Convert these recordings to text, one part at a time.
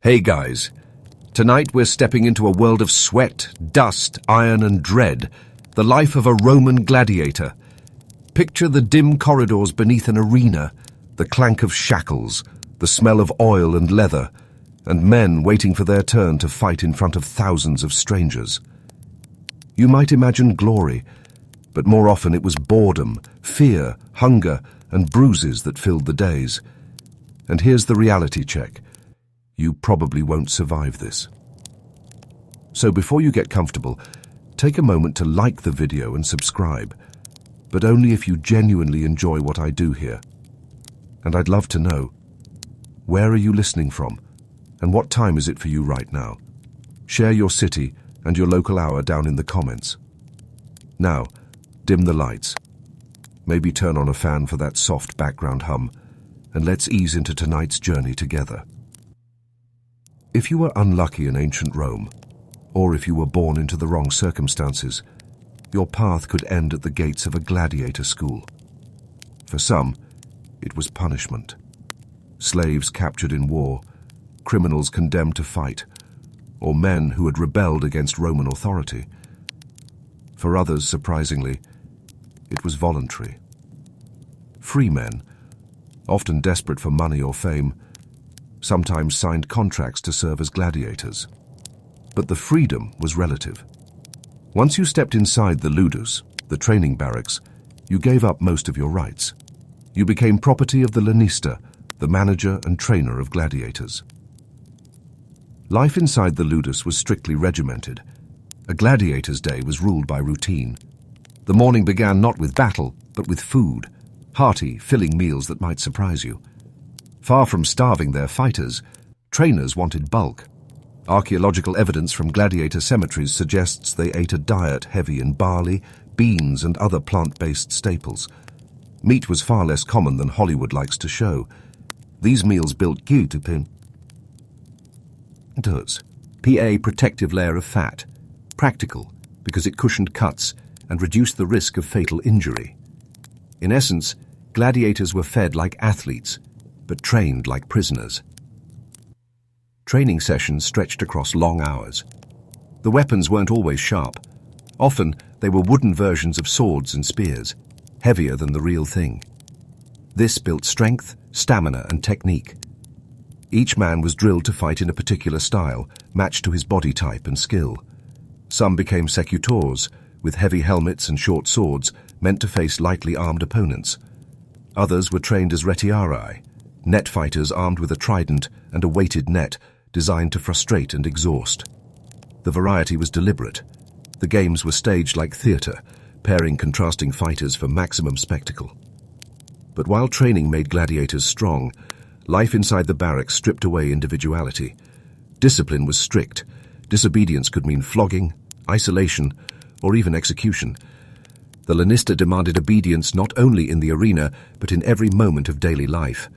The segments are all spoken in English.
Hey guys, tonight we're stepping into a world of sweat, dust, iron and dread, the life of a Roman gladiator. Picture the dim corridors beneath an arena, the clank of shackles, the smell of oil and leather, and men waiting for their turn to fight in front of thousands of strangers. You might imagine glory, but more often it was boredom, fear, hunger, and bruises that filled the days. And here's the reality check. You probably won't survive this. So before you get comfortable, take a moment to like the video and subscribe, but only if you genuinely enjoy what I do here. And I'd love to know, where are you listening from? And what time is it for you right now? Share your city and your local hour down in the comments. Now, dim the lights. Maybe turn on a fan for that soft background hum, and let's ease into tonight's journey together. If you were unlucky in ancient Rome, or if you were born into the wrong circumstances, your path could end at the gates of a gladiator school. For some, it was punishment. Slaves captured in war, criminals condemned to fight, or men who had rebelled against Roman authority. For others, surprisingly, it was voluntary. Free men, often desperate for money or fame, sometimes signed contracts to serve as gladiators. But the freedom was relative. Once you stepped inside the ludus, the training barracks, you gave up most of your rights. You became property of the lanista, the manager and trainer of gladiators. Life inside the ludus was strictly regimented. A gladiator's day was ruled by routine. The morning began not with battle, but with food, hearty, filling meals that might surprise you. Far from starving their fighters, trainers wanted bulk. Archaeological evidence from gladiator cemeteries suggests they ate a diet heavy in barley, beans, and other plant-based staples. Meat was far less common than Hollywood likes to show. These meals built glutapin, PA protective layer of fat, practical because it cushioned cuts and reduced the risk of fatal injury. In essence, gladiators were fed like athletes, but trained like prisoners. Training sessions stretched across long hours. The weapons weren't always sharp. Often, they were wooden versions of swords and spears, heavier than the real thing. This built strength, stamina, and technique. Each man was drilled to fight in a particular style, matched to his body type and skill. Some became secutors, with heavy helmets and short swords, meant to face lightly armed opponents. Others were trained as retiarii, net fighters armed with a trident and a weighted net designed to frustrate and exhaust. The variety was deliberate. The games were staged like theatre, pairing contrasting fighters for maximum spectacle. But while training made gladiators strong, life inside the barracks stripped away individuality. Discipline was strict. Disobedience could mean flogging, isolation, or even execution. The lanista demanded obedience not only in the arena, but in every moment of daily life.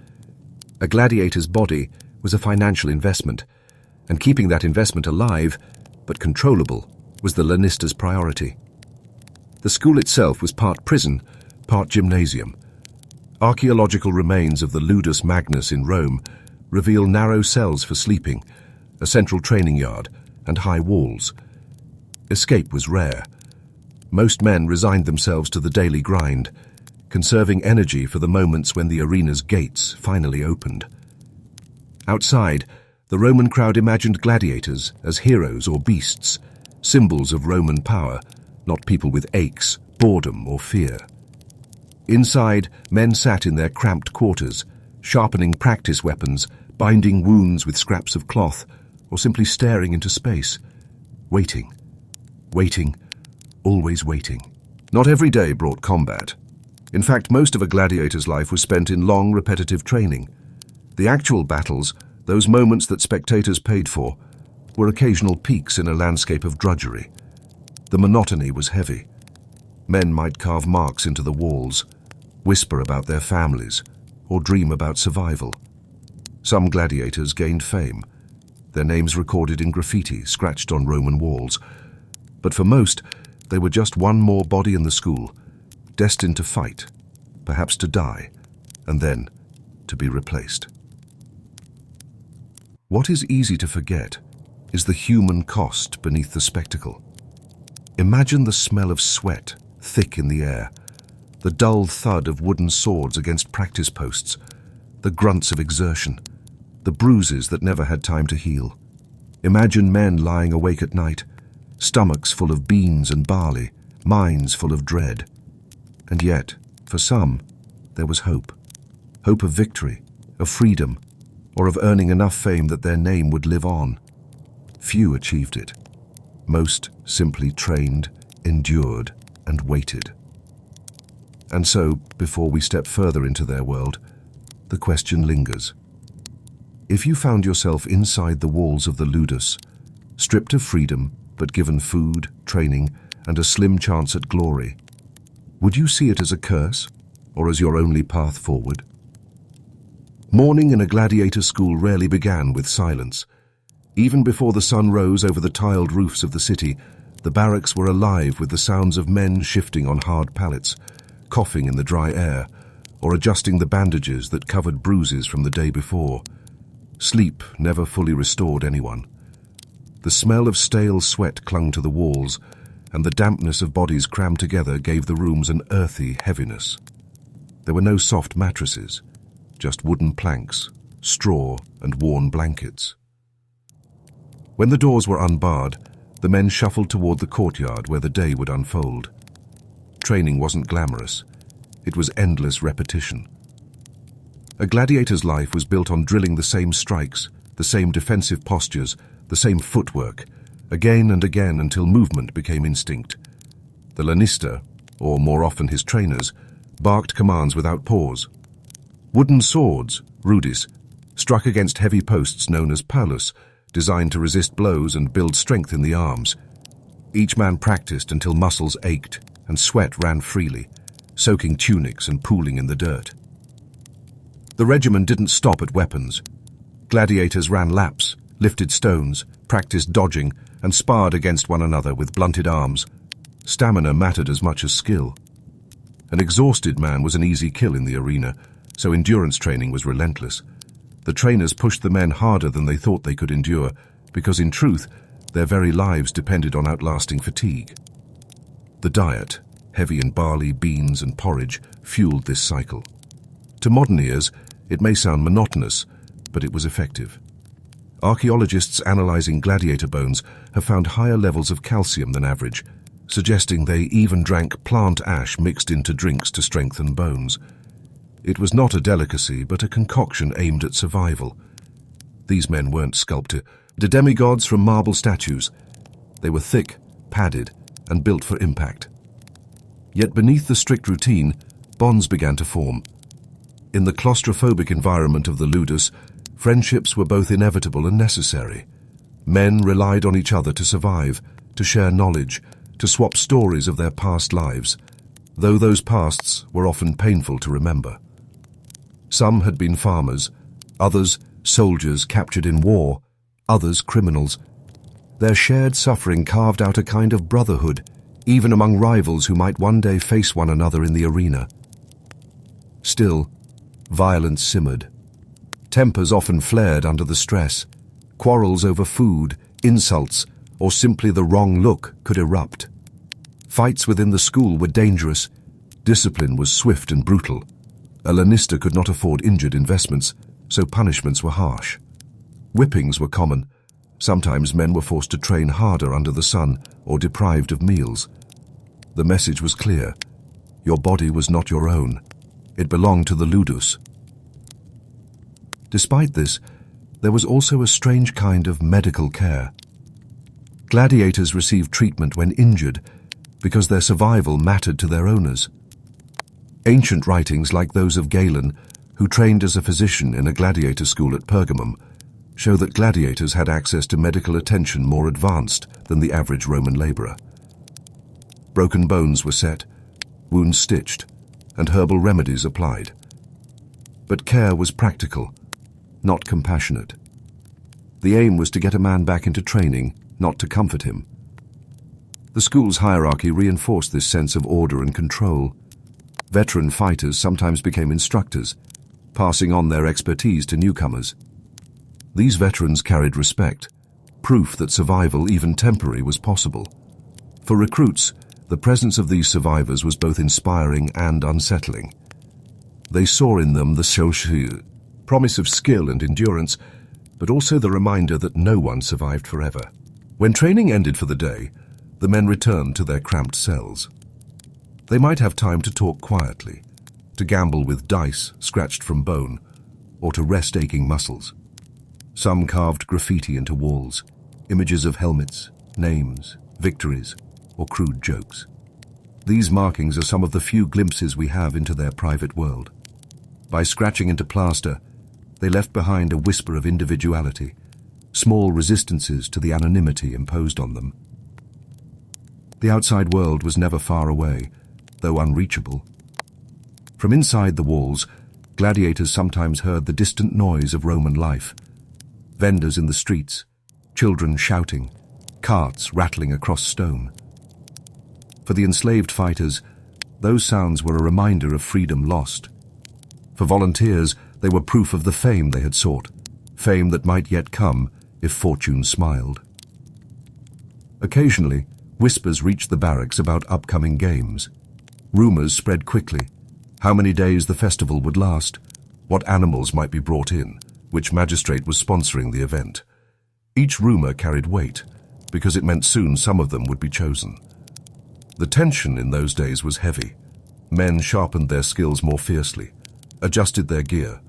A gladiator's body was a financial investment, and keeping that investment alive, but controllable, was the lanista's priority. The school itself was part prison, part gymnasium. Archaeological remains of the Ludus Magnus in Rome reveal narrow cells for sleeping, a central training yard, and high walls. Escape was rare. Most men resigned themselves to the daily grind, conserving energy for the moments when the arena's gates finally opened. Outside, the Roman crowd imagined gladiators as heroes or beasts, symbols of Roman power, not people with aches, boredom, or fear. Inside, men sat in their cramped quarters, sharpening practice weapons, binding wounds with scraps of cloth, or simply staring into space, waiting, always waiting. Not every day brought combat. In fact, most of a gladiator's life was spent in long, repetitive training. The actual battles, those moments that spectators paid for, were occasional peaks in a landscape of drudgery. The monotony was heavy. Men might carve marks into the walls, whisper about their families, or dream about survival. Some gladiators gained fame, their names recorded in graffiti scratched on Roman walls. But for most, they were just one more body in the school, destined to fight, perhaps to die, and then to be replaced. What is easy to forget is the human cost beneath the spectacle. Imagine the smell of sweat thick in the air, the dull thud of wooden swords against practice posts, the grunts of exertion, the bruises that never had time to heal. Imagine men lying awake at night, stomachs full of beans and barley, minds full of dread. And yet, for some, there was hope. Hope of victory, of freedom, or of earning enough fame that their name would live on. Few achieved it. Most simply trained, endured, and waited. And so, before we step further into their world, the question lingers. If you found yourself inside the walls of the Ludus, stripped of freedom but given food, training, and a slim chance at glory, would you see it as a curse or as your only path forward? Morning in a gladiator school rarely began with silence. Even before the sun rose over the tiled roofs of the city, the barracks were alive with the sounds of men shifting on hard pallets, coughing in the dry air, or adjusting the bandages that covered bruises from the day before. Sleep never fully restored anyone. The smell of stale sweat clung to the walls, and the dampness of bodies crammed together gave the rooms an earthy heaviness. There were no soft mattresses, just wooden planks, straw, and worn blankets. When the doors were unbarred, the men shuffled toward the courtyard where the day would unfold. Training wasn't glamorous. It was endless repetition. A gladiator's life was built on drilling the same strikes, the same defensive postures, the same footwork, again and again until movement became instinct. The lanista, or more often his trainers, barked commands without pause. Wooden swords, rudis, struck against heavy posts known as paulus, designed to resist blows and build strength in the arms. Each man practiced until muscles ached and sweat ran freely, soaking tunics and pooling in the dirt. The regiment didn't stop at weapons. Gladiators ran laps, lifted stones, practiced dodging, and sparred against one another with blunted arms. Stamina mattered as much as skill. An exhausted man was an easy kill in the arena, so endurance training was relentless. The trainers pushed the men harder than they thought they could endure, because in truth, their very lives depended on outlasting fatigue. The diet, heavy in barley, beans, and porridge, fueled this cycle. To modern ears, it may sound monotonous, but it was effective. Archaeologists analyzing gladiator bones have found higher levels of calcium than average, suggesting they even drank plant ash mixed into drinks to strengthen bones. It was not a delicacy, but a concoction aimed at survival. These men weren't sculpted, the demigods from marble statues. They were thick, padded, and built for impact. Yet beneath the strict routine, bonds began to form. In the claustrophobic environment of the Ludus, friendships were both inevitable and necessary. Men relied on each other to survive, to share knowledge, to swap stories of their past lives, though those pasts were often painful to remember. Some had been farmers, others soldiers captured in war, others criminals. Their shared suffering carved out a kind of brotherhood, even among rivals who might one day face one another in the arena. Still, violence simmered. Tempers often flared under the stress. Quarrels over food, insults, or simply the wrong look could erupt. Fights within the school were dangerous. Discipline was swift and brutal. A lanista could not afford injured investments, so punishments were harsh. Whippings were common. Sometimes men were forced to train harder under the sun or deprived of meals. The message was clear. Your body was not your own. It belonged to the Ludus. Despite this, there was also a strange kind of medical care. Gladiators received treatment when injured because their survival mattered to their owners. Ancient writings like those of Galen, who trained as a physician in a gladiator school at Pergamum, show that gladiators had access to medical attention more advanced than the average Roman laborer. Broken bones were set, wounds stitched, and herbal remedies applied. But care was practical, not compassionate. The aim was to get a man back into training, not to comfort him. The school's hierarchy reinforced this sense of order and control. Veteran fighters sometimes became instructors, passing on their expertise to newcomers. These veterans carried respect, proof that survival, even temporary, was possible. For recruits, the presence of these survivors was both inspiring and unsettling. They saw in them the promise of skill and endurance, but also the reminder that no one survived forever. When training ended for the day, the men returned to their cramped cells. They might have time to talk quietly, to gamble with dice scratched from bone, or to rest aching muscles. Some carved graffiti into walls, images of helmets, names, victories, or crude jokes. These markings are some of the few glimpses we have into their private world. By scratching into plaster, they left behind a whisper of individuality, small resistances to the anonymity imposed on them. The outside world was never far away, though unreachable. From inside the walls, gladiators sometimes heard the distant noise of Roman life. Vendors in the streets, children shouting, carts rattling across stone. For the enslaved fighters, those sounds were a reminder of freedom lost. For volunteers, they were proof of the fame they had sought, fame that might yet come if fortune smiled. Occasionally, whispers reached the barracks about upcoming games. Rumors spread quickly: how many days the festival would last, what animals might be brought in, which magistrate was sponsoring the event. Each rumor carried weight, because it meant soon some of them would be chosen. The tension in those days was heavy. Men sharpened their skills more fiercely, adjusted their gear,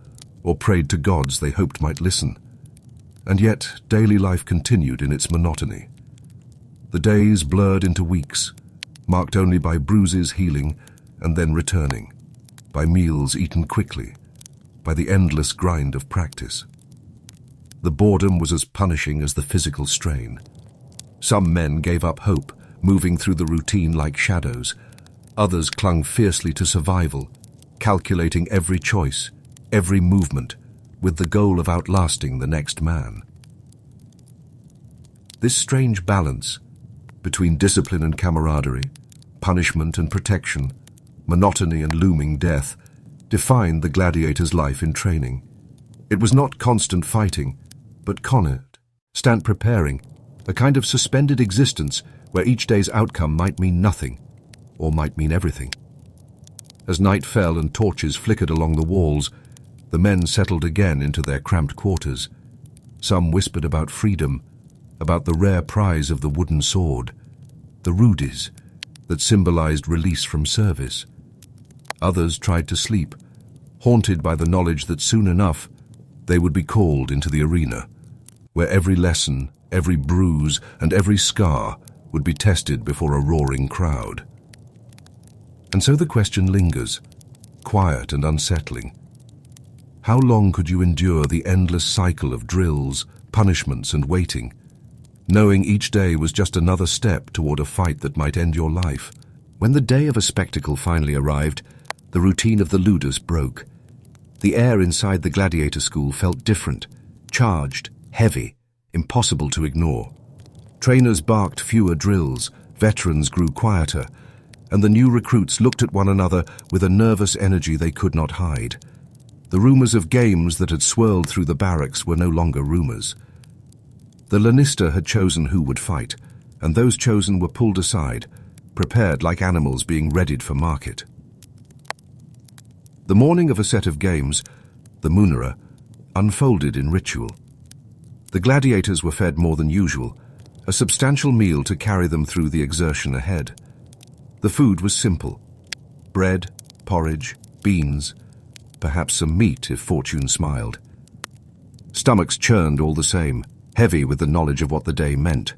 or prayed to gods they hoped might listen. And yet, daily life continued in its monotony. The days blurred into weeks, marked only by bruises healing and then returning, by meals eaten quickly, by the endless grind of practice. The boredom was as punishing as the physical strain. Some men gave up hope, moving through the routine like shadows. Others clung fiercely to survival, calculating every choice, every movement, with the goal of outlasting the next man. This strange balance between discipline and camaraderie, punishment and protection, monotony and looming death, defined the gladiator's life in training. It was not constant fighting, but stand preparing, a kind of suspended existence where each day's outcome might mean nothing, or might mean everything. As night fell and torches flickered along the walls, the men settled again into their cramped quarters. Some whispered about freedom, about the rare prize of the wooden sword, the rudis that symbolized release from service. Others tried to sleep, haunted by the knowledge that soon enough they would be called into the arena, where every lesson, every bruise, and every scar would be tested before a roaring crowd. And so the question lingers, quiet and unsettling. How long could you endure the endless cycle of drills, punishments, and waiting, knowing each day was just another step toward a fight that might end your life? When the day of a spectacle finally arrived, the routine of the ludus broke. The air inside the gladiator school felt different, charged, heavy, impossible to ignore. Trainers barked fewer drills, veterans grew quieter, and the new recruits looked at one another with a nervous energy they could not hide. The rumors of games that had swirled through the barracks were no longer rumors. The lanista had chosen who would fight, and those chosen were pulled aside, prepared like animals being readied for market. The morning of a set of games, the munera, unfolded in ritual. The gladiators were fed more than usual, a substantial meal to carry them through the exertion ahead. The food was simple: bread, porridge, beans, perhaps some meat if fortune smiled. Stomachs churned all the same, heavy with the knowledge of what the day meant.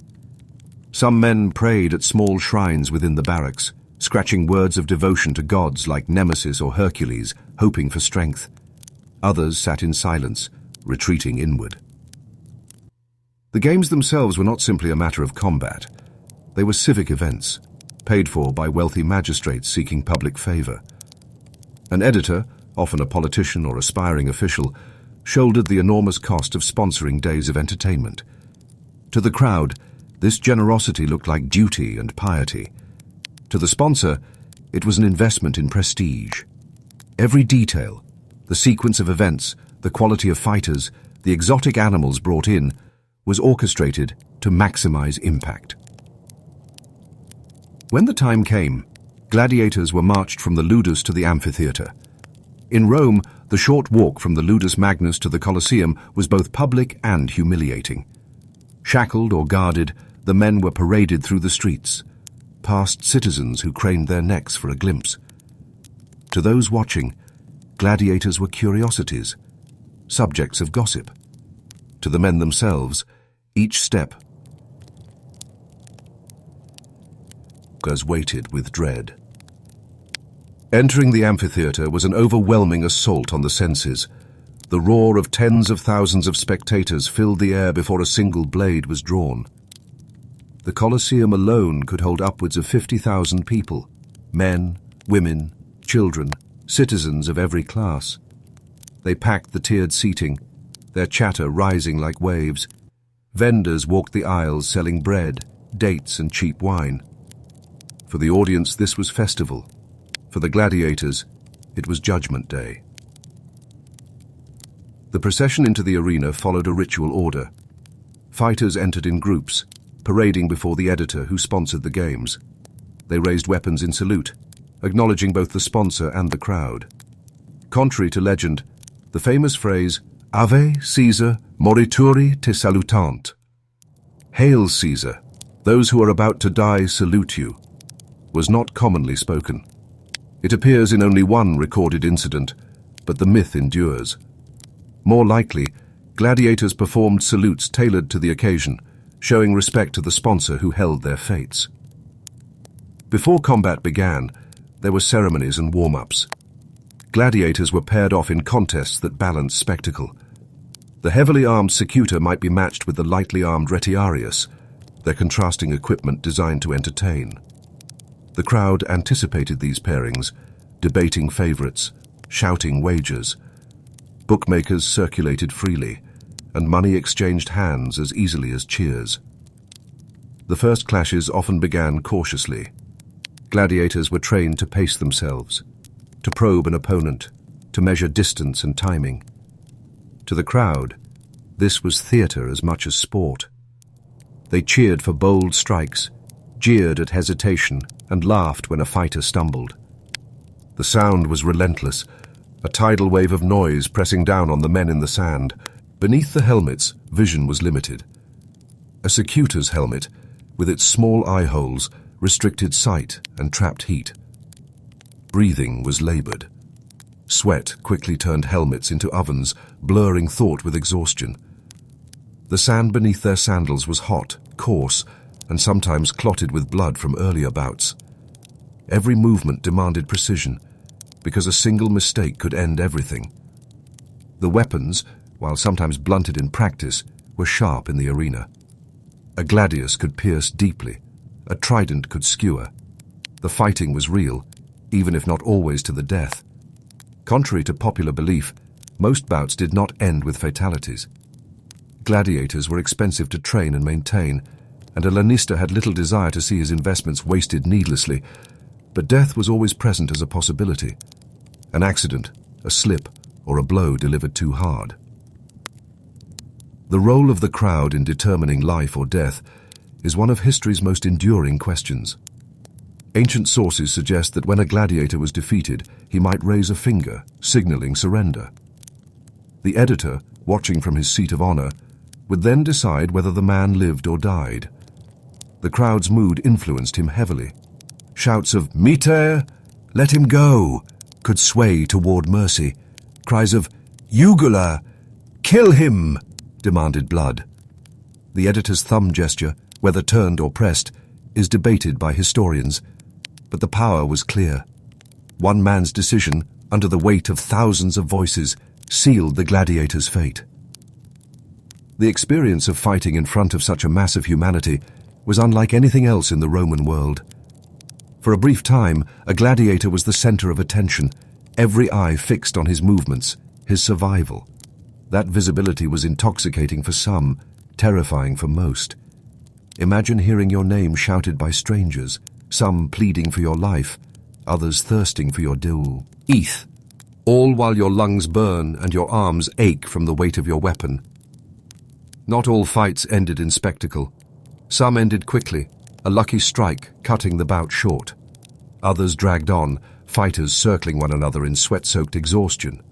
Some men prayed at small shrines within the barracks, scratching words of devotion to gods like Nemesis or Hercules, hoping for strength. Others sat in silence, retreating inward. The games themselves were not simply a matter of combat. They were civic events, paid for by wealthy magistrates seeking public favor. An editor, often a politician or aspiring official, shouldered the enormous cost of sponsoring days of entertainment. To the crowd, this generosity looked like duty and piety. To the sponsor, it was an investment in prestige. Every detail, the sequence of events, the quality of fighters, the exotic animals brought in, was orchestrated to maximize impact. When the time came, gladiators were marched from the Ludus to the amphitheatre. In Rome, the short walk from the Ludus Magnus to the Colosseum was both public and humiliating. Shackled or guarded, the men were paraded through the streets, past citizens who craned their necks for a glimpse. To those watching, gladiators were curiosities, subjects of gossip. To the men themselves, each step was weighted with dread. Entering the amphitheatre was an overwhelming assault on the senses. The roar of tens of thousands of spectators filled the air before a single blade was drawn. The Colosseum alone could hold upwards of 50,000 people, men, women, children, citizens of every class. They packed the tiered seating, their chatter rising like waves. Vendors walked the aisles selling bread, dates, and cheap wine. For the audience, this was festival. For the gladiators, it was Judgment Day. The procession into the arena followed a ritual order. Fighters entered in groups, parading before the editor who sponsored the games. They raised weapons in salute, acknowledging both the sponsor and the crowd. Contrary to legend, the famous phrase, Ave Caesar morituri te salutant, Hail Caesar, those who are about to die salute you, was not commonly spoken. It appears in only one recorded incident, but the myth endures. More likely, gladiators performed salutes tailored to the occasion, showing respect to the sponsor who held their fates. Before combat began, there were ceremonies and warm-ups. Gladiators were paired off in contests that balanced spectacle. The heavily armed secutor might be matched with the lightly armed retiarius, their contrasting equipment designed to entertain. The crowd anticipated these pairings, debating favorites, shouting wagers. Bookmakers circulated freely, and money exchanged hands as easily as cheers. The first clashes often began cautiously. Gladiators were trained to pace themselves, to probe an opponent, to measure distance and timing. To the crowd, this was theatre as much as sport. They cheered for bold strikes, jeered at hesitation, and laughed when a fighter stumbled. The sound was relentless, a tidal wave of noise pressing down on the men in the sand. Beneath the helmets, vision was limited. A secutor's helmet, with its small eye holes, restricted sight and trapped heat. Breathing was labored. Sweat quickly turned helmets into ovens, blurring thought with exhaustion. The sand beneath their sandals was hot, coarse, and sometimes clotted with blood from earlier bouts. Every movement demanded precision, because a single mistake could end everything. The weapons, while sometimes blunted in practice, were sharp in the arena. A gladius could pierce deeply, a trident could skewer. The fighting was real, even if not always to the death. Contrary to popular belief, most bouts did not end with fatalities. Gladiators were expensive to train and maintain, and a lanista had little desire to see his investments wasted needlessly, but death was always present as a possibility. An accident, a slip, or a blow delivered too hard. The role of the crowd in determining life or death is one of history's most enduring questions. Ancient sources suggest that when a gladiator was defeated, he might raise a finger, signaling surrender. The editor, watching from his seat of honor, would then decide whether the man lived or died. The crowd's mood influenced him heavily. Shouts of "Miter, let him go," could sway toward mercy. Cries of "Jugula, kill him," demanded blood. The editor's thumb gesture, whether turned or pressed, is debated by historians, but the power was clear. One man's decision, under the weight of thousands of voices, sealed the gladiator's fate. The experience of fighting in front of such a mass of humanity was unlike anything else in the Roman world. For a brief time, a gladiator was the center of attention, every eye fixed on his movements, his survival. That visibility was intoxicating for some, terrifying for most. Imagine hearing your name shouted by strangers, some pleading for your life, others thirsting for your eath, all while your lungs burn and your arms ache from the weight of your weapon. Not all fights ended in spectacle. Some ended quickly, a lucky strike cutting the bout short. Others dragged on, fighters circling one another in sweat-soaked exhaustion.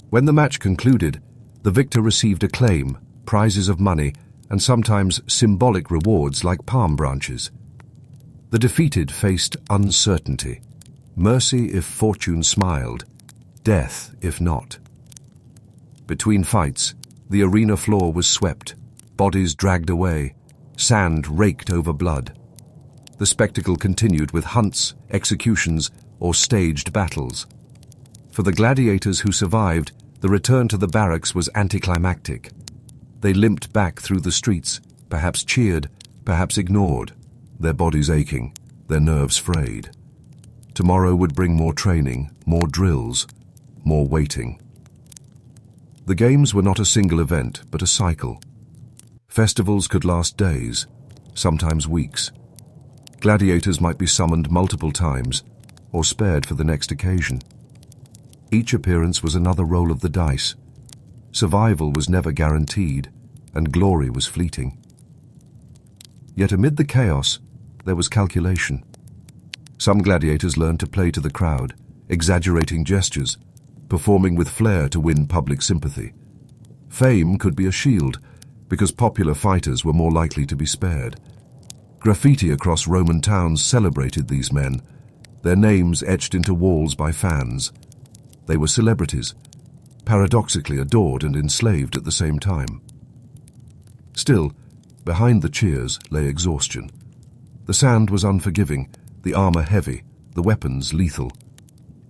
When the match concluded, the victor received acclaim, prizes of money, and sometimes symbolic rewards like palm branches. The defeated faced uncertainty, mercy if fortune smiled, death if not. Between fights, the arena floor was swept, bodies dragged away, sand raked over blood. The spectacle continued with hunts, executions, or staged battles. For the gladiators who survived, the return to the barracks was anticlimactic. They limped back through the streets, perhaps cheered, perhaps ignored, their bodies aching, their nerves frayed. Tomorrow would bring more training, more drills, more waiting. The games were not a single event, but a cycle. Festivals could last days, sometimes weeks. Gladiators might be summoned multiple times, or spared for the next occasion. Each appearance was another roll of the dice. Survival was never guaranteed, and glory was fleeting. Yet amid the chaos, there was calculation. Some gladiators learned to play to the crowd, exaggerating gestures, performing with flair to win public sympathy. Fame could be a shield, because popular fighters were more likely to be spared. Graffiti across Roman towns celebrated these men, their names etched into walls by fans. They were celebrities, paradoxically adored and enslaved at the same time. Still, behind the cheers lay exhaustion. The sand was unforgiving, the armor heavy, the weapons lethal.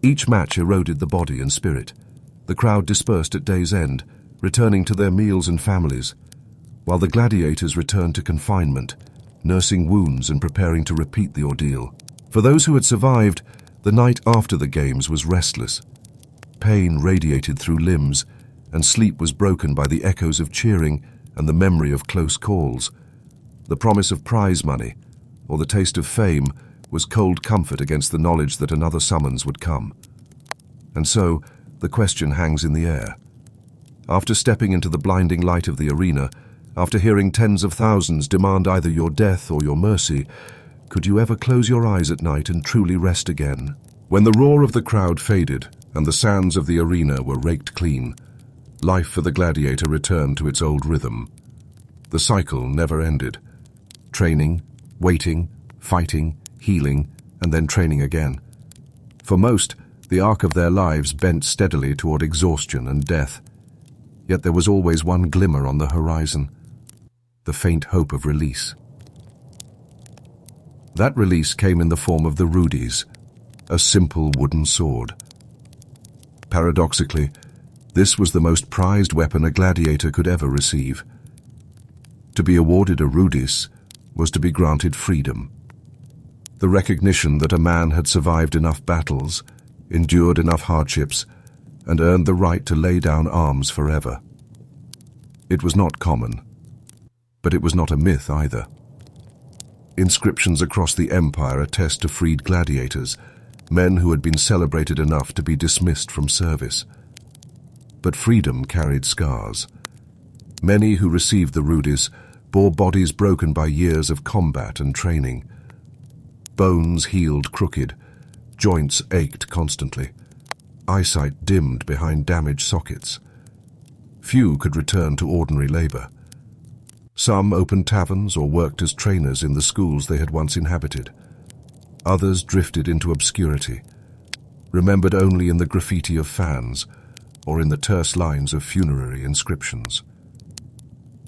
Each match eroded the body and spirit. The crowd dispersed at day's end, returning to their meals and families, while the gladiators returned to confinement, nursing wounds and preparing to repeat the ordeal. For those who had survived, the night after the games was restless. Pain radiated through limbs, and sleep was broken by the echoes of cheering and the memory of close calls. The promise of prize money, or the taste of fame, was cold comfort against the knowledge that another summons would come. And so, the question hangs in the air. After stepping into the blinding light of the arena, after hearing tens of thousands demand either your death or your mercy, could you ever close your eyes at night and truly rest again? When the roar of the crowd faded and the sands of the arena were raked clean, life for the gladiator returned to its old rhythm. The cycle never ended. Training, waiting, fighting, healing, and then training again. For most, the arc of their lives bent steadily toward exhaustion and death. Yet there was always one glimmer on the horizon, the faint hope of release. That release came in the form of the rudis, a simple wooden sword. Paradoxically, this was the most prized weapon a gladiator could ever receive. To be awarded a rudis was to be granted freedom. The recognition that a man had survived enough battles, endured enough hardships, and earned the right to lay down arms forever. It was not common, but it was not a myth either. Inscriptions across the empire attest to freed gladiators, men who had been celebrated enough to be dismissed from service. But freedom carried scars. Many who received the rudis bore bodies broken by years of combat and training. Bones healed crooked, joints ached constantly, eyesight dimmed behind damaged sockets. Few could return to ordinary labor. Some opened taverns or worked as trainers in the schools they had once inhabited. Others drifted into obscurity, remembered only in the graffiti of fans or in the terse lines of funerary inscriptions.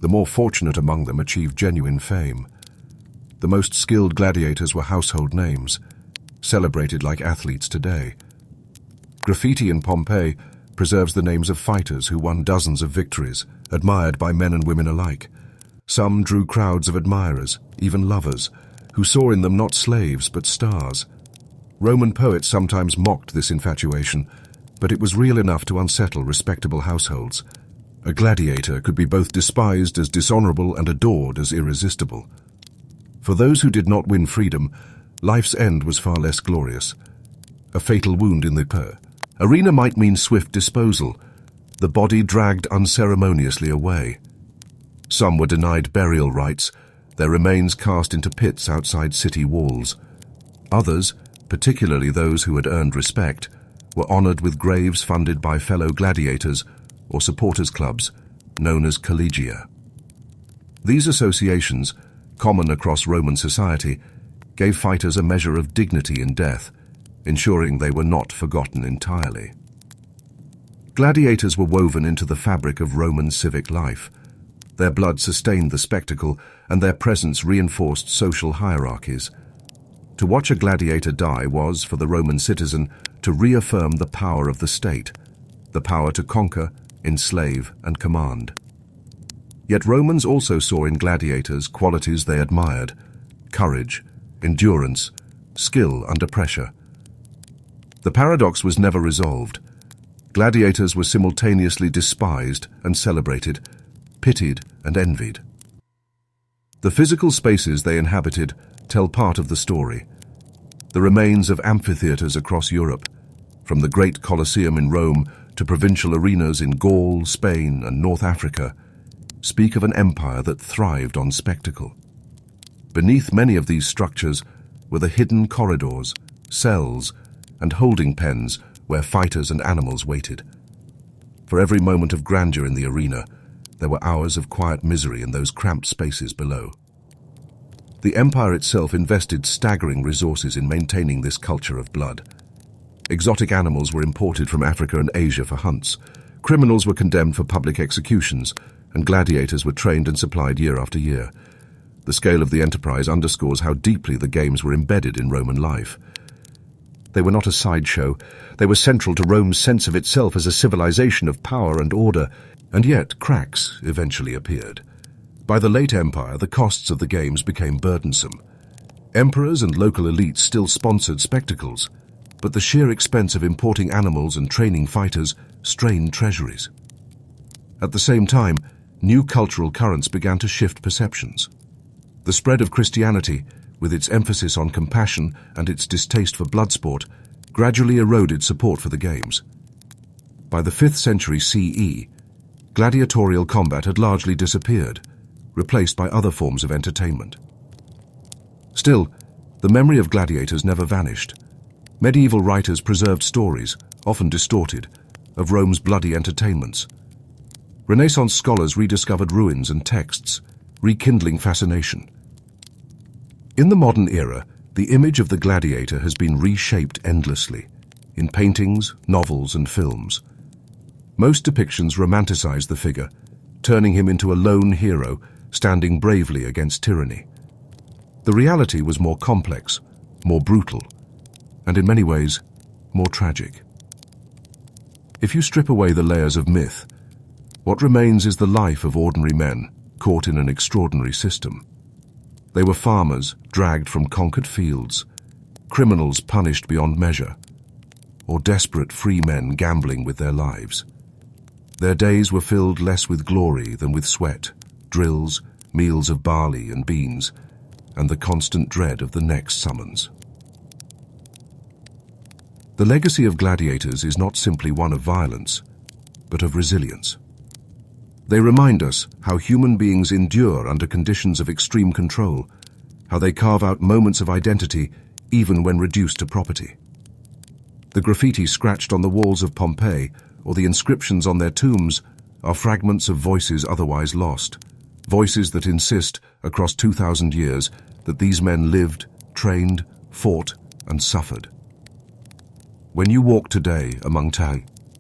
The more fortunate among them achieved genuine fame. The most skilled gladiators were household names, celebrated like athletes today. Graffiti in Pompeii preserves the names of fighters who won dozens of victories, admired by men and women alike. Some drew crowds of admirers, even lovers, who saw in them not slaves but stars. Roman poets sometimes mocked this infatuation, but it was real enough to unsettle respectable households. A gladiator could be both despised as dishonorable and adored as irresistible. For those who did not win freedom, life's end was far less glorious. A fatal wound in the arena might mean swift disposal, the body dragged unceremoniously away. Some were denied burial rights, their remains cast into pits outside city walls. Others, particularly those who had earned respect, were honored with graves funded by fellow gladiators or supporters clubs, known as collegia. These associations, common across Roman society, gave fighters a measure of dignity in death, ensuring they were not forgotten entirely. Gladiators were woven into the fabric of Roman civic life. Their blood sustained the spectacle, and their presence reinforced social hierarchies. To watch a gladiator die was, for the Roman citizen, to reaffirm the power of the state, the power to conquer, enslave, and command. Yet Romans also saw in gladiators qualities they admired: courage, endurance, skill under pressure. The paradox was never resolved. Gladiators were simultaneously despised and celebrated, pitied and envied. The physical spaces they inhabited tell part of the story. The remains of amphitheaters across Europe, from the great Colosseum in Rome to provincial arenas in Gaul, Spain, and North Africa, speak of an empire that thrived on spectacle. Beneath many of these structures were the hidden corridors, cells, and holding pens where fighters and animals waited. For every moment of grandeur in the arena, there were hours of quiet misery in those cramped spaces below. The empire itself invested staggering resources in maintaining this culture of blood. Exotic animals were imported from Africa and Asia for hunts. Criminals were condemned for public executions, and gladiators were trained and supplied year after year. The scale of the enterprise underscores how deeply the games were embedded in Roman life. They were not a sideshow. They were central to Rome's sense of itself as a civilization of power and order, and yet cracks eventually appeared. By the late empire, the costs of the games became burdensome. Emperors and local elites still sponsored spectacles, but the sheer expense of importing animals and training fighters strained treasuries. At the same time, new cultural currents began to shift perceptions. The spread of Christianity, with its emphasis on compassion and its distaste for blood sport, gradually eroded support for the games. By the 5th century CE, gladiatorial combat had largely disappeared, replaced by other forms of entertainment. Still, the memory of gladiators never vanished. Medieval writers preserved stories, often distorted, of Rome's bloody entertainments. Renaissance scholars rediscovered ruins and texts, rekindling fascination. In the modern era, the image of the gladiator has been reshaped endlessly, in paintings, novels, and films. Most depictions romanticize the figure, turning him into a lone hero standing bravely against tyranny. The reality was more complex, more brutal, and in many ways, more tragic. If you strip away the layers of myth, what remains is the life of ordinary men caught in an extraordinary system. They were farmers dragged from conquered fields, criminals punished beyond measure, or desperate free men gambling with their lives. Their days were filled less with glory than with sweat, drills, meals of barley and beans, and the constant dread of the next summons. The legacy of gladiators is not simply one of violence, but of resilience. They remind us how human beings endure under conditions of extreme control, how they carve out moments of identity even when reduced to property. The graffiti scratched on the walls of Pompeii or the inscriptions on their tombs are fragments of voices otherwise lost, voices that insist, across 2,000 years, that these men lived, trained, fought, and suffered. When you walk today among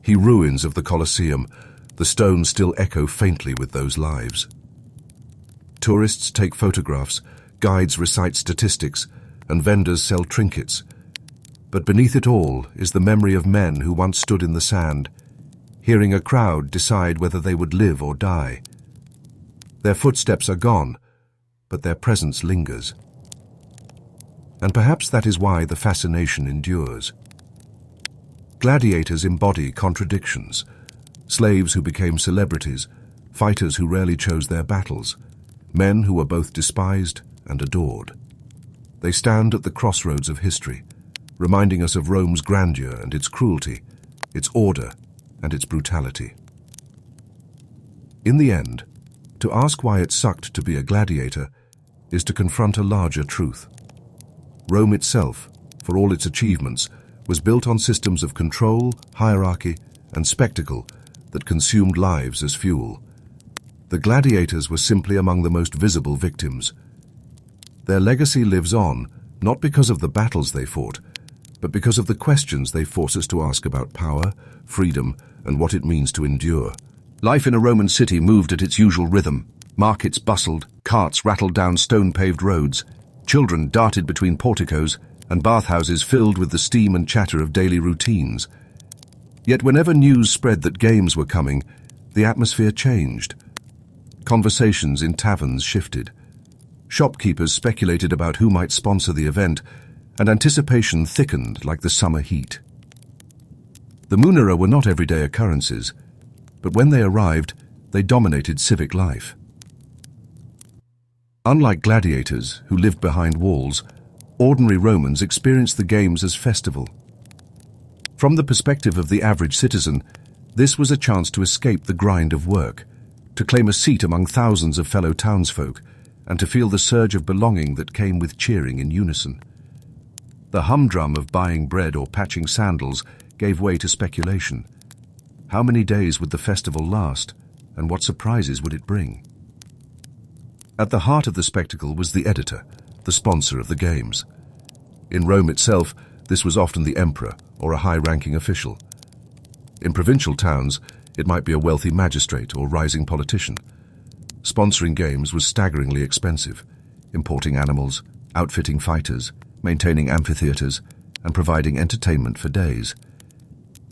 ruins of the Colosseum, the stones still echo faintly with those lives. Tourists take photographs, guides recite statistics, and vendors sell trinkets. But beneath it all is the memory of men who once stood in the sand, hearing a crowd decide whether they would live or die. Their footsteps are gone, but their presence lingers. And perhaps that is why the fascination endures. Gladiators embody contradictions, slaves who became celebrities, fighters who rarely chose their battles, men who were both despised and adored. They stand at the crossroads of history, reminding us of Rome's grandeur and its cruelty, its order and its brutality. In the end, To ask why it sucked to be a gladiator is to confront a larger truth. Rome itself, for all its achievements, was built on systems of control, hierarchy, and spectacle that consumed lives as fuel. The gladiators were simply among the most visible victims. Their legacy lives on, not because of the battles they fought, but because of the questions they force us to ask about power, freedom, and what it means to endure. Life in a Roman city moved at its usual rhythm. Markets bustled, carts rattled down stone-paved roads, children darted between porticos, and bathhouses filled with the steam and chatter of daily routines. Yet whenever news spread that games were coming, the atmosphere changed. Conversations in taverns shifted. Shopkeepers speculated about who might sponsor the event, and anticipation thickened like the summer heat. The munera were not everyday occurrences, but when they arrived, they dominated civic life. Unlike gladiators, who lived behind walls, ordinary Romans experienced the games as festival. From the perspective of the average citizen, this was a chance to escape the grind of work, to claim a seat among thousands of fellow townsfolk, and to feel the surge of belonging that came with cheering in unison. The humdrum of buying bread or patching sandals gave way to speculation. How many days would the festival last, and what surprises would it bring? At the heart of the spectacle was the editor, the sponsor of the games. In Rome itself, this was often the emperor or a high-ranking official. In provincial towns, it might be a wealthy magistrate or rising politician. Sponsoring games was staggeringly expensive, importing animals, outfitting fighters, maintaining amphitheaters, and providing entertainment for days.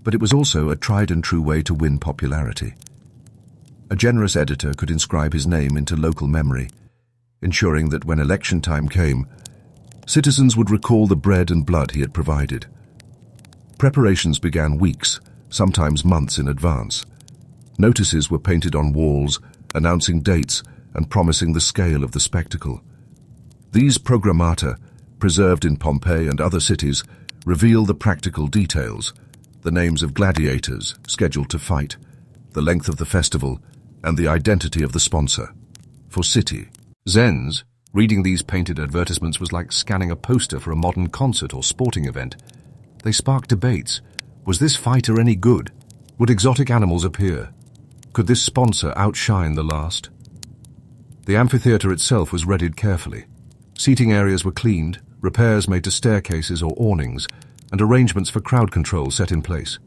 But it was also a tried-and-true way to win popularity. A generous editor could inscribe his name into local memory, ensuring that when election time came, citizens would recall the bread and blood he had provided. Preparations began weeks, sometimes months in advance. Notices were painted on walls, announcing dates and promising the scale of the spectacle. These programmata, preserved in Pompeii and other cities, reveal the practical details, the names of gladiators scheduled to fight, the length of the festival, and the identity of the sponsor. For city Zens, reading these painted advertisements was like scanning a poster for a modern concert or sporting event. They sparked debates. Was this fighter any good? Would exotic animals appear? Could this sponsor outshine the last? The amphitheater itself was readied carefully. Seating areas were cleaned, repairs made to staircases or awnings, and arrangements for crowd control set in place.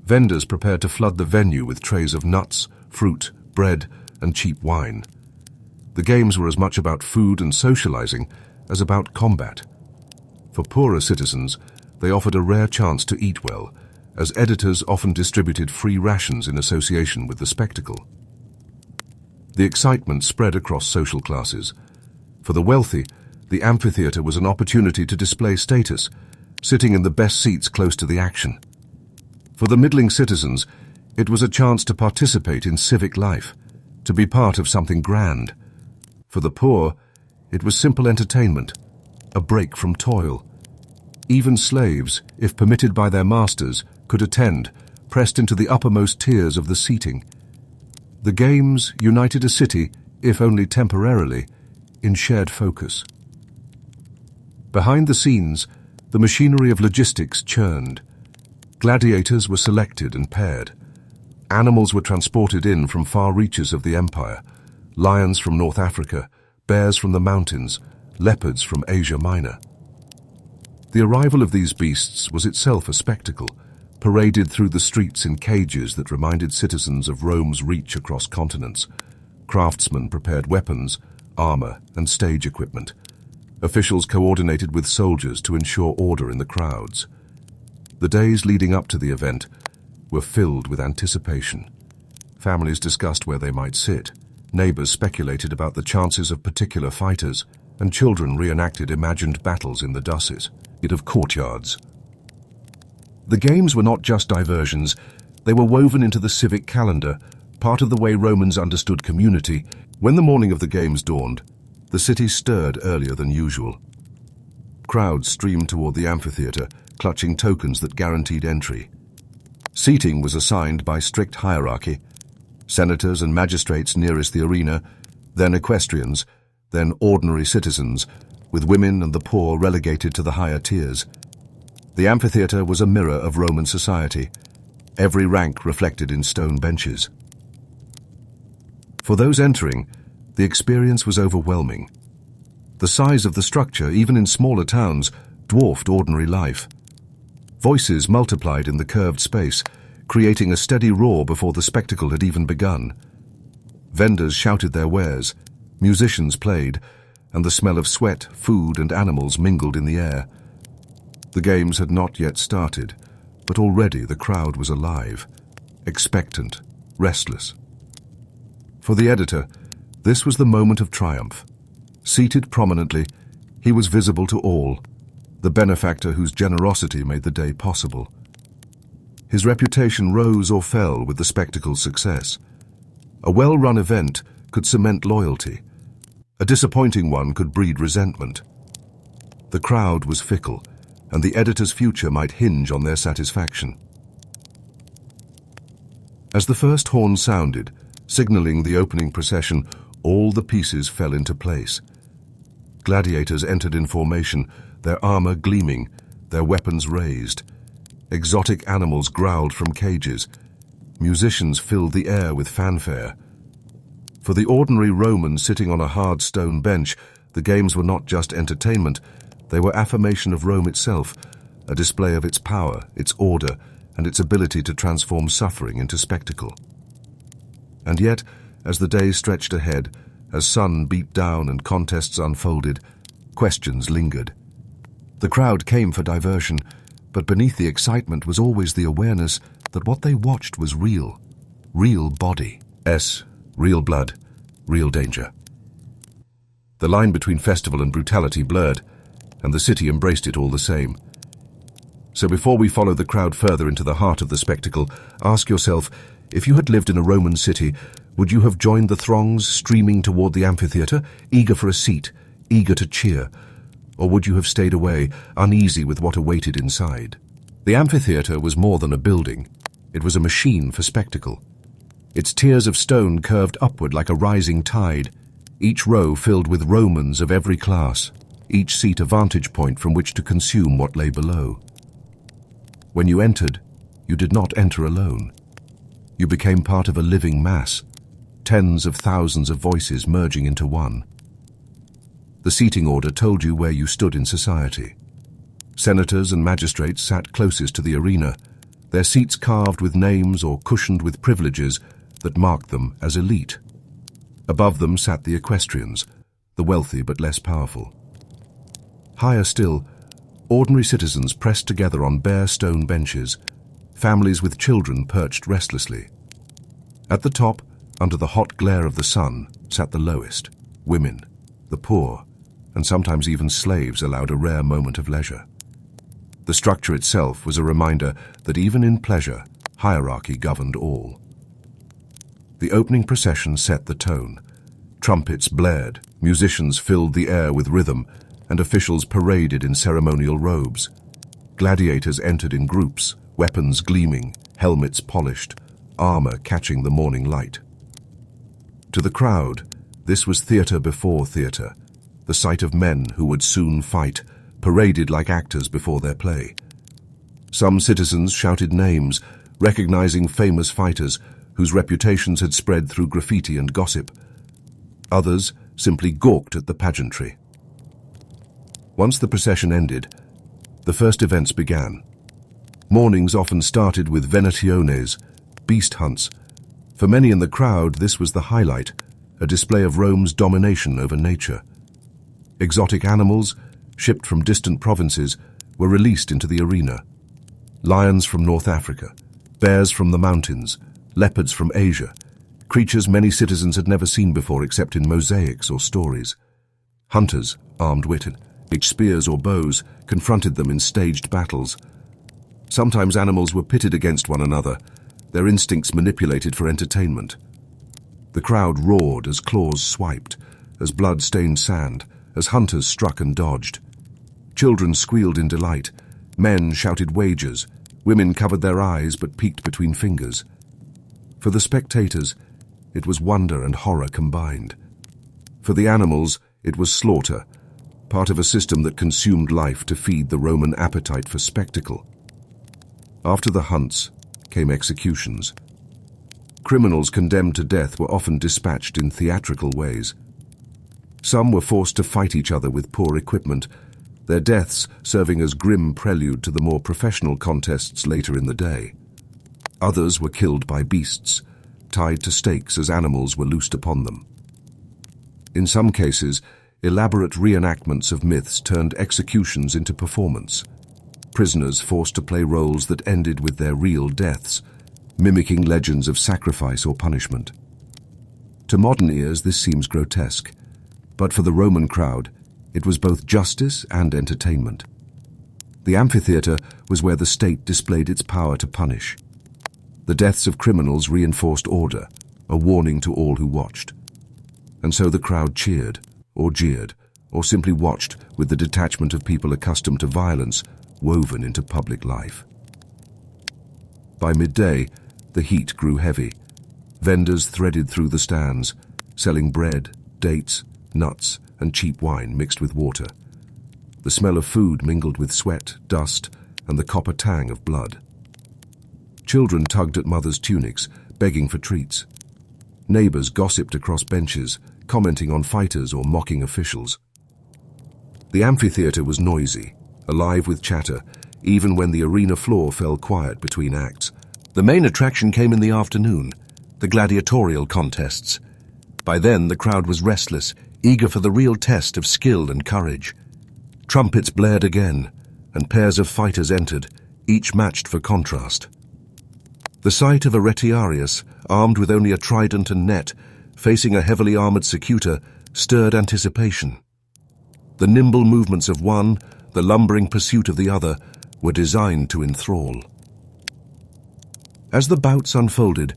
Vendors prepared to flood the venue with trays of nuts, fruit, bread, and cheap wine. The games were as much about food and socializing as about combat. For poorer citizens, they offered a rare chance to eat well, as editors often distributed free rations in association with the spectacle. The excitement spread across social classes. For the wealthy, the amphitheater was an opportunity to display status, sitting in the best seats close to the action. For the middling citizens, it was a chance to participate in civic life, to be part of something grand. For the poor, it was simple entertainment, a break from toil. Even slaves, if permitted by their masters, could attend, pressed into the uppermost tiers of the seating. The games united a city, if only temporarily, in shared focus. Behind the scenes, the machinery of logistics churned. Gladiators were selected and paired. Animals were transported in from far reaches of the empire, lions from North Africa, bears from the mountains, leopards from Asia Minor. The arrival of these beasts was itself a spectacle, paraded through the streets in cages that reminded citizens of Rome's reach across continents. Craftsmen prepared weapons, armor, and stage equipment. Officials coordinated with soldiers to ensure order in the crowds. The days leading up to the event were filled with anticipation. Families discussed where they might sit, neighbors speculated about the chances of particular fighters, and children reenacted imagined battles in the dusses of courtyards. The games were not just diversions, they were woven into the civic calendar, part of the way Romans understood community. When the morning of the games dawned, the city stirred earlier than usual. Crowds streamed toward the amphitheater, clutching tokens that guaranteed entry. Seating was assigned by strict hierarchy. senators and magistrates nearest the arena, then equestrians, then ordinary citizens, with women and the poor relegated to the higher tiers. The amphitheatre was a mirror of Roman society, every rank reflected in stone benches. For those entering, the experience was overwhelming. The size of the structure, even in smaller towns, dwarfed ordinary life. Voices multiplied in the curved space, creating a steady roar before the spectacle had even begun. Vendors shouted their wares, musicians played, and the smell of sweat, food, and animals mingled in the air. The games had not yet started, but already the crowd was alive, expectant, restless. For the editor, this was the moment of triumph. Seated prominently, he was visible to all, the benefactor whose generosity made the day possible. His reputation rose or fell with the spectacle's success. A well-run event could cement loyalty. A disappointing one could breed resentment. The crowd was fickle, and the editor's future might hinge on their satisfaction. As the first horn sounded, signaling the opening procession, all the pieces fell into place. Gladiators entered in formation, their armor gleaming, their weapons raised. Exotic animals growled from cages. Musicians filled the air with fanfare. For the ordinary Roman sitting on a hard stone bench, the games were not just entertainment, they were affirmation of Rome itself, a display of its power, its order, and its ability to transform suffering into spectacle. And yet, as the day stretched ahead, as sun beat down and contests unfolded, questions lingered. The crowd came for diversion, but beneath the excitement was always the awareness that what they watched was real. Real body. Real blood. Real danger. The line between festival and brutality blurred, and the city embraced it all the same. So before we follow the crowd further into the heart of the spectacle, ask yourself, if you had lived in a Roman city, would you have joined the throngs streaming toward the amphitheatre, eager for a seat, eager to cheer? Or would you have stayed away, uneasy with what awaited inside? The amphitheatre was more than a building. It was a machine for spectacle. Its tiers of stone curved upward like a rising tide, each row filled with Romans of every class, each seat a vantage point from which to consume what lay below. When you entered, you did not enter alone. You became part of a living mass, tens of thousands of voices merging into one. The seating order told you where you stood in society. Senators and magistrates sat closest to the arena, their seats carved with names or cushioned with privileges that marked them as elite. Above them sat the equestrians, the wealthy but less powerful. Higher still, ordinary citizens pressed together on bare stone benches, families with children perched restlessly. At the top, under the hot glare of the sun, sat the lowest, women, the poor, and sometimes even slaves allowed a rare moment of leisure. The structure itself was a reminder that even in pleasure, hierarchy governed all. The opening procession set the tone. Trumpets blared, musicians filled the air with rhythm, and officials paraded in ceremonial robes. Gladiators entered in groups, weapons gleaming, helmets polished, armor catching the morning light. To the crowd, this was theatre before theatre, the sight of men who would soon fight, paraded like actors before their play. Some citizens shouted names, recognizing famous fighters whose reputations had spread through graffiti and gossip. Others simply gawked at the pageantry. Once the procession ended, the first events began. Mornings often started with venationes, beast hunts. For many in the crowd, this was the highlight, a display of Rome's domination over nature. Exotic animals, shipped from distant provinces, were released into the arena. Lions from North Africa, bears from the mountains, leopards from Asia, creatures many citizens had never seen before except in mosaics or stories. Hunters, armed with spears or bows, confronted them in staged battles. Sometimes animals were pitted against one another, their instincts manipulated for entertainment. The crowd roared as claws swiped, as blood stained sand, as hunters struck and dodged. Children squealed in delight, men shouted wagers, women covered their eyes but peeked between fingers. For the spectators, it was wonder and horror combined. For the animals, it was slaughter, part of a system that consumed life to feed the Roman appetite for spectacle. After the hunts came executions. Criminals condemned to death were often dispatched in theatrical ways. Some were forced to fight each other with poor equipment, their deaths serving as grim prelude to the more professional contests later in the day. Others were killed by beasts, tied to stakes as animals were loosed upon them. In some cases, elaborate reenactments of myths turned executions into performance. Prisoners forced to play roles that ended with their real deaths, mimicking legends of sacrifice or punishment. To modern ears, this seems grotesque, but for the Roman crowd, it was both justice and entertainment. The amphitheater was where the state displayed its power to punish. The deaths of criminals reinforced order, a warning to all who watched. And so the crowd cheered, or jeered, or simply watched with the detachment of people accustomed to violence woven into public life. By midday, the heat grew heavy. Vendors threaded through the stands, selling bread, dates, nuts, and cheap wine mixed with water. The smell of food mingled with sweat, dust, and the copper tang of blood. Children tugged at mothers' tunics, begging for treats. Neighbors gossiped across benches, commenting on fighters or mocking officials. The amphitheater was noisy, alive with chatter, even when the arena floor fell quiet between acts. The main attraction came in the afternoon, the gladiatorial contests. By then, the crowd was restless, eager for the real test of skill and courage. Trumpets blared again, and pairs of fighters entered, each matched for contrast. The sight of a retiarius, armed with only a trident and net, facing a heavily armored secutor, stirred anticipation. The nimble movements of one, the lumbering pursuit of the other, were designed to enthrall. As the bouts unfolded,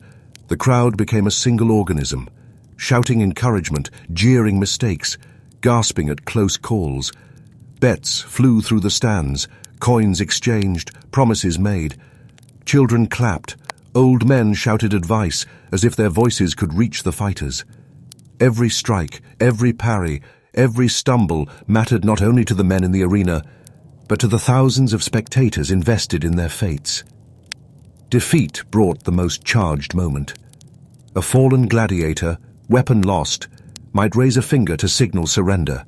the crowd became a single organism, shouting encouragement, jeering mistakes, gasping at close calls. Bets flew through the stands, coins exchanged, promises made. Children clapped, old men shouted advice as if their voices could reach the fighters. Every strike, every parry, every stumble mattered not only to the men in the arena, but to the thousands of spectators invested in their fates. Defeat brought the most charged moment. A fallen gladiator, weapon lost, might raise a finger to signal surrender.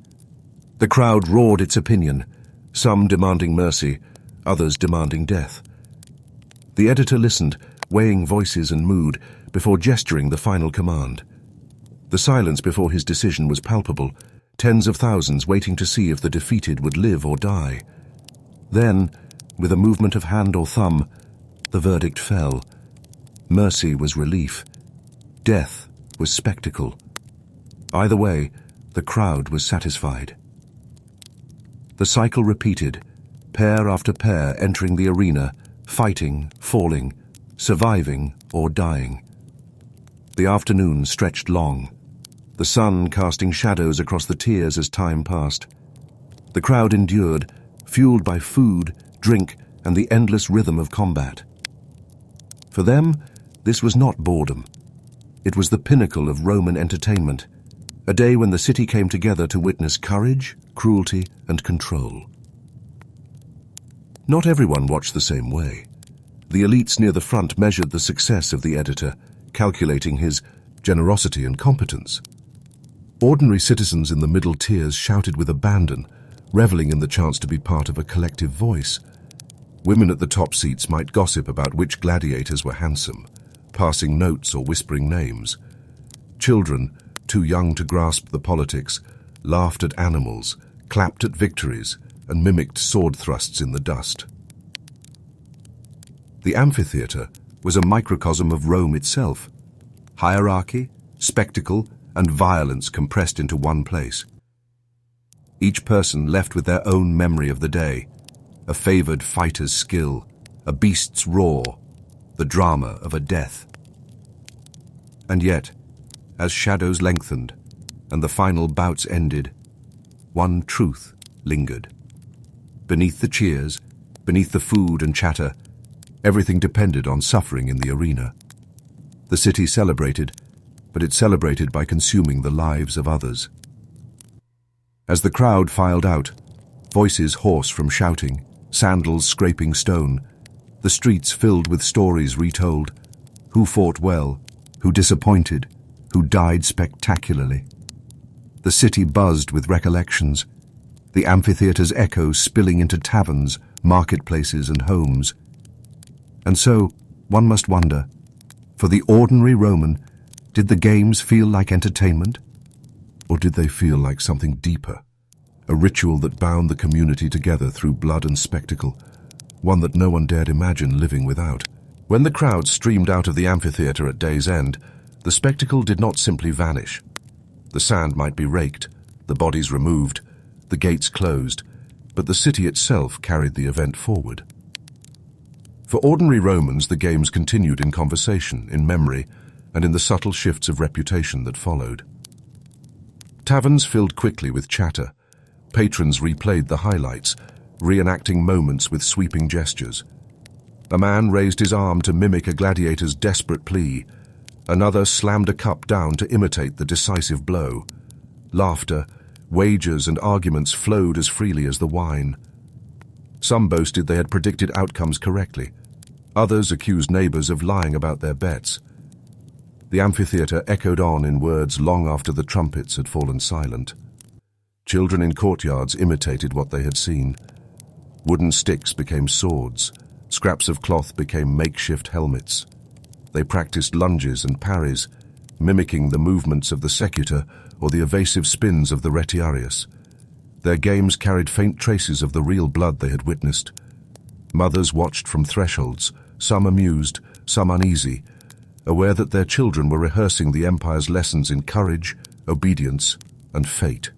The crowd roared its opinion, some demanding mercy, others demanding death. The editor listened, weighing voices and mood, before gesturing the final command. The silence before his decision was palpable, tens of thousands waiting to see if the defeated would live or die. Then, with a movement of hand or thumb, the verdict fell. Mercy was relief. Death was spectacle. Either way, the crowd was satisfied. The cycle repeated, pair after pair entering the arena, fighting, falling, surviving or dying. The afternoon stretched long, the sun casting shadows across the tiers as time passed. The crowd endured, fueled by food, drink, and the endless rhythm of combat. For them, this was not boredom. It was the pinnacle of Roman entertainment, a day when the city came together to witness courage, cruelty, and control. Not everyone watched the same way. The elites near the front measured the success of the editor, calculating his generosity and competence. Ordinary citizens in the middle tiers shouted with abandon, reveling in the chance to be part of a collective voice. Women at the top seats might gossip about which gladiators were handsome, passing notes or whispering names. Children, too young to grasp the politics, laughed at animals, clapped at victories, and mimicked sword thrusts in the dust. The amphitheater was a microcosm of Rome itself. Hierarchy, spectacle, and violence compressed into one place. Each person left with their own memory of the day, a favored fighter's skill, a beast's roar, the drama of a death. And yet, as shadows lengthened and the final bouts ended, one truth lingered. Beneath the cheers, beneath the food and chatter, everything depended on suffering in the arena. The city celebrated, but it celebrated by consuming the lives of others. As the crowd filed out, voices hoarse from shouting, sandals scraping stone, the streets filled with stories retold, who fought well, who disappointed, who died spectacularly. The city buzzed with recollections, the amphitheater's echoes spilling into taverns, marketplaces, and homes. And so, one must wonder, for the ordinary Roman, did the games feel like entertainment? Or did they feel like something deeper? A ritual that bound the community together through blood and spectacle, one that no one dared imagine living without. When the crowd streamed out of the amphitheater at day's end, the spectacle did not simply vanish. The sand might be raked, the bodies removed, the gates closed, but the city itself carried the event forward. For ordinary Romans, the games continued in conversation, in memory, and in the subtle shifts of reputation that followed. Taverns filled quickly with chatter. Patrons replayed the highlights, reenacting moments with sweeping gestures. A man raised his arm to mimic a gladiator's desperate plea. Another slammed a cup down to imitate the decisive blow. Laughter, wagers, and arguments flowed as freely as the wine. Some boasted they had predicted outcomes correctly. Others accused neighbors of lying about their bets. The amphitheater echoed on in words long after the trumpets had fallen silent. Children in courtyards imitated what they had seen. Wooden sticks became swords. Scraps of cloth became makeshift helmets. They practiced lunges and parries, mimicking the movements of the secutor or the evasive spins of the retiarius. Their games carried faint traces of the real blood they had witnessed. Mothers watched from thresholds, some amused, some uneasy, aware that their children were rehearsing the empire's lessons in courage, obedience, and fate.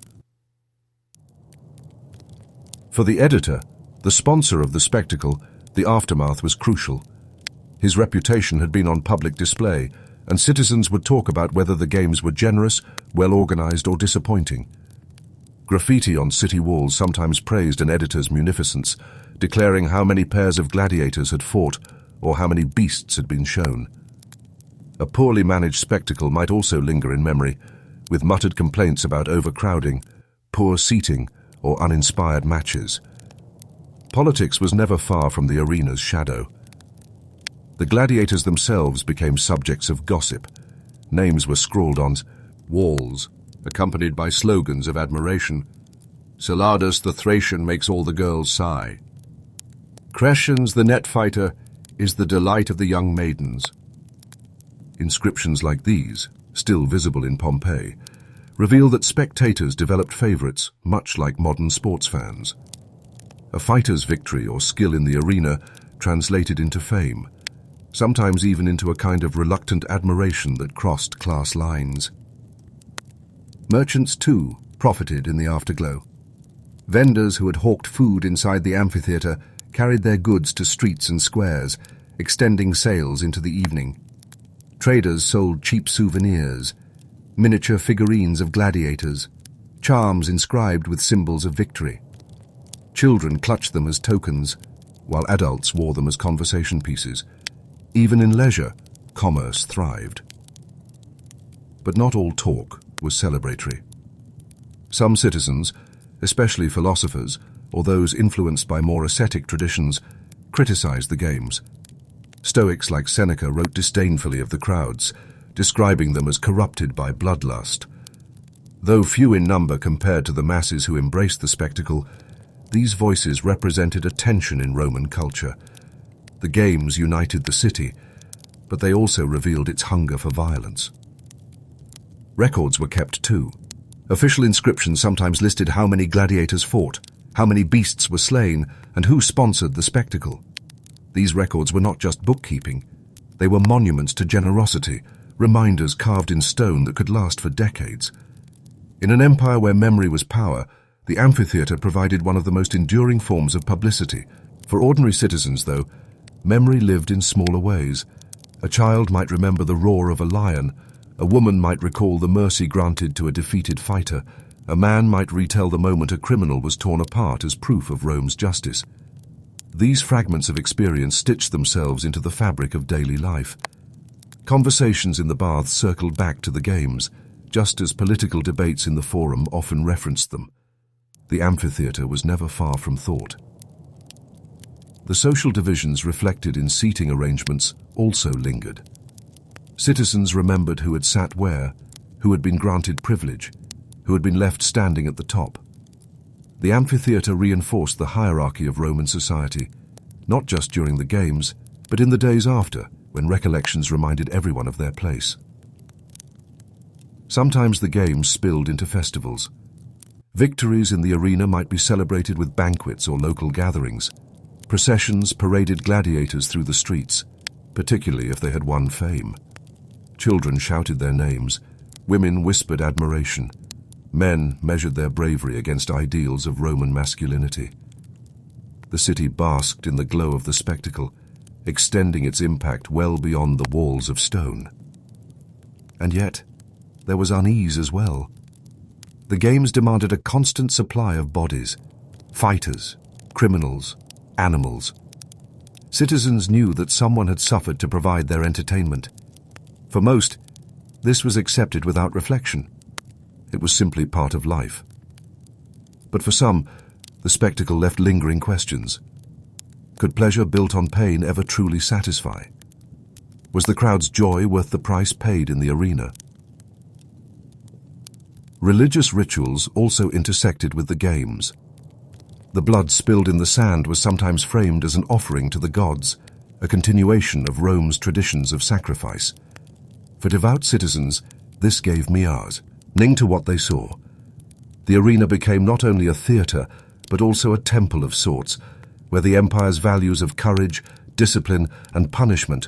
For the editor, the sponsor of the spectacle, the aftermath was crucial. His reputation had been on public display, and citizens would talk about whether the games were generous, well-organized, or disappointing. Graffiti on city walls sometimes praised an editor's munificence, declaring how many pairs of gladiators had fought or how many beasts had been shown. A poorly managed spectacle might also linger in memory, with muttered complaints about overcrowding, poor seating, or uninspired matches. Politics was never far from the arena's shadow. The gladiators themselves became subjects of gossip. Names were scrawled on walls, accompanied by slogans of admiration. Celadus the Thracian makes all the girls sigh. Crescens the net fighter is the delight of the young maidens. Inscriptions like these, still visible in Pompeii, reveal that spectators developed favorites much like modern sports fans. A fighter's victory or skill in the arena translated into fame, sometimes even into a kind of reluctant admiration that crossed class lines. Merchants, too, profited in the afterglow. Vendors who had hawked food inside the amphitheater carried their goods to streets and squares, extending sales into the evening. Traders sold cheap souvenirs, miniature figurines of gladiators, charms inscribed with symbols of victory. Children clutched them as tokens, while adults wore them as conversation pieces. Even in leisure, commerce thrived. But not all talk was celebratory. Some citizens, especially philosophers or those influenced by more ascetic traditions, criticized the games. Stoics like Seneca wrote disdainfully of the crowds, describing them as corrupted by bloodlust. Though few in number compared to the masses who embraced the spectacle, these voices represented a tension in Roman culture. The games united the city, but they also revealed its hunger for violence. Records were kept too. Official inscriptions sometimes listed how many gladiators fought, how many beasts were slain, and who sponsored the spectacle. These records were not just bookkeeping. They were monuments to generosity, reminders carved in stone that could last for decades. In an empire where memory was power, the amphitheater provided one of the most enduring forms of publicity. For ordinary citizens, though, memory lived in smaller ways. A child might remember the roar of a lion, a woman might recall the mercy granted to a defeated fighter, a man might retell the moment a criminal was torn apart as proof of Rome's justice. These fragments of experience stitched themselves into the fabric of daily life. Conversations in the baths circled back to the games, just as political debates in the forum often referenced them. The amphitheatre was never far from thought. The social divisions reflected in seating arrangements also lingered. Citizens remembered who had sat where, who had been granted privilege, who had been left standing at the top. The amphitheatre reinforced the hierarchy of Roman society, not just during the games, but in the days after, when recollections reminded everyone of their place. Sometimes the games spilled into festivals. Victories in the arena might be celebrated with banquets or local gatherings. Processions paraded gladiators through the streets, particularly if they had won fame. Children shouted their names, women whispered admiration, men measured their bravery against ideals of Roman masculinity. The city basked in the glow of the spectacle, extending its impact well beyond the walls of stone. And yet, there was unease as well. The games demanded a constant supply of bodies, fighters, criminals, animals. Citizens knew that someone had suffered to provide their entertainment. For most, this was accepted without reflection. It was simply part of life. But for some, the spectacle left lingering questions. Could pleasure built on pain ever truly satisfy? Was the crowd's joy worth the price paid in the arena? Religious rituals also intersected with the games. The blood spilled in the sand was sometimes framed as an offering to the gods, a continuation of Rome's traditions of sacrifice. For devout citizens, this gave meaning to what they saw. The arena became not only a theatre, but also a temple of sorts, where the empire's values of courage, discipline, and punishment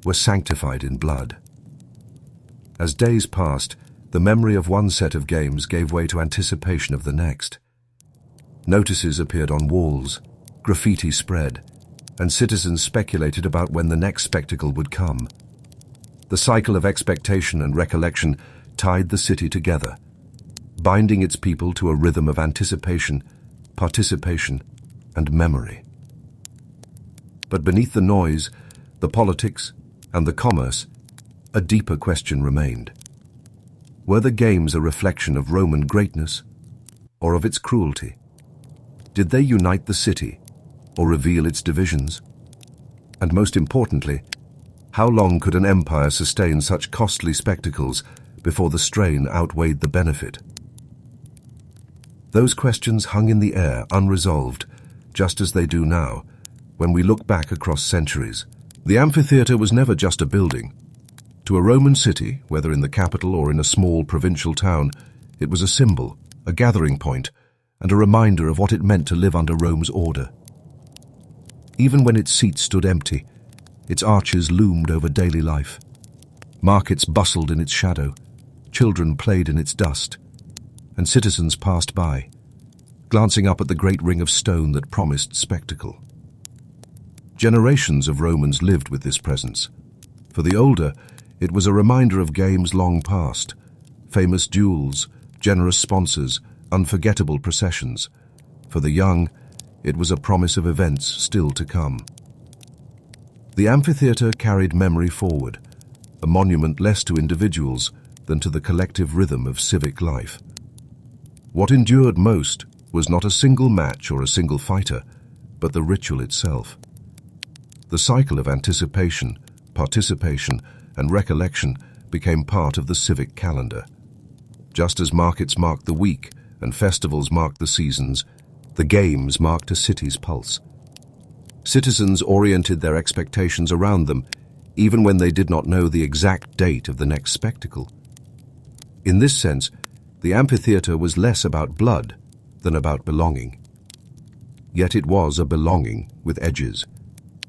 were sanctified in blood. As days passed, the memory of one set of games gave way to anticipation of the next. Notices appeared on walls, graffiti spread, and citizens speculated about when the next spectacle would come. The cycle of expectation and recollection tied the city together, binding its people to a rhythm of anticipation, participation, and memory. But beneath the noise, the politics, and the commerce, a deeper question remained. Were the games a reflection of Roman greatness, or of its cruelty? Did they unite the city, or reveal its divisions? And most importantly, how long could an empire sustain such costly spectacles before the strain outweighed the benefit? Those questions hung in the air unresolved, just as they do now, when we look back across centuries. The amphitheatre was never just a building. To a Roman city, whether in the capital or in a small provincial town, it was a symbol, a gathering point, and a reminder of what it meant to live under Rome's order. Even when its seats stood empty, its arches loomed over daily life. Markets bustled in its shadow, children played in its dust, and citizens passed by, glancing up at the great ring of stone that promised spectacle. Generations of Romans lived with this presence. For the older, it was a reminder of games long past, famous duels, generous sponsors, unforgettable processions. For the young, it was a promise of events still to come. The amphitheatre carried memory forward, a monument less to individuals than to the collective rhythm of civic life. What endured most was not a single match or a single fighter, but the ritual itself. The cycle of anticipation, participation, and recollection became part of the civic calendar. Just as markets marked the week and festivals marked the seasons, the games marked a city's pulse. Citizens oriented their expectations around them, even when they did not know the exact date of the next spectacle. In this sense, the amphitheatre was less about blood than about belonging. Yet it was a belonging with edges.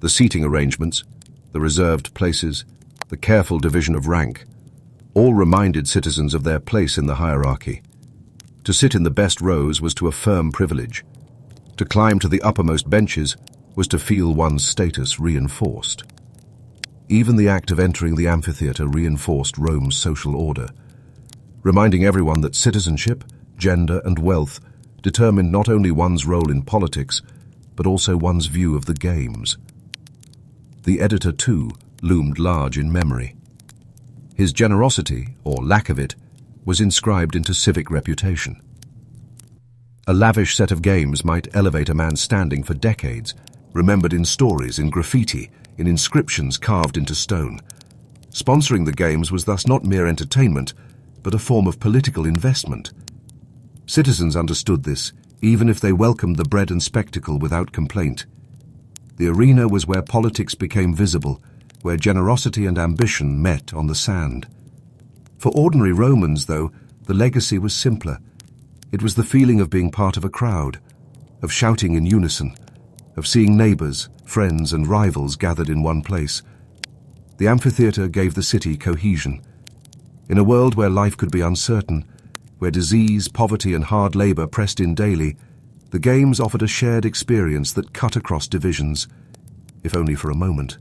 The seating arrangements, the reserved places, the careful division of rank, all reminded citizens of their place in the hierarchy. To sit in the best rows was to affirm privilege. To climb to the uppermost benches was to feel one's status reinforced. Even the act of entering the amphitheatre reinforced Rome's social order, reminding everyone that citizenship, gender, and wealth determined not only one's role in politics, but also one's view of the games. The editor, too, loomed large in memory. His generosity, or lack of it, was inscribed into civic reputation. A lavish set of games might elevate a man's standing for decades, remembered in stories, in graffiti, in inscriptions carved into stone. Sponsoring the games was thus not mere entertainment, but a form of political investment. Citizens understood this, even if they welcomed the bread and spectacle without complaint. The arena was where politics became visible, where generosity and ambition met on the sand. For ordinary Romans, though, the legacy was simpler. It was the feeling of being part of a crowd, of shouting in unison, of seeing neighbors, friends, and rivals gathered in one place. The amphitheater gave the city cohesion. In a world where life could be uncertain, where disease, poverty, and hard labor pressed in daily, the games offered a shared experience that cut across divisions, if only for a moment.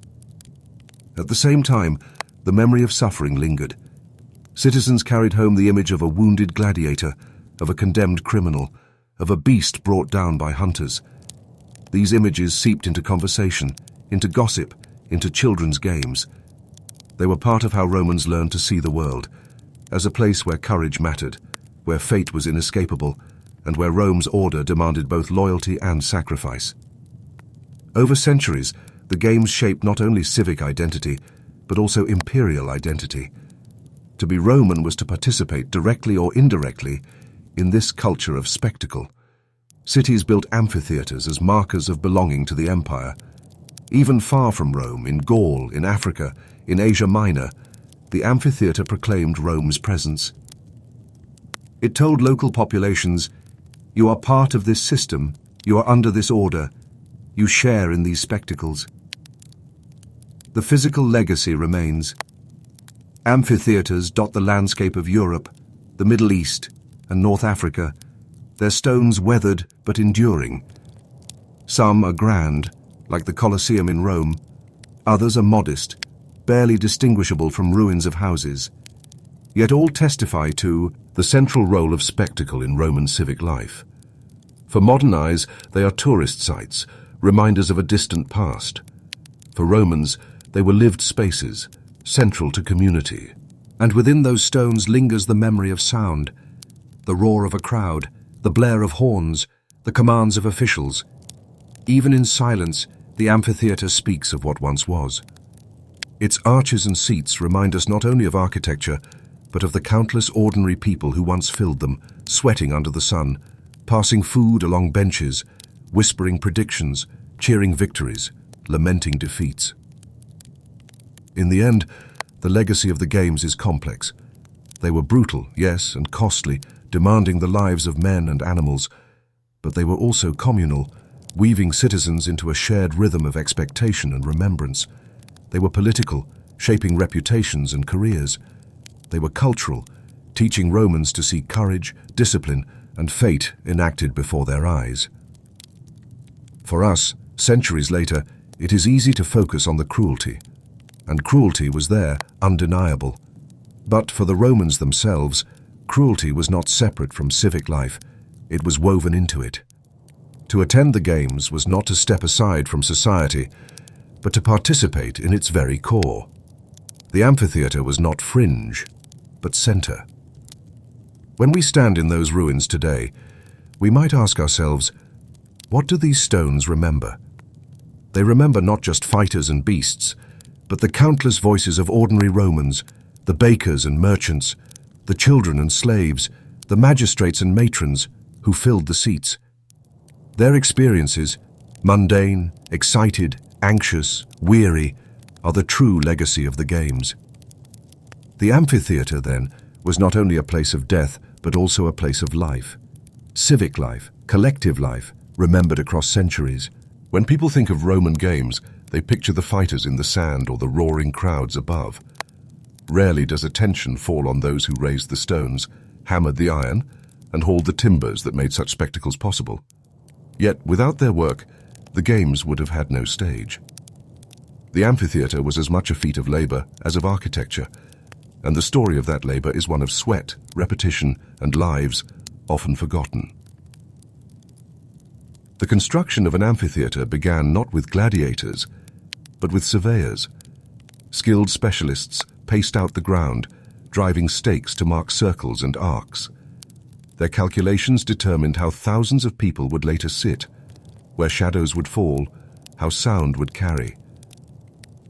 At the same time, the memory of suffering lingered. Citizens carried home the image of a wounded gladiator, of a condemned criminal, of a beast brought down by hunters. These images seeped into conversation, into gossip, into children's games. They were part of how Romans learned to see the world, as a place where courage mattered, where fate was inescapable, and where Rome's order demanded both loyalty and sacrifice. Over centuries, the games shaped not only civic identity, but also imperial identity. To be Roman was to participate directly or indirectly in this culture of spectacle. Cities built amphitheaters as markers of belonging to the empire. Even far from Rome, in Gaul, in Africa, in Asia Minor, the amphitheater proclaimed Rome's presence. It told local populations, "You are part of this system, you are under this order, you share in these spectacles." The physical legacy remains. Amphitheaters dot the landscape of Europe, the Middle East, and North Africa, their stones weathered but enduring. Some are grand, like the Colosseum in Rome. Others are modest, barely distinguishable from ruins of houses. Yet all testify to the central role of spectacle in Roman civic life. For modern eyes, they are tourist sites, reminders of a distant past. For Romans, they were lived spaces, central to community. And within those stones lingers the memory of sound, the roar of a crowd, the blare of horns, the commands of officials. Even in silence, the amphitheater speaks of what once was. Its arches and seats remind us not only of architecture, but of the countless ordinary people who once filled them, sweating under the sun, passing food along benches, whispering predictions, cheering victories, lamenting defeats. In the end, the legacy of the games is complex. They were brutal, yes, and costly, demanding the lives of men and animals, but they were also communal, weaving citizens into a shared rhythm of expectation and remembrance. They were political, shaping reputations and careers. They were cultural, teaching Romans to see courage, discipline, and fate enacted before their eyes. For us, centuries later, it is easy to focus on the cruelty. And cruelty was there, undeniable. But for the Romans themselves, cruelty was not separate from civic life. It was woven into it. To attend the games was not to step aside from society, but to participate in its very core. The amphitheater was not fringe, but center. When we stand in those ruins today, we might ask ourselves, what do these stones remember? They remember not just fighters and beasts, but the countless voices of ordinary Romans, the bakers and merchants, the children and slaves, the magistrates and matrons who filled the seats. Their experiences, mundane, excited, anxious, weary, are the true legacy of the games. The amphitheater, then, was not only a place of death, but also a place of life. Civic life, collective life, remembered across centuries. When people think of Roman games, they picture the fighters in the sand or the roaring crowds above. Rarely does attention fall on those who raised the stones, hammered the iron, and hauled the timbers that made such spectacles possible. Yet, without their work, the games would have had no stage. The amphitheater was as much a feat of labor as of architecture, and the story of that labor is one of sweat, repetition, and lives often forgotten. The construction of an amphitheater began not with gladiators, but with surveyors. Skilled specialists paced out the ground, driving stakes to mark circles and arcs. Their calculations determined how thousands of people would later sit, where shadows would fall, how sound would carry.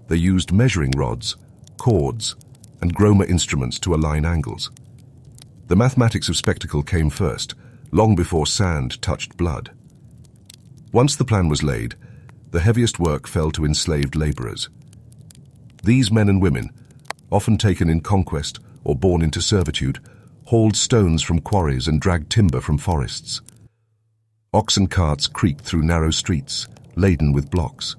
They used measuring rods, cords, and Groma instruments to align angles. The mathematics of spectacle came first, long before sand touched blood. Once the plan was laid, the heaviest work fell to enslaved laborers. These men and women, often taken in conquest or born into servitude, hauled stones from quarries and dragged timber from forests. Oxen carts creaked through narrow streets, laden with blocks.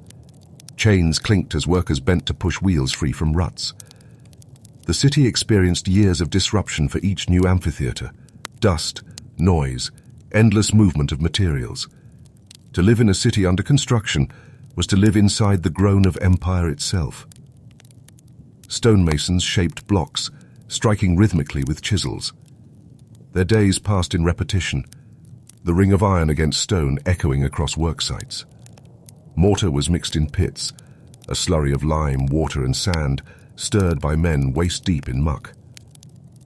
Chains clinked as workers bent to push wheels free from ruts. The city experienced years of disruption for each new amphitheater: dust, noise, endless movement of materials. To live in a city under construction was to live inside the groan of empire itself. Stonemasons shaped blocks, striking rhythmically with chisels. Their days passed in repetition, the ring of iron against stone echoing across work sites. Mortar was mixed in pits, a slurry of lime, water and sand, stirred by men waist-deep in muck.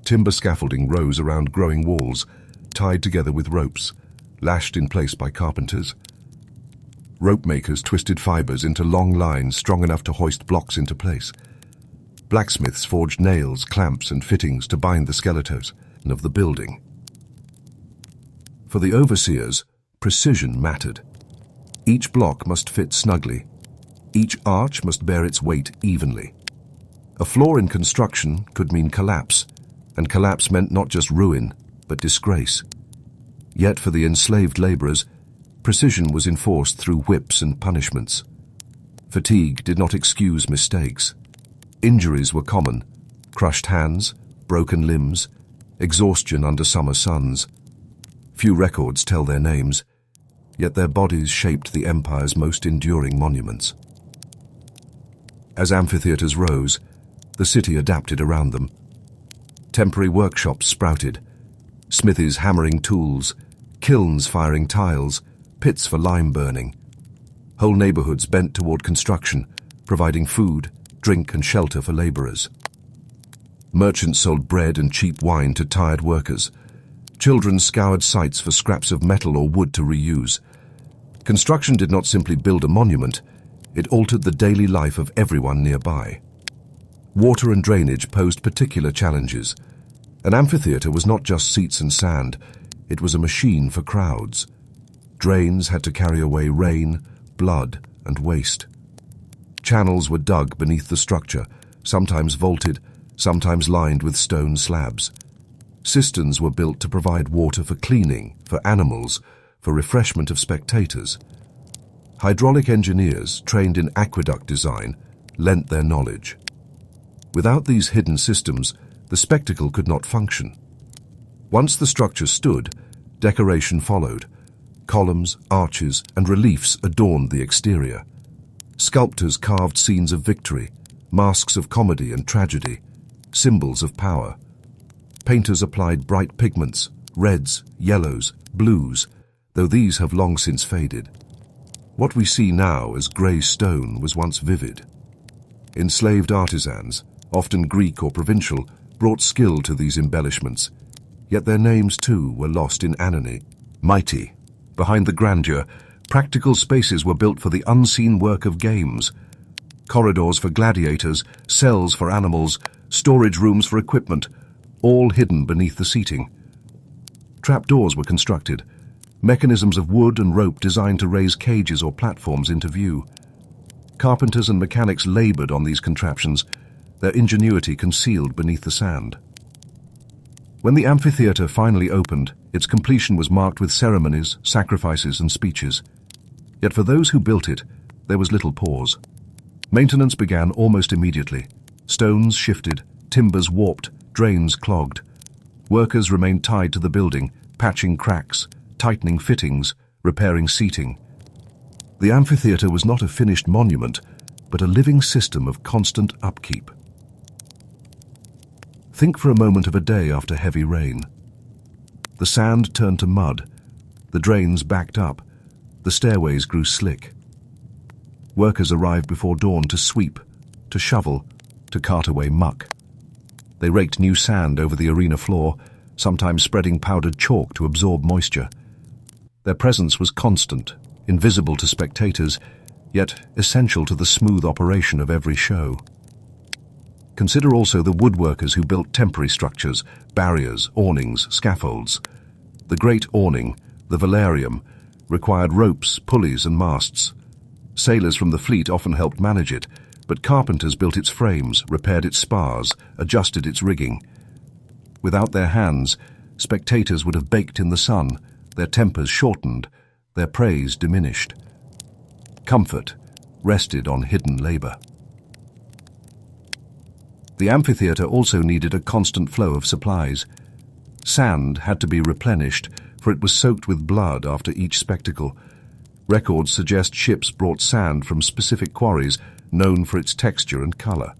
Timber scaffolding rose around growing walls, tied together with ropes, lashed in place by carpenters. Rope makers twisted fibers into long lines strong enough to hoist blocks into place. Blacksmiths forged nails, clamps and fittings to bind the skeletos of the building. For the overseers, precision mattered. Each block must fit snugly. Each arch must bear its weight evenly. A flaw in construction could mean collapse, and collapse meant not just ruin, but disgrace. Yet for the enslaved laborers, precision was enforced through whips and punishments. Fatigue did not excuse mistakes. Injuries were common: crushed hands, broken limbs, exhaustion under summer suns. Few records tell their names, yet their bodies shaped the empire's most enduring monuments. As amphitheaters rose, the city adapted around them. Temporary workshops sprouted, smithies hammering tools, kilns firing tiles, pits for lime burning. Whole neighborhoods bent toward construction, providing food, drink and shelter for laborers. Merchants sold bread and cheap wine to tired workers. Children scoured sites for scraps of metal or wood to reuse. Construction did not simply build a monument, it altered the daily life of everyone nearby. Water and drainage posed particular challenges. An amphitheater was not just seats and sand, it was a machine for crowds. Drains had to carry away rain, blood, and waste. Channels were dug beneath the structure, sometimes vaulted, sometimes lined with stone slabs. Cisterns were built to provide water for cleaning, for animals, for refreshment of spectators. Hydraulic engineers, trained in aqueduct design, lent their knowledge. Without these hidden systems, the spectacle could not function. Once the structure stood, decoration followed. Columns, arches, and reliefs adorned the exterior. Sculptors carved scenes of victory, masks of comedy and tragedy, symbols of power. Painters applied bright pigments, reds, yellows, blues, though these have long since faded. What we see now as grey stone was once vivid. Enslaved artisans, often Greek or provincial, brought skill to these embellishments, yet their names too were lost in anony. Mighty, behind the grandeur, practical spaces were built for the unseen work of games. Corridors for gladiators, cells for animals, storage rooms for equipment, all hidden beneath the seating. Trapdoors were constructed, mechanisms of wood and rope designed to raise cages or platforms into view. Carpenters and mechanics labored on these contraptions, their ingenuity concealed beneath the sand. When the amphitheater finally opened, its completion was marked with ceremonies, sacrifices, and speeches. Yet for those who built it, there was little pause. Maintenance began almost immediately. Stones shifted, timbers warped, drains clogged. Workers remained tied to the building, patching cracks, tightening fittings, repairing seating. The amphitheater was not a finished monument, but a living system of constant upkeep. Think for a moment of a day after heavy rain. The sand turned to mud, the drains backed up, the stairways grew slick. Workers arrived before dawn to sweep, to shovel, to cart away muck. They raked new sand over the arena floor, sometimes spreading powdered chalk to absorb moisture. Their presence was constant, invisible to spectators, yet essential to the smooth operation of every show. Consider also the woodworkers who built temporary structures, barriers, awnings, scaffolds. The great awning, the velarium, required ropes, pulleys and masts. Sailors from the fleet often helped manage it, but carpenters built its frames, repaired its spars, adjusted its rigging. Without their hands, spectators would have baked in the sun, their tempers shortened, their praise diminished. Comfort rested on hidden labor. The amphitheater also needed a constant flow of supplies. Sand had to be replenished, for it was soaked with blood after each spectacle. Records suggest ships brought sand from specific quarries known for its texture and color.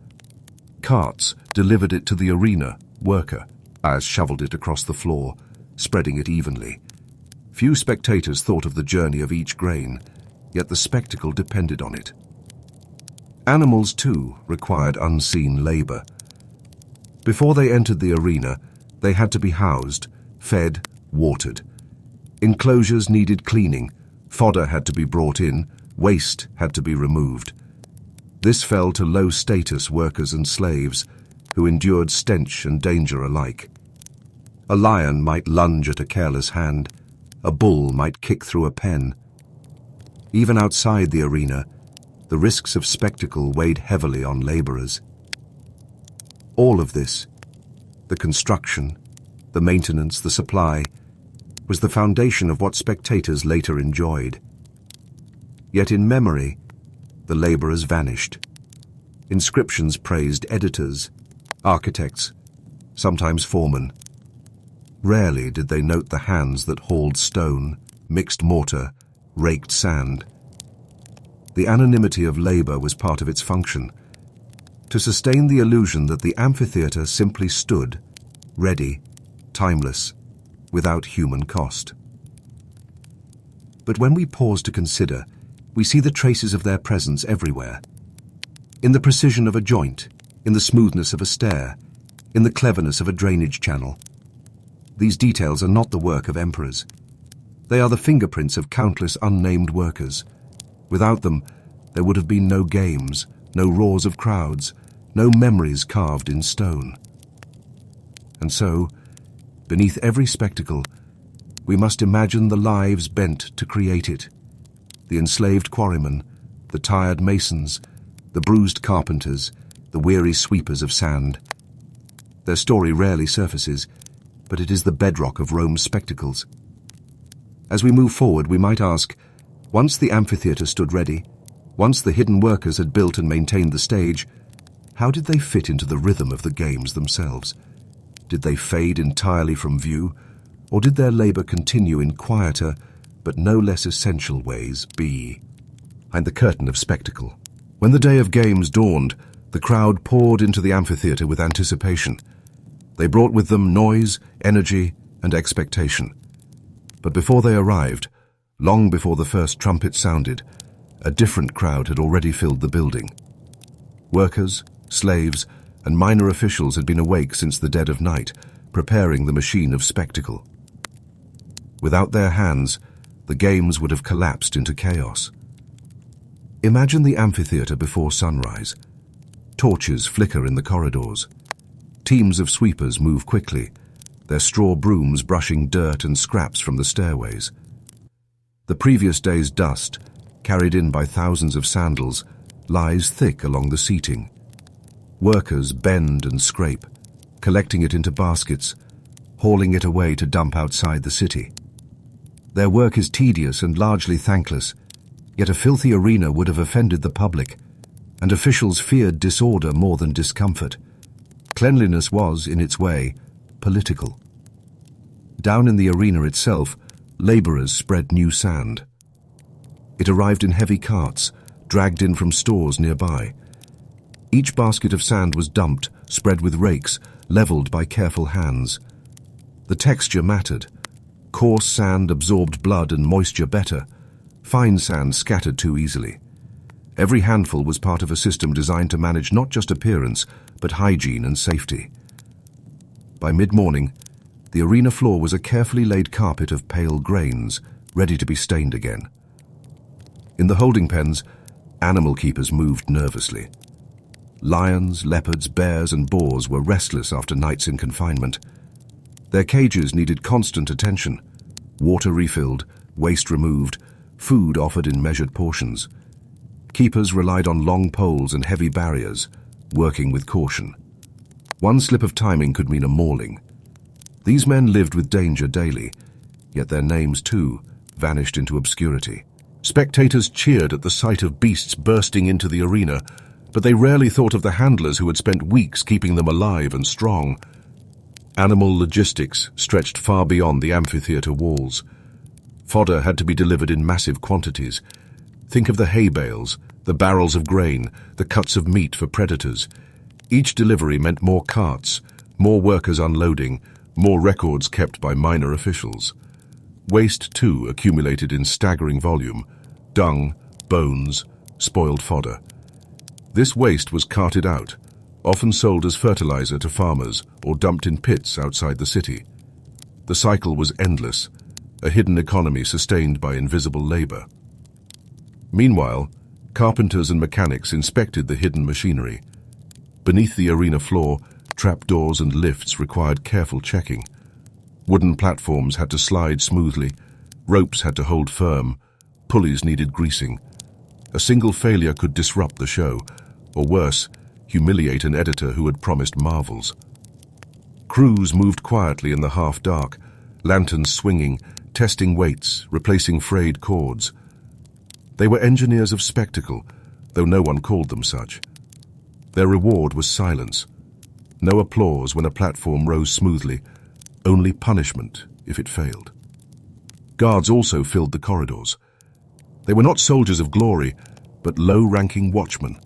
Carts delivered it to the arena worker, as shoveled it across the floor, spreading it evenly. Few spectators thought of the journey of each grain, yet the spectacle depended on it. Animals, too, required unseen labor. Before they entered the arena, they had to be housed, fed, watered. Enclosures needed cleaning, fodder had to be brought in, waste had to be removed. This fell to low-status workers and slaves, who endured stench and danger alike. A lion might lunge at a careless hand, a bull might kick through a pen. Even outside the arena, the risks of spectacle weighed heavily on laborers. All of this, the construction, the maintenance, the supply, was the foundation of what spectators later enjoyed. Yet in memory, the laborers vanished. Inscriptions praised editors, architects, sometimes foremen. Rarely did they note the hands that hauled stone, mixed mortar, raked sand. The anonymity of labor was part of its function, to sustain the illusion that the amphitheater simply stood, ready, timeless, without human cost. But when we pause to consider, we see the traces of their presence everywhere. In the precision of a joint, in the smoothness of a stair, in the cleverness of a drainage channel. These details are not the work of emperors. They are the fingerprints of countless unnamed workers. Without them, there would have been no games, no roars of crowds, no memories carved in stone. And so, beneath every spectacle, we must imagine the lives bent to create it. The enslaved quarrymen, the tired masons, the bruised carpenters, the weary sweepers of sand. Their story rarely surfaces, but it is the bedrock of Rome's spectacles. As we move forward, we might ask, once the amphitheater stood ready, once the hidden workers had built and maintained the stage, how did they fit into the rhythm of the games themselves? Did they fade entirely from view, or did their labor continue in quieter, but no less essential ways behind the curtain of spectacle? When the day of games dawned, the crowd poured into the amphitheater with anticipation. They brought with them noise, energy, and expectation. But before they arrived, long before the first trumpet sounded, a different crowd had already filled the building. Workers, slaves, and minor officials had been awake since the dead of night, preparing the machine of spectacle. Without their hands, the games would have collapsed into chaos. Imagine the amphitheater before sunrise. Torches flicker in the corridors. Teams of sweepers move quickly, their straw brooms brushing dirt and scraps from the stairways. The previous day's dust, carried in by thousands of sandals, lies thick along the seating. Workers bend and scrape, collecting it into baskets, hauling it away to dump outside the city. Their work is tedious and largely thankless, yet a filthy arena would have offended the public, and officials feared disorder more than discomfort. Cleanliness was, in its way, political. Down in the arena itself, laborers spread new sand. It arrived in heavy carts, dragged in from stores nearby. Each basket of sand was dumped, spread with rakes, leveled by careful hands. The texture mattered. Coarse sand absorbed blood and moisture better. Fine sand scattered too easily. Every handful was part of a system designed to manage not just appearance, but hygiene and safety. By mid-morning, the arena floor was a carefully laid carpet of pale grains, ready to be stained again. In the holding pens, animal keepers moved nervously. Lions, leopards, bears, and boars were restless after nights in confinement. Their cages needed constant attention, water refilled, waste removed, food offered in measured portions. Keepers relied on long poles and heavy barriers, working with caution. One slip of timing could mean a mauling. These men lived with danger daily, yet their names, too, vanished into obscurity. Spectators cheered at the sight of beasts bursting into the arena, but they rarely thought of the handlers who had spent weeks keeping them alive and strong. Animal logistics stretched far beyond the amphitheater walls. Fodder had to be delivered in massive quantities. Think of the hay bales, the barrels of grain, the cuts of meat for predators. Each delivery meant more carts, more workers unloading, more records kept by minor officials. Waste, too, accumulated in staggering volume: dung, bones, spoiled fodder. This waste was carted out, often sold as fertilizer to farmers or dumped in pits outside the city. The cycle was endless, a hidden economy sustained by invisible labor. Meanwhile, carpenters and mechanics inspected the hidden machinery. Beneath the arena floor, trapdoors and lifts required careful checking. Wooden platforms had to slide smoothly, ropes had to hold firm, pulleys needed greasing. A single failure could disrupt the show, or worse, humiliate an editor who had promised marvels. Crews moved quietly in the half-dark, lanterns swinging, testing weights, replacing frayed cords. They were engineers of spectacle, though no one called them such. Their reward was silence. No applause when a platform rose smoothly, only punishment if it failed. Guards also filled the corridors. They were not soldiers of glory, but low-ranking watchmen,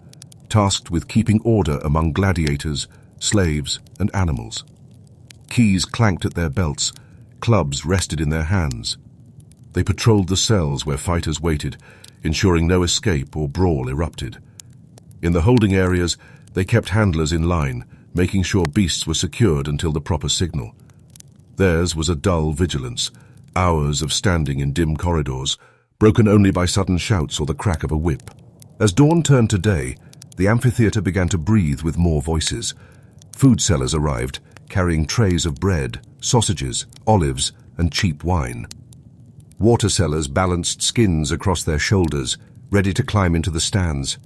tasked with keeping order among gladiators, slaves, and animals. Keys clanked at their belts, clubs rested in their hands. They patrolled the cells where fighters waited, ensuring no escape or brawl erupted. In the holding areas, they kept handlers in line, making sure beasts were secured until the proper signal. Theirs was a dull vigilance, hours of standing in dim corridors, broken only by sudden shouts or the crack of a whip. As dawn turned to day, the amphitheater began to breathe with more voices. Food sellers arrived, carrying trays of bread, sausages, olives, and cheap wine. Water sellers balanced skins across their shoulders, ready to climb into the stands.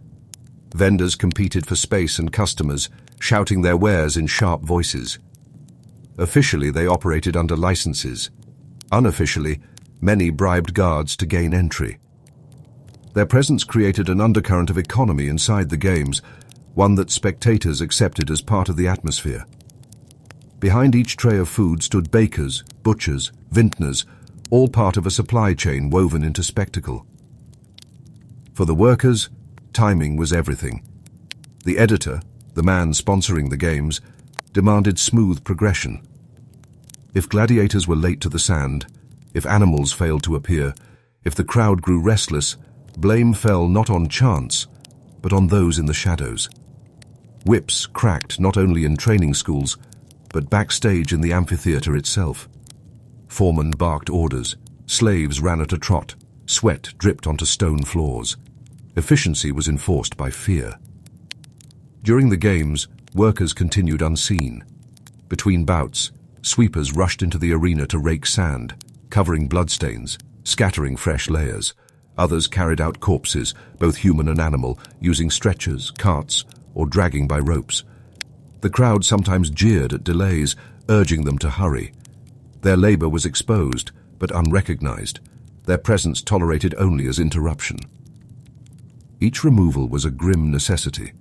Vendors competed for space and customers, shouting their wares in sharp voices. Officially, they operated under licenses. Unofficially, many bribed guards to gain entry. Their presence created an undercurrent of economy inside the games, one that spectators accepted as part of the atmosphere. Behind each tray of food stood bakers, butchers, vintners, all part of a supply chain woven into spectacle. For the workers, timing was everything. The editor, the man sponsoring the games, demanded smooth progression. If gladiators were late to the sand, if animals failed to appear, if the crowd grew restless, blame fell not on chance, but on those in the shadows. Whips cracked not only in training schools, but backstage in the amphitheater itself. Foremen barked orders, slaves ran at a trot, sweat dripped onto stone floors. Efficiency was enforced by fear. During the games, workers continued unseen. Between bouts, sweepers rushed into the arena to rake sand, covering bloodstains, scattering fresh layers. Others carried out corpses, both human and animal, using stretchers, carts, or dragging by ropes. The crowd sometimes jeered at delays, urging them to hurry. Their labor was exposed, but unrecognized, their presence tolerated only as interruption. Each removal was a grim necessity,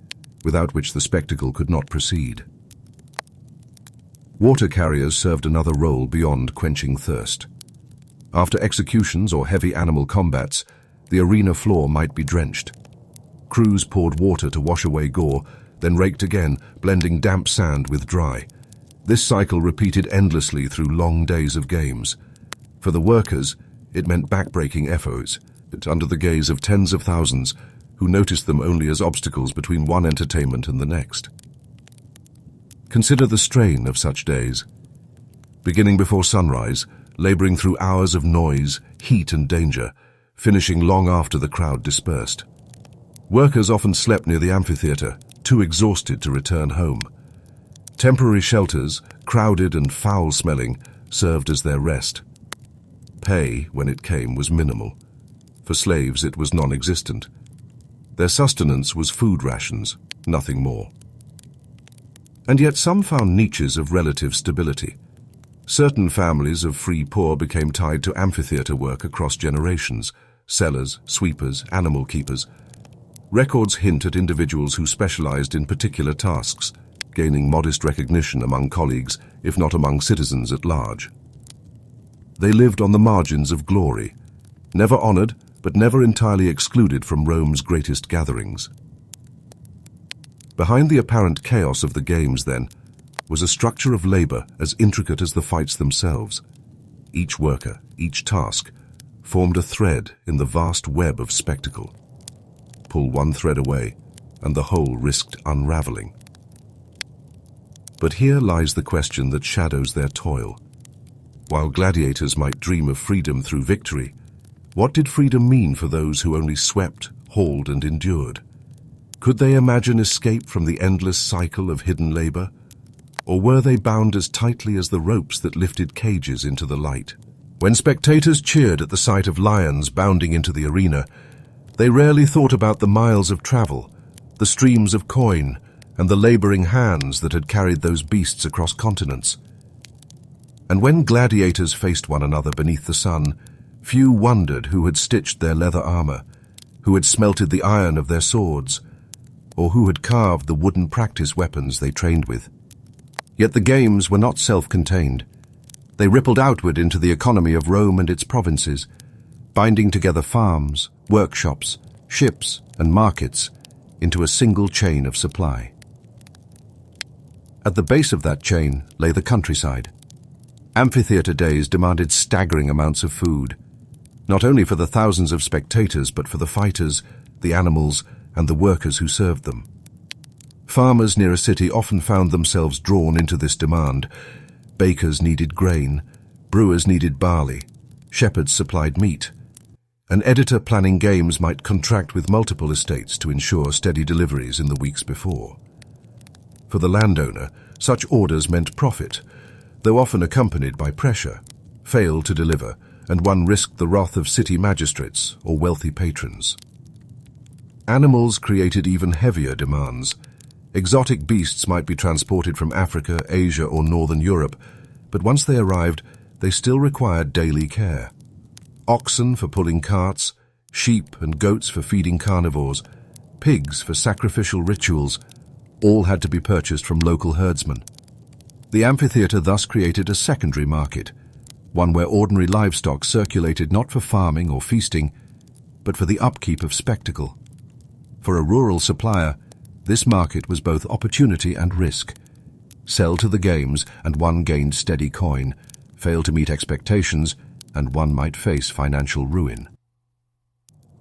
without which the spectacle could not proceed. Water carriers served another role beyond quenching thirst. After executions or heavy animal combats, the arena floor might be drenched. Crews poured water to wash away gore, then raked again, blending damp sand with dry. This cycle repeated endlessly through long days of games. For the workers, it meant backbreaking efforts, under the gaze of tens of thousands, who noticed them only as obstacles between one entertainment and the next. Consider the strain of such days. Beginning before sunrise, laboring through hours of noise, heat and danger, finishing long after the crowd dispersed. Workers often slept near the amphitheater, too exhausted to return home. Temporary shelters, crowded and foul-smelling, served as their rest. Pay, when it came, was minimal. For slaves, it was non-existent. Their sustenance was food rations, nothing more. And yet some found niches of relative stability. Certain families of free poor became tied to amphitheater work across generations: sellers, sweepers, animal keepers. Records hint at individuals who specialized in particular tasks, gaining modest recognition among colleagues, if not among citizens at large. They lived on the margins of glory, never honored, but never entirely excluded from Rome's greatest gatherings. Behind the apparent chaos of the games, then, was a structure of labor as intricate as the fights themselves. Each worker, each task, formed a thread in the vast web of spectacle. Pull one thread away, and the whole risked unraveling. But here lies the question that shadows their toil. While gladiators might dream of freedom through victory, what did freedom mean for those who only swept, hauled, and endured? Could they imagine escape from the endless cycle of hidden labor? Or were they bound as tightly as the ropes that lifted cages into the light? When spectators cheered at the sight of lions bounding into the arena, they rarely thought about the miles of travel, the streams of coin, and the laboring hands that had carried those beasts across continents. And when gladiators faced one another beneath the sun, few wondered who had stitched their leather armor, who had smelted the iron of their swords, or who had carved the wooden practice weapons they trained with. Yet the games were not self-contained. They rippled outward into the economy of Rome and its provinces, binding together farms, workshops, ships, and markets into a single chain of supply. At the base of that chain lay the countryside. Amphitheater days demanded staggering amounts of food, not only for the thousands of spectators, but for the fighters, the animals, and the workers who served them. Farmers near a city often found themselves drawn into this demand. Bakers needed grain, brewers needed barley, shepherds supplied meat. An editor planning games might contract with multiple estates to ensure steady deliveries in the weeks before. For the landowner, such orders meant profit, though often accompanied by pressure. Fail to deliver, and one risked the wrath of city magistrates or wealthy patrons. Animals created even heavier demands. Exotic beasts might be transported from Africa, Asia, or northern Europe, but once they arrived, they still required daily care. Oxen for pulling carts, sheep and goats for feeding carnivores, pigs for sacrificial rituals, all had to be purchased from local herdsmen. The amphitheater thus created a secondary market, one where ordinary livestock circulated not for farming or feasting, but for the upkeep of spectacle. For a rural supplier, this market was both opportunity and risk. Sell to the games, and one gained steady coin. Fail to meet expectations, and one might face financial ruin.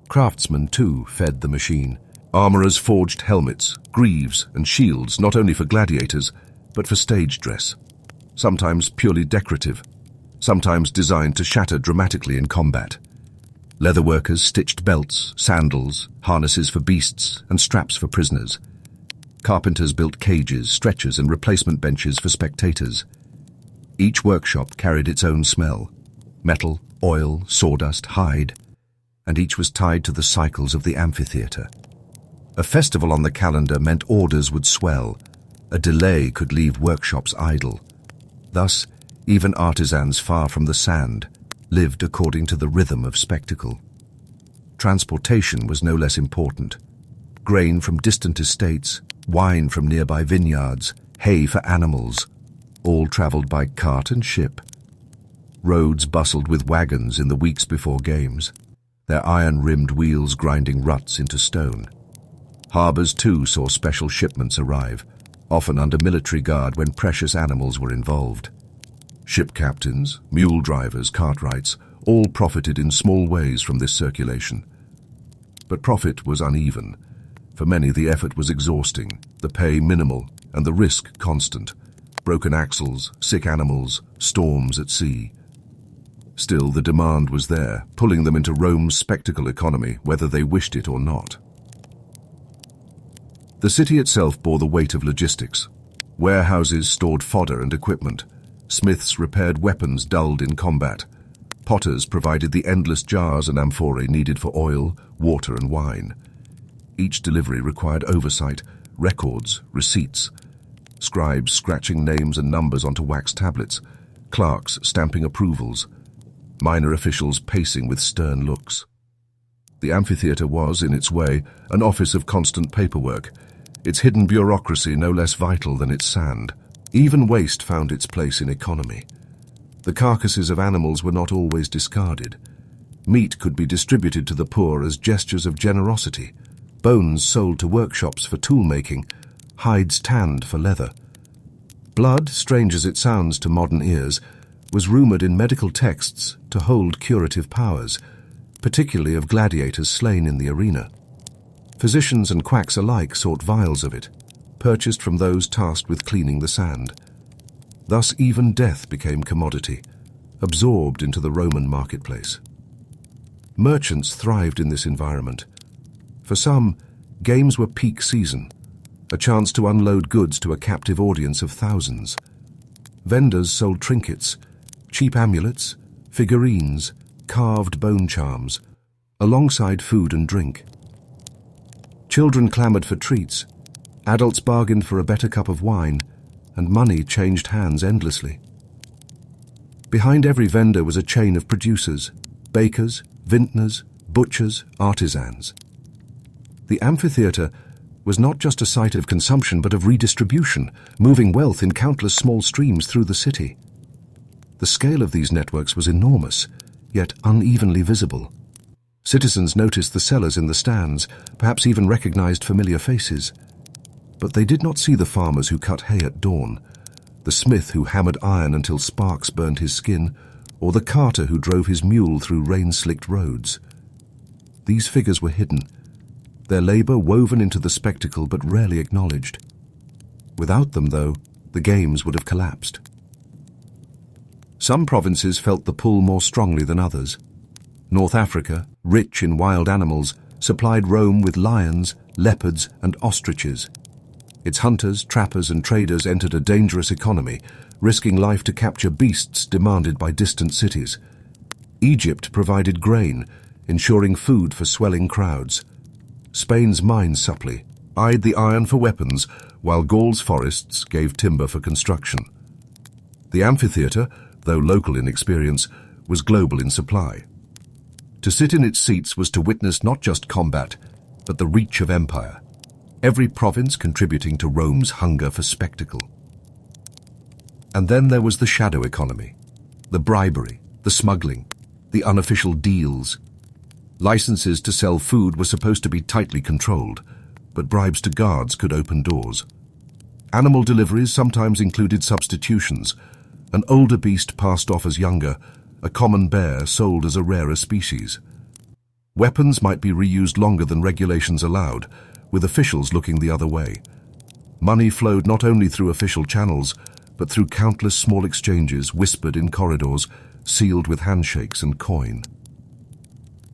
Craftsmen, too, fed the machine. Armorers forged helmets, greaves, and shields not only for gladiators, but for stage dress. Sometimes purely decorative, sometimes designed to shatter dramatically in combat. Leatherworkers stitched belts, sandals, harnesses for beasts, and straps for prisoners. Carpenters built cages, stretchers, and replacement benches for spectators. Each workshop carried its own smell: metal, oil, sawdust, hide, and each was tied to the cycles of the amphitheater. A festival on the calendar meant orders would swell. A delay could leave workshops idle. Thus, even artisans far from the sand lived according to the rhythm of spectacle. Transportation was no less important. Grain from distant estates, wine from nearby vineyards, hay for animals, all traveled by cart and ship. Roads bustled with wagons in the weeks before games, their iron-rimmed wheels grinding ruts into stone. Harbors, too, saw special shipments arrive, often under military guard when precious animals were involved. Ship captains, mule drivers, cartwrights, all profited in small ways from this circulation. But profit was uneven. For many, the effort was exhausting, the pay minimal, and the risk constant. Broken axles, sick animals, storms at sea. Still, the demand was there, pulling them into Rome's spectacle economy, whether they wished it or not. The city itself bore the weight of logistics. Warehouses stored fodder and equipment. Smiths repaired weapons dulled in combat. Potters provided the endless jars and amphorae needed for oil, water, and wine. Each delivery required oversight, records, receipts. Scribes scratching names and numbers onto wax tablets, clerks stamping approvals, minor officials pacing with stern looks. The amphitheatre was, in its way, an office of constant paperwork, its hidden bureaucracy no less vital than its sand. Even waste found its place in economy. The carcasses of animals were not always discarded. Meat could be distributed to the poor as gestures of generosity, bones sold to workshops for tool-making, hides tanned for leather. Blood, strange as it sounds to modern ears, was rumoured in medical texts to hold curative powers, particularly of gladiators slain in the arena. Physicians and quacks alike sought vials of it, purchased from those tasked with cleaning the sand. Thus even death became commodity, absorbed into the Roman marketplace. Merchants thrived in this environment. For some, games were peak season, a chance to unload goods to a captive audience of thousands. Vendors sold trinkets, cheap amulets, figurines, carved bone charms, alongside food and drink. Children clamoured for treats, adults bargained for a better cup of wine, and money changed hands endlessly. Behind every vendor was a chain of producers, bakers, vintners, butchers, artisans. The amphitheatre was not just a site of consumption but of redistribution, moving wealth in countless small streams through the city. The scale of these networks was enormous, yet unevenly visible. Citizens noticed the sellers in the stands, perhaps even recognized familiar faces. But they did not see the farmers who cut hay at dawn, the smith who hammered iron until sparks burned his skin, or the carter who drove his mule through rain-slicked roads. These figures were hidden, their labour woven into the spectacle but rarely acknowledged. Without them, though, the games would have collapsed. Some provinces felt the pull more strongly than others. North Africa, rich in wild animals, supplied Rome with lions, leopards, and ostriches. Its hunters, trappers, and traders entered a dangerous economy, risking life to capture beasts demanded by distant cities. Egypt provided grain, ensuring food for swelling crowds. Spain's mine supply eyed the iron for weapons, while Gaul's forests gave timber for construction. The amphitheatre, though local in experience, was global in supply. To sit in its seats was to witness not just combat, but the reach of empire, every province contributing to Rome's hunger for spectacle. And then there was the shadow economy, the bribery, the smuggling, the unofficial deals. Licenses to sell food were supposed to be tightly controlled, but bribes to guards could open doors. Animal deliveries sometimes included substitutions. An older beast passed off as younger, a common bear sold as a rarer species. Weapons might be reused longer than regulations allowed, with officials looking the other way. Money flowed not only through official channels, but through countless small exchanges whispered in corridors, sealed with handshakes and coin.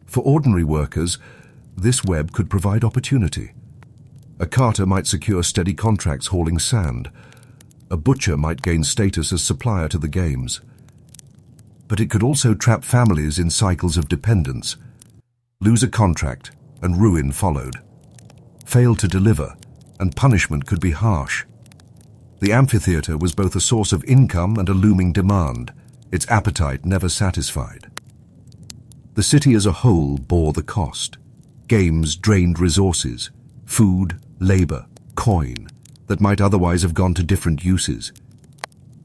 For ordinary workers, this web could provide opportunity. A carter might secure steady contracts hauling sand. A butcher might gain status as supplier to the games. But it could also trap families in cycles of dependence. Lose a contract, and ruin followed. Fail to deliver, and punishment could be harsh. The amphitheatre was both a source of income and a looming demand, its appetite never satisfied. The city as a whole bore the cost. Games drained resources, food, labour, coin, that might otherwise have gone to different uses.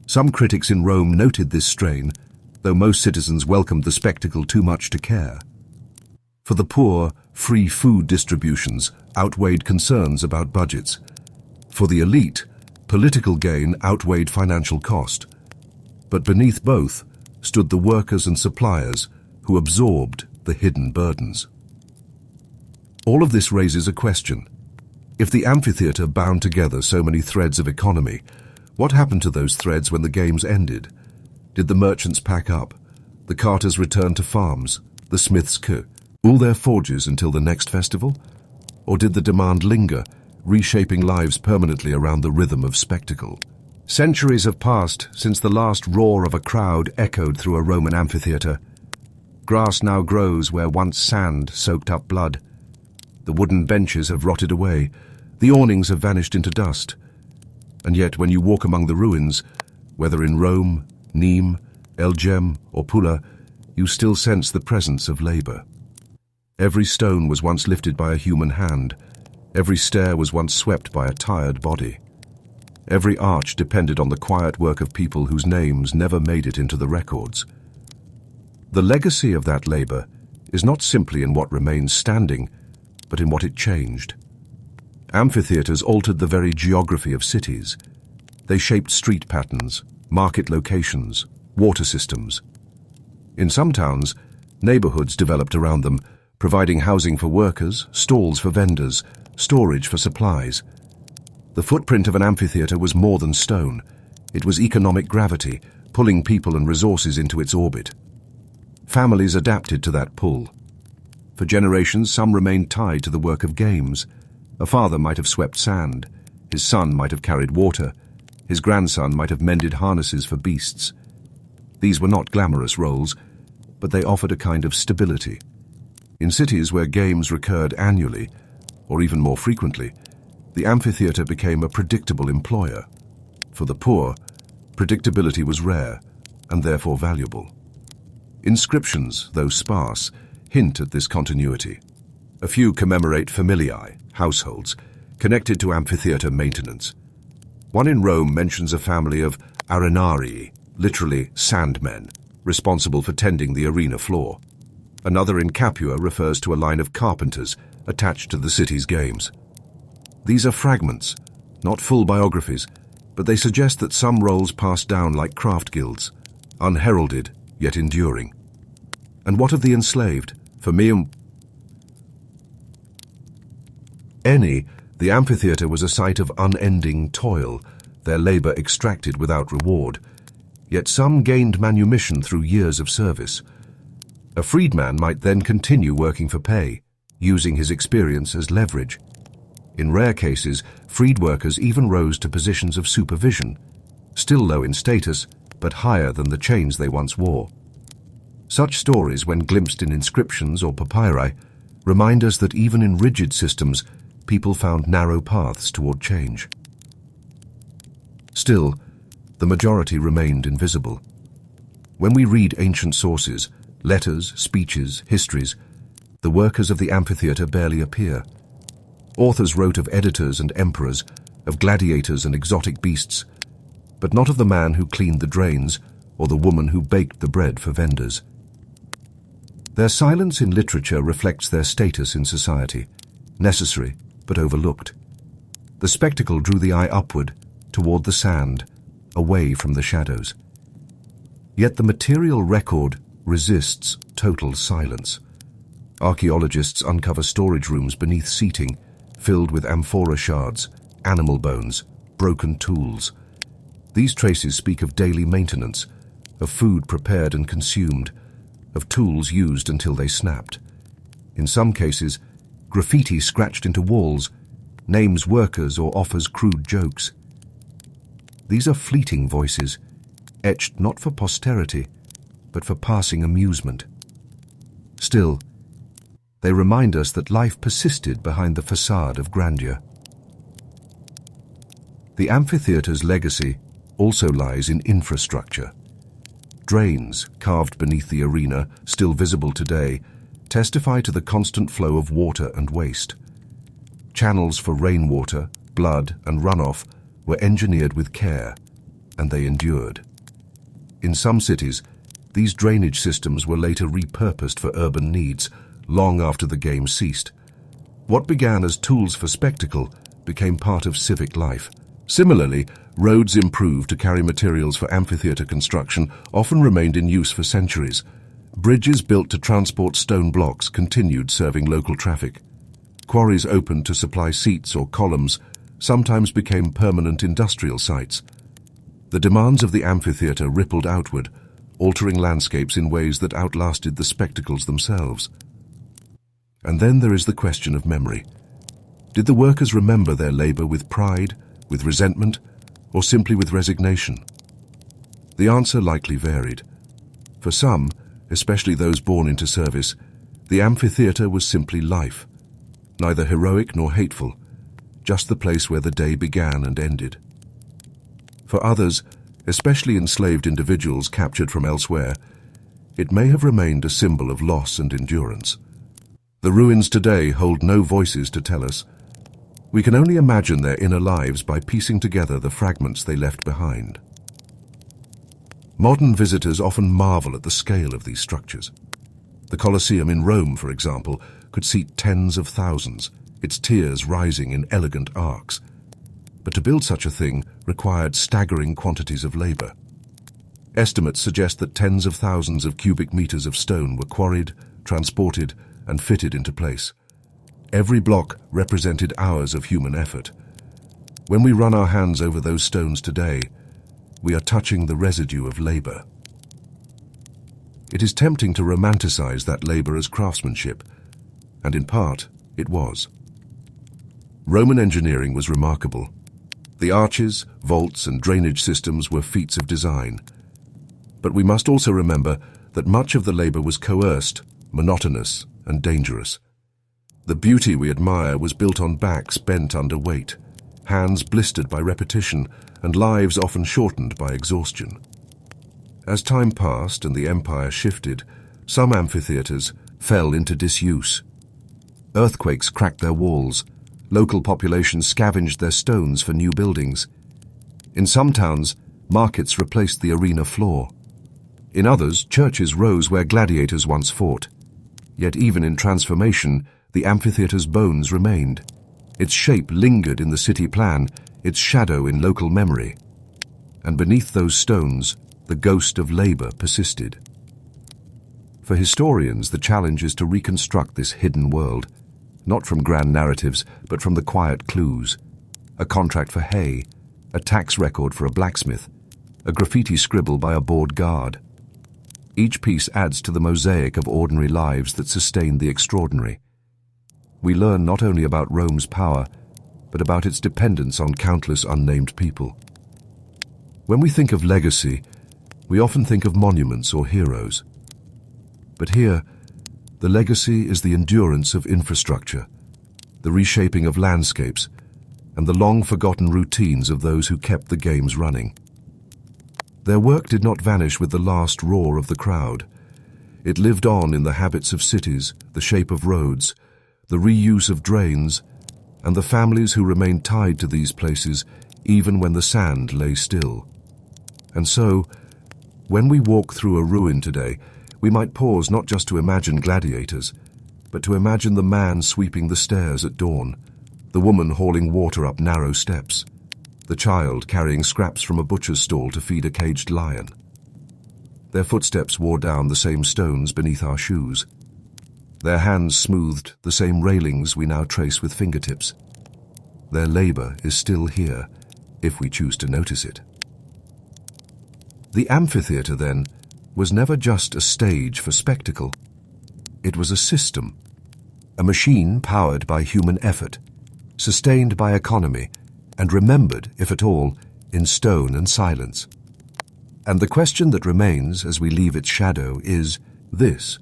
Some critics in Rome noted this strain, though most citizens welcomed the spectacle too much to care. For the poor, free food distributions outweighed concerns about budgets. For the elite, political gain outweighed financial cost. But beneath both stood the workers and suppliers who absorbed the hidden burdens. All of this raises a question. If the amphitheatre bound together so many threads of economy, what happened to those threads when the games ended? Did the merchants pack up? The carters return to farms? The smiths all their forges until the next festival? Or did the demand linger, reshaping lives permanently around the rhythm of spectacle? Centuries have passed since the last roar of a crowd echoed through a Roman amphitheatre. Grass now grows where once sand soaked up blood. The wooden benches have rotted away. The awnings have vanished into dust. And yet when you walk among the ruins, whether in Rome, Nîmes, Elgem or Pula, you still sense the presence of labour. Every stone was once lifted by a human hand. Every stair was once swept by a tired body. Every arch depended on the quiet work of people whose names never made it into the records. The legacy of that labour is not simply in what remains standing, but in what it changed. Amphitheatres altered the very geography of cities. They shaped street patterns, market locations, water systems. In some towns, neighbourhoods developed around them, providing housing for workers, stalls for vendors, storage for supplies. The footprint of an amphitheatre was more than stone. It was economic gravity, pulling people and resources into its orbit. Families adapted to that pull. For generations, some remained tied to the work of games. A father might have swept sand. His son might have carried water. His grandson might have mended harnesses for beasts. These were not glamorous roles, but they offered a kind of stability. In cities where games recurred annually, or even more frequently, the amphitheatre became a predictable employer. For the poor, predictability was rare and therefore valuable. Inscriptions, though sparse, hint at this continuity. A few commemorate familiae, households, connected to amphitheatre maintenance. One in Rome mentions a family of arenarii, literally sandmen, responsible for tending the arena floor. Another in Capua refers to a line of carpenters attached to the city's games. These are fragments, not full biographies, but they suggest that some roles passed down like craft guilds, unheralded yet enduring. And what of the enslaved? For me the amphitheatre was a site of unending toil, their labour extracted without reward. Yet some gained manumission through years of service. A freedman might then continue working for pay, using his experience as leverage. In rare cases, freed workers even rose to positions of supervision, still low in status, but higher than the chains they once wore. Such stories, when glimpsed in inscriptions or papyri, remind us that even in rigid systems, people found narrow paths toward change. Still, the majority remained invisible. When we read ancient sources, letters, speeches, histories, the workers of the amphitheatre barely appear. Authors wrote of editors and emperors, of gladiators and exotic beasts, but not of the man who cleaned the drains or the woman who baked the bread for vendors. Their silence in literature reflects their status in society, necessary but overlooked. The spectacle drew the eye upward, toward the sand, away from the shadows. Yet the material record resists total silence. Archaeologists uncover storage rooms beneath seating, filled with amphora shards, animal bones, broken tools. These traces speak of daily maintenance, of food prepared and consumed, of tools used until they snapped. In some cases, graffiti scratched into walls, names workers or offers crude jokes. These are fleeting voices, etched not for posterity, but for passing amusement. Still, they remind us that life persisted behind the facade of grandeur. The amphitheatre's legacy also lies in infrastructure. Drains, carved beneath the arena, still visible today, testify to the constant flow of water and waste. Channels for rainwater, blood, and runoff were engineered with care, and they endured. In some cities, these drainage systems were later repurposed for urban needs, long after the game ceased. What began as tools for spectacle became part of civic life. Similarly, roads improved to carry materials for amphitheatre construction often remained in use for centuries. Bridges built to transport stone blocks continued serving local traffic. Quarries opened to supply seats or columns sometimes became permanent industrial sites. The demands of the amphitheatre rippled outward, altering landscapes in ways that outlasted the spectacles themselves. And then there is the question of memory. Did the workers remember their labour with pride, with resentment, or simply with resignation? The answer likely varied. For some, especially those born into service, the amphitheatre was simply life, neither heroic nor hateful, just the place where the day began and ended. For others, especially enslaved individuals captured from elsewhere, it may have remained a symbol of loss and endurance. The ruins today hold no voices to tell us. We can only imagine their inner lives by piecing together the fragments they left behind. Modern visitors often marvel at the scale of these structures. The Colosseum in Rome, for example, could seat tens of thousands, its tiers rising in elegant arcs. But to build such a thing required staggering quantities of labor. Estimates suggest that tens of thousands of cubic meters of stone were quarried, transported, and fitted into place. Every block represented hours of human effort. When we run our hands over those stones today, we are touching the residue of labor. It is tempting to romanticize that labor as craftsmanship, and in part, it was. Roman engineering was remarkable. The arches, vaults, and drainage systems were feats of design. But we must also remember that much of the labor was coerced, monotonous, and dangerous. The beauty we admire was built on backs bent under weight, hands blistered by repetition, and lives often shortened by exhaustion. As time passed and the empire shifted, some amphitheatres fell into disuse. Earthquakes cracked their walls. Local populations scavenged their stones for new buildings. In some towns, markets replaced the arena floor. In others, churches rose where gladiators once fought. Yet even in transformation, the amphitheatre's bones remained. Its shape lingered in the city plan, its shadow in local memory. And beneath those stones, the ghost of labor persisted. For historians, the challenge is to reconstruct this hidden world, not from grand narratives, but from the quiet clues. A contract for hay, a tax record for a blacksmith, a graffiti scribble by a bored guard. Each piece adds to the mosaic of ordinary lives that sustain the extraordinary. We learn not only about Rome's power, but about its dependence on countless unnamed people. When we think of legacy, we often think of monuments or heroes. But here, the legacy is the endurance of infrastructure, the reshaping of landscapes, and the long-forgotten routines of those who kept the games running. Their work did not vanish with the last roar of the crowd. It lived on in the habits of cities, the shape of roads, the reuse of drains, and the families who remained tied to these places even when the sand lay still. And so, when we walk through a ruin today, we might pause not just to imagine gladiators, but to imagine the man sweeping the stairs at dawn, the woman hauling water up narrow steps, the child carrying scraps from a butcher's stall to feed a caged lion. Their footsteps wore down the same stones beneath our shoes. Their hands smoothed the same railings we now trace with fingertips. Their labor is still here, if we choose to notice it. The amphitheatre, then, was never just a stage for spectacle. It was a system, a machine powered by human effort, sustained by economy, and remembered, if at all, in stone and silence. And the question that remains as we leave its shadow is this: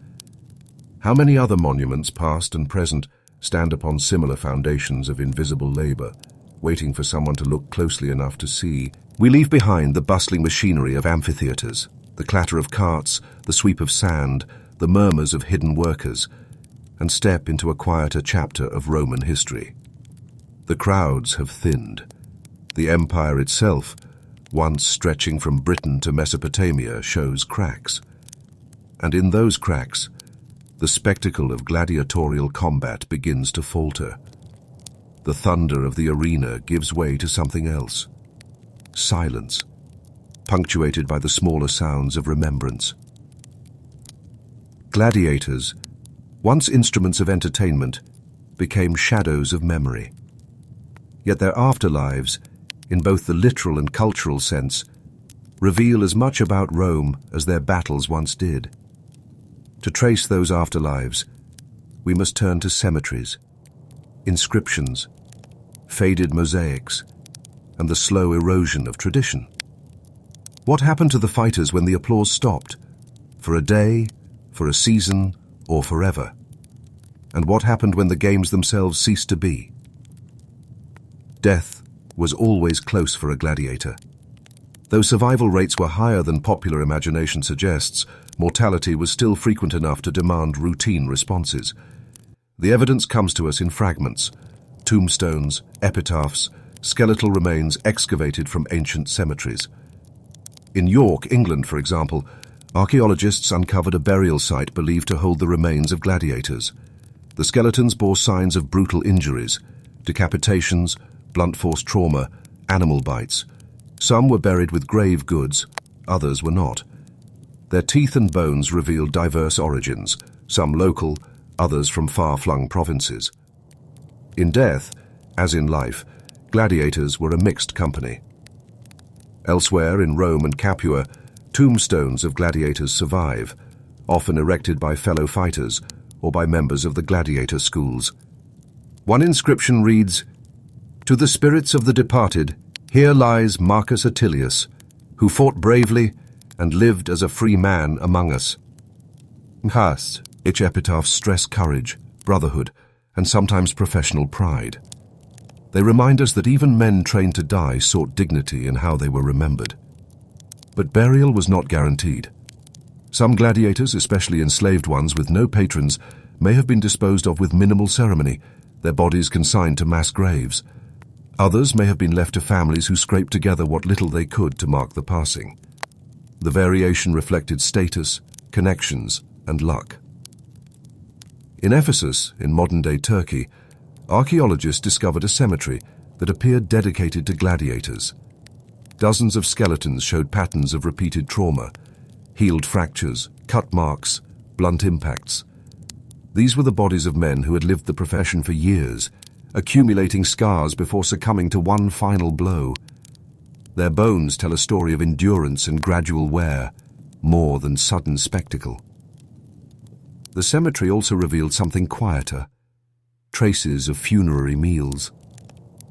how many other monuments, past and present, stand upon similar foundations of invisible labor, waiting for someone to look closely enough to see? We leave behind the bustling machinery of amphitheatres, the clatter of carts, the sweep of sand, the murmurs of hidden workers, and step into a quieter chapter of Roman history. The crowds have thinned. The empire itself, once stretching from Britain to Mesopotamia, shows cracks. And in those cracks, the spectacle of gladiatorial combat begins to falter. The thunder of the arena gives way to something else. Silence, punctuated by the smaller sounds of remembrance. Gladiators, once instruments of entertainment, became shadows of memory. Yet their afterlives, in both the literal and cultural sense, reveal as much about Rome as their battles once did. To trace those afterlives, we must turn to cemeteries, inscriptions, faded mosaics, and the slow erosion of tradition. What happened to the fighters when the applause stopped? For a day, for a season, or forever? And what happened when the games themselves ceased to be? Death was always close for a gladiator. Though survival rates were higher than popular imagination suggests, mortality was still frequent enough to demand routine responses. The evidence comes to us in fragments: tombstones, epitaphs, skeletal remains excavated from ancient cemeteries. In York, England, for example, archaeologists uncovered a burial site believed to hold the remains of gladiators. The skeletons bore signs of brutal injuries: decapitations, blunt force trauma, animal bites. Some were buried with grave goods, others were not. Their teeth and bones revealed diverse origins, some local, others from far-flung provinces. In death, as in life, gladiators were a mixed company. Elsewhere, in Rome and Capua, tombstones of gladiators survive, often erected by fellow fighters or by members of the gladiator schools. One inscription reads, "To the spirits of the departed, here lies Marcus Attilius, who fought bravely and lived as a free man among us." Each epitaphs stress courage, brotherhood, and sometimes professional pride. They remind us that even men trained to die sought dignity in how they were remembered. But burial was not guaranteed. Some gladiators, especially enslaved ones with no patrons, may have been disposed of with minimal ceremony, their bodies consigned to mass graves. Others may have been left to families who scraped together what little they could to mark the passing. The variation reflected status, connections, and luck. In Ephesus, in modern-day Turkey, archaeologists discovered a cemetery that appeared dedicated to gladiators. Dozens of skeletons showed patterns of repeated trauma: healed fractures, cut marks, blunt impacts. These were the bodies of men who had lived the profession for years, accumulating scars before succumbing to one final blow. Their bones tell a story of endurance and gradual wear, more than sudden spectacle. The cemetery also revealed something quieter: traces of funerary meals,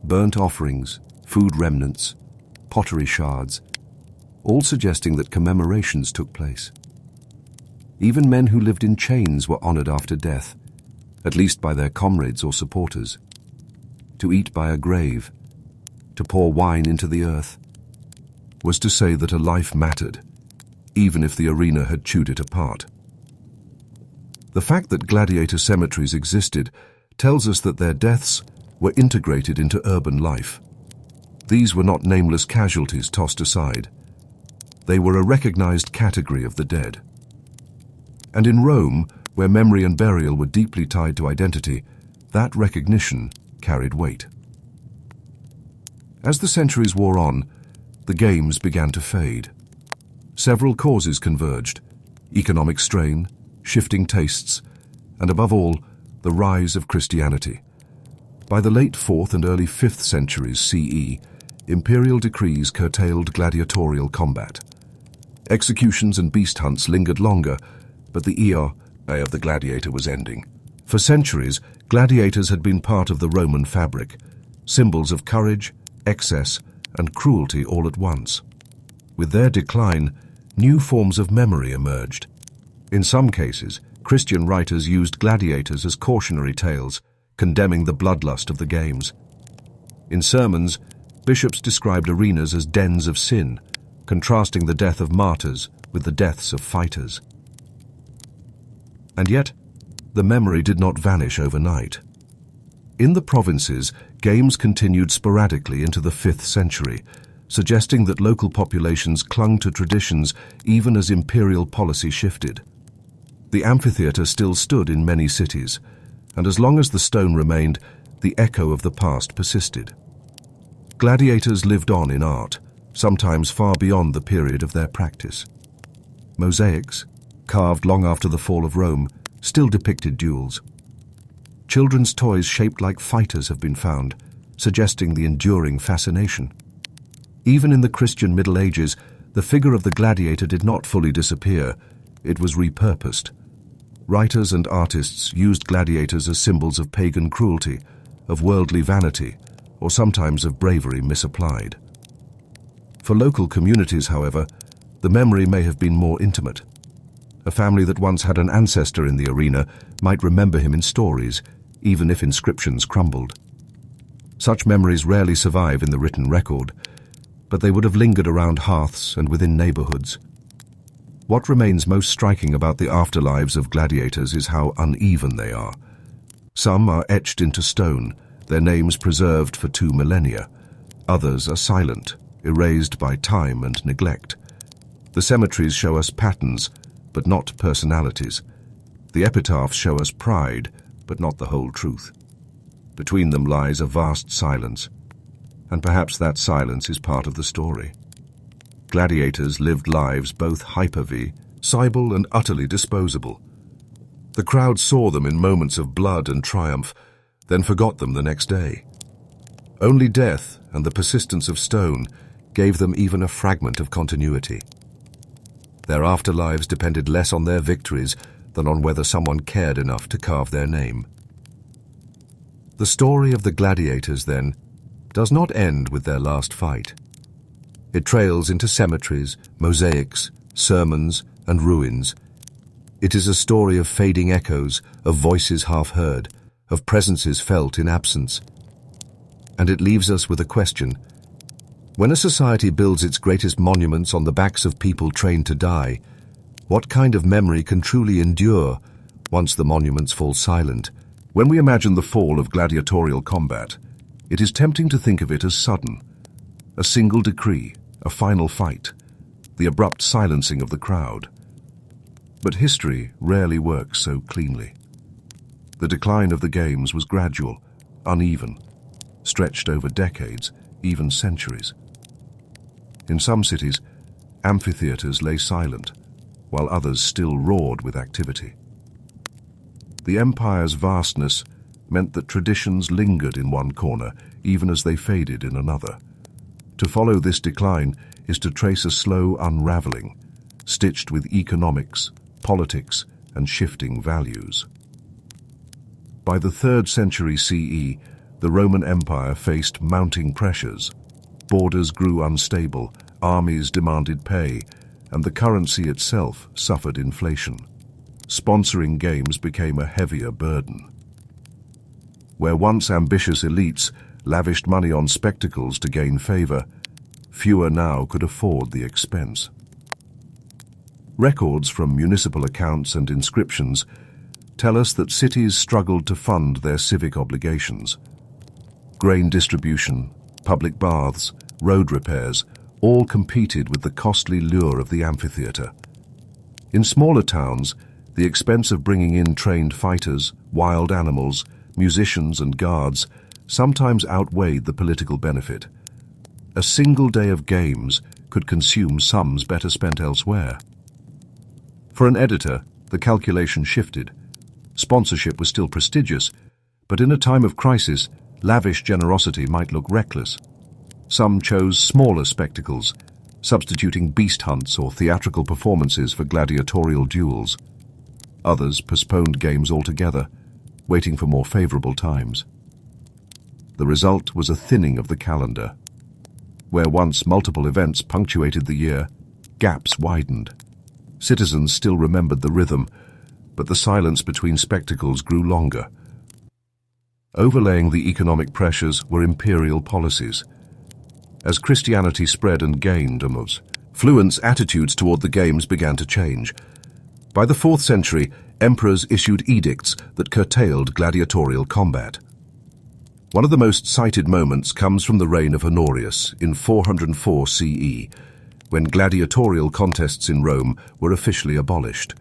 burnt offerings, food remnants, pottery shards, all suggesting that commemorations took place. Even men who lived in chains were honored after death, at least by their comrades or supporters. To eat by a grave, to pour wine into the earth, was to say that a life mattered, even if the arena had chewed it apart. The fact that gladiator cemeteries existed tells us that their deaths were integrated into urban life. These were not nameless casualties tossed aside. They were a recognized category of the dead. And in Rome, where memory and burial were deeply tied to identity, that recognition carried weight. As the centuries wore on, the games began to fade. Several causes converged: economic strain, shifting tastes, and above all, the rise of Christianity. By the late 4th and early 5th centuries CE, imperial decrees curtailed gladiatorial combat. Executions and beast hunts lingered longer, but the era of the gladiator was ending. For centuries, gladiators had been part of the Roman fabric, symbols of courage, excess, and cruelty all at once. With their decline, new forms of memory emerged. In some cases, Christian writers used gladiators as cautionary tales, condemning the bloodlust of the games. In sermons, bishops described arenas as dens of sin, contrasting the death of martyrs with the deaths of fighters. And yet, the memory did not vanish overnight. In the provinces, games continued sporadically into the 5th century, suggesting that local populations clung to traditions even as imperial policy shifted. The amphitheatre still stood in many cities, and as long as the stone remained, the echo of the past persisted. Gladiators lived on in art, sometimes far beyond the period of their practice. Mosaics, carved long after the fall of Rome, still depicted duels. Children's toys shaped like fighters have been found, suggesting the enduring fascination. Even in the Christian Middle Ages, the figure of the gladiator did not fully disappear. It was repurposed. Writers and artists used gladiators as symbols of pagan cruelty, of worldly vanity, or sometimes of bravery misapplied. For local communities, however, the memory may have been more intimate. A family that once had an ancestor in the arena might remember him in stories, even if inscriptions crumbled. Such memories rarely survive in the written record, but they would have lingered around hearths and within neighborhoods. What remains most striking about the afterlives of gladiators is how uneven they are. Some are etched into stone, their names preserved for 2 millennia. Others are silent, erased by time and neglect. The cemeteries show us patterns, but not personalities. The epitaphs show us pride, but not the whole truth. Between them lies a vast silence, and perhaps that silence is part of the story. Gladiators lived lives both hyper-V, civil and utterly disposable. The crowd saw them in moments of blood and triumph, then forgot them the next day. Only death and the persistence of stone gave them even a fragment of continuity. Their afterlives depended less on their victories than on whether someone cared enough to carve their name. The story of the gladiators, then, does not end with their last fight. It trails into cemeteries, mosaics, sermons, and ruins. It is a story of fading echoes, of voices half heard, of presences felt in absence. And it leaves us with a question. When a society builds its greatest monuments on the backs of people trained to die, what kind of memory can truly endure once the monuments fall silent? When we imagine the fall of gladiatorial combat, it is tempting to think of it as sudden. A single decree, a final fight, the abrupt silencing of the crowd. But history rarely works so cleanly. The decline of the games was gradual, uneven, stretched over decades, even centuries. In some cities, amphitheaters lay silent, while others still roared with activity. The empire's vastness meant that traditions lingered in one corner, even as they faded in another. To follow this decline is to trace a slow unraveling, stitched with economics, politics, and shifting values. By the 3rd century CE, the Roman Empire faced mounting pressures. Borders grew unstable, armies demanded pay, and the currency itself suffered inflation. Sponsoring games became a heavier burden. Where once ambitious elites lavished money on spectacles to gain favor, fewer now could afford the expense. Records from municipal accounts and inscriptions tell us that cities struggled to fund their civic obligations. Grain distribution, public baths, road repairs, all competed with the costly lure of the amphitheater. In smaller towns, the expense of bringing in trained fighters, wild animals, musicians and guards sometimes outweighed the political benefit. A single day of games could consume sums better spent elsewhere. For an editor, the calculation shifted. Sponsorship was still prestigious, but in a time of crisis, lavish generosity might look reckless. Some chose smaller spectacles, substituting beast hunts or theatrical performances for gladiatorial duels. Others postponed games altogether, waiting for more favorable times. The result was a thinning of the calendar. Where once multiple events punctuated the year, gaps widened. Citizens still remembered the rhythm, but the silence between spectacles grew longer. Overlaying the economic pressures were imperial policies. As Christianity spread and gained influence, attitudes toward the games began to change. By the 4th century, emperors issued edicts that curtailed gladiatorial combat. One of the most cited moments comes from the reign of Honorius in 404 CE, when gladiatorial contests in Rome were officially abolished.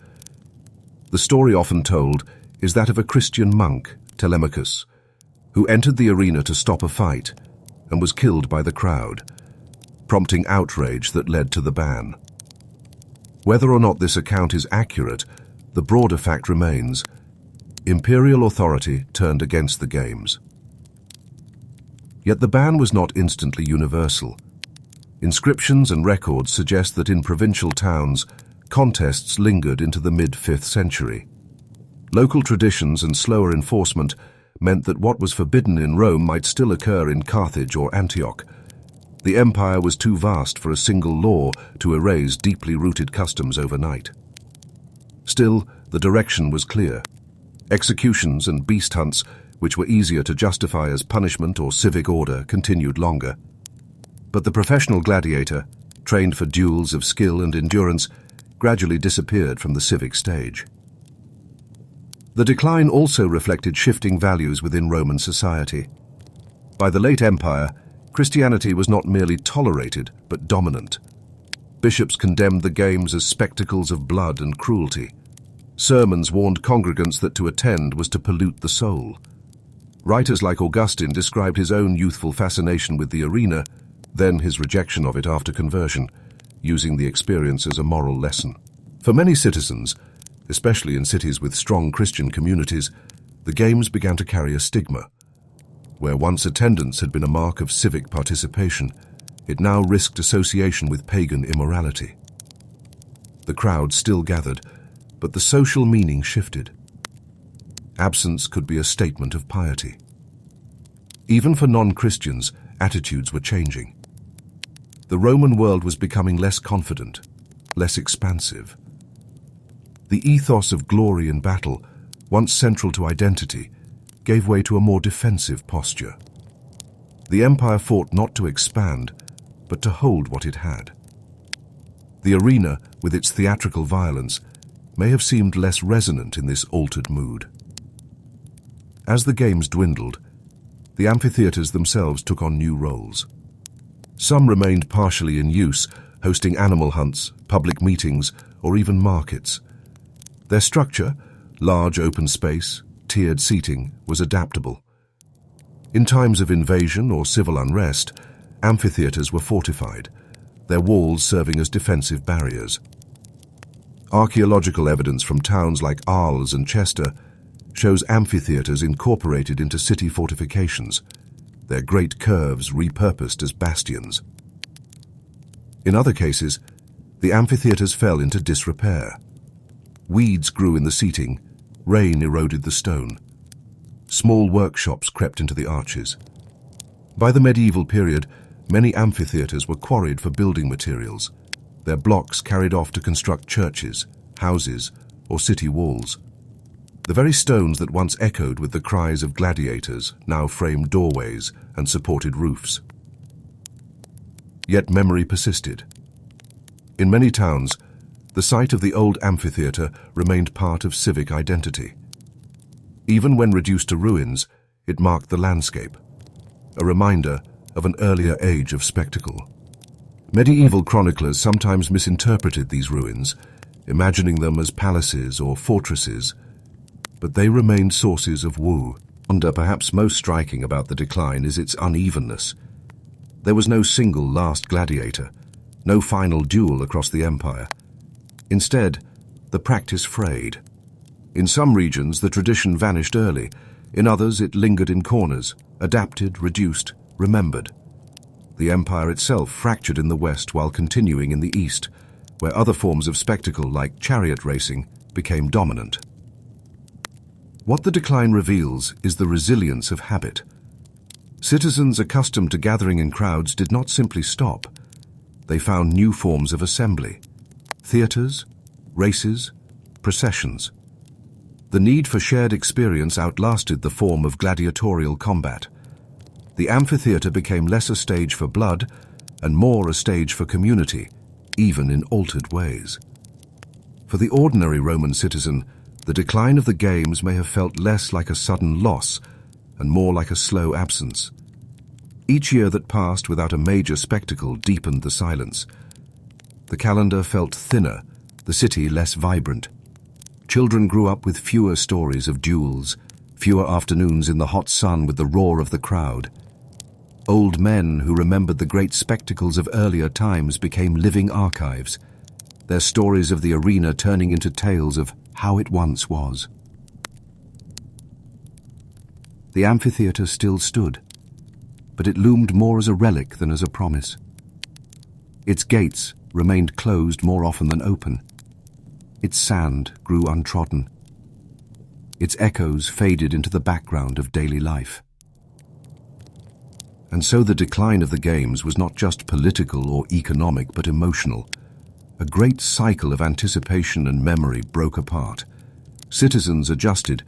The story often told is that of a Christian monk, Telemachus, who entered the arena to stop a fight and was killed by the crowd, prompting outrage that led to the ban. Whether or not this account is accurate, the broader fact remains. Imperial authority turned against the games. Yet the ban was not instantly universal. Inscriptions and records suggest that in provincial towns, contests lingered into the mid-5th century. Local traditions and slower enforcement meant that what was forbidden in Rome might still occur in Carthage or Antioch. The empire was too vast for a single law to erase deeply rooted customs overnight. Still, the direction was clear. Executions and beast hunts, which were easier to justify as punishment or civic order, continued longer. But the professional gladiator, trained for duels of skill and endurance, gradually disappeared from the civic stage. The decline also reflected shifting values within Roman society. By the late Empire, Christianity was not merely tolerated, but dominant. Bishops condemned the games as spectacles of blood and cruelty. Sermons warned congregants that to attend was to pollute the soul. Writers like Augustine described his own youthful fascination with the arena, then his rejection of it after conversion, using the experience as a moral lesson. For many citizens, especially in cities with strong Christian communities, the games began to carry a stigma. Where once attendance had been a mark of civic participation, it now risked association with pagan immorality. The crowd still gathered, but the social meaning shifted. Absence could be a statement of piety. Even for non-Christians, attitudes were changing. The Roman world was becoming less confident, less expansive. The ethos of glory in battle, once central to identity, gave way to a more defensive posture. The empire fought not to expand, but to hold what it had. The arena, with its theatrical violence, may have seemed less resonant in this altered mood. As the games dwindled, the amphitheaters themselves took on new roles. Some remained partially in use, hosting animal hunts, public meetings, or even markets. Their structure, large open space, tiered seating, was adaptable. In times of invasion or civil unrest, amphitheaters were fortified, their walls serving as defensive barriers. Archaeological evidence from towns like Arles and Chester shows amphitheaters incorporated into city fortifications, their great curves repurposed as bastions. In other cases, the amphitheaters fell into disrepair. Weeds grew in the seating, rain eroded the stone. Small workshops crept into the arches. By the medieval period, many amphitheaters were quarried for building materials, their blocks carried off to construct churches, houses, or city walls. The very stones that once echoed with the cries of gladiators now framed doorways and supported roofs. Yet memory persisted. In many towns, the site of the old amphitheater remained part of civic identity. Even when reduced to ruins, it marked the landscape, a reminder of an earlier age of spectacle. Medieval chroniclers sometimes misinterpreted these ruins, imagining them as palaces or fortresses, but they remained sources of woe. Perhaps most striking about the decline is its unevenness. There was no single last gladiator, no final duel across the empire. Instead, the practice frayed. In some regions, the tradition vanished early. In others, it lingered in corners, adapted, reduced, remembered. The empire itself fractured in the west while continuing in the east, where other forms of spectacle like chariot racing became dominant. What the decline reveals is the resilience of habit. Citizens accustomed to gathering in crowds did not simply stop. They found new forms of assembly: theaters, races, processions. The need for shared experience outlasted the form of gladiatorial combat. The amphitheater became less a stage for blood and more a stage for community, even in altered ways. For the ordinary Roman citizen, the decline of the games may have felt less like a sudden loss and more like a slow absence. Each year that passed without a major spectacle deepened the silence. The calendar felt thinner, the city less vibrant. Children grew up with fewer stories of duels, fewer afternoons in the hot sun with the roar of the crowd. Old men who remembered the great spectacles of earlier times became living archives, their stories of the arena turning into tales of how it once was. The amphitheatre still stood, but it loomed more as a relic than as a promise. Its gates remained closed more often than open. Its sand grew untrodden. Its echoes faded into the background of daily life. And so the decline of the games was not just political or economic, but emotional. A great cycle of anticipation and memory broke apart. Citizens adjusted,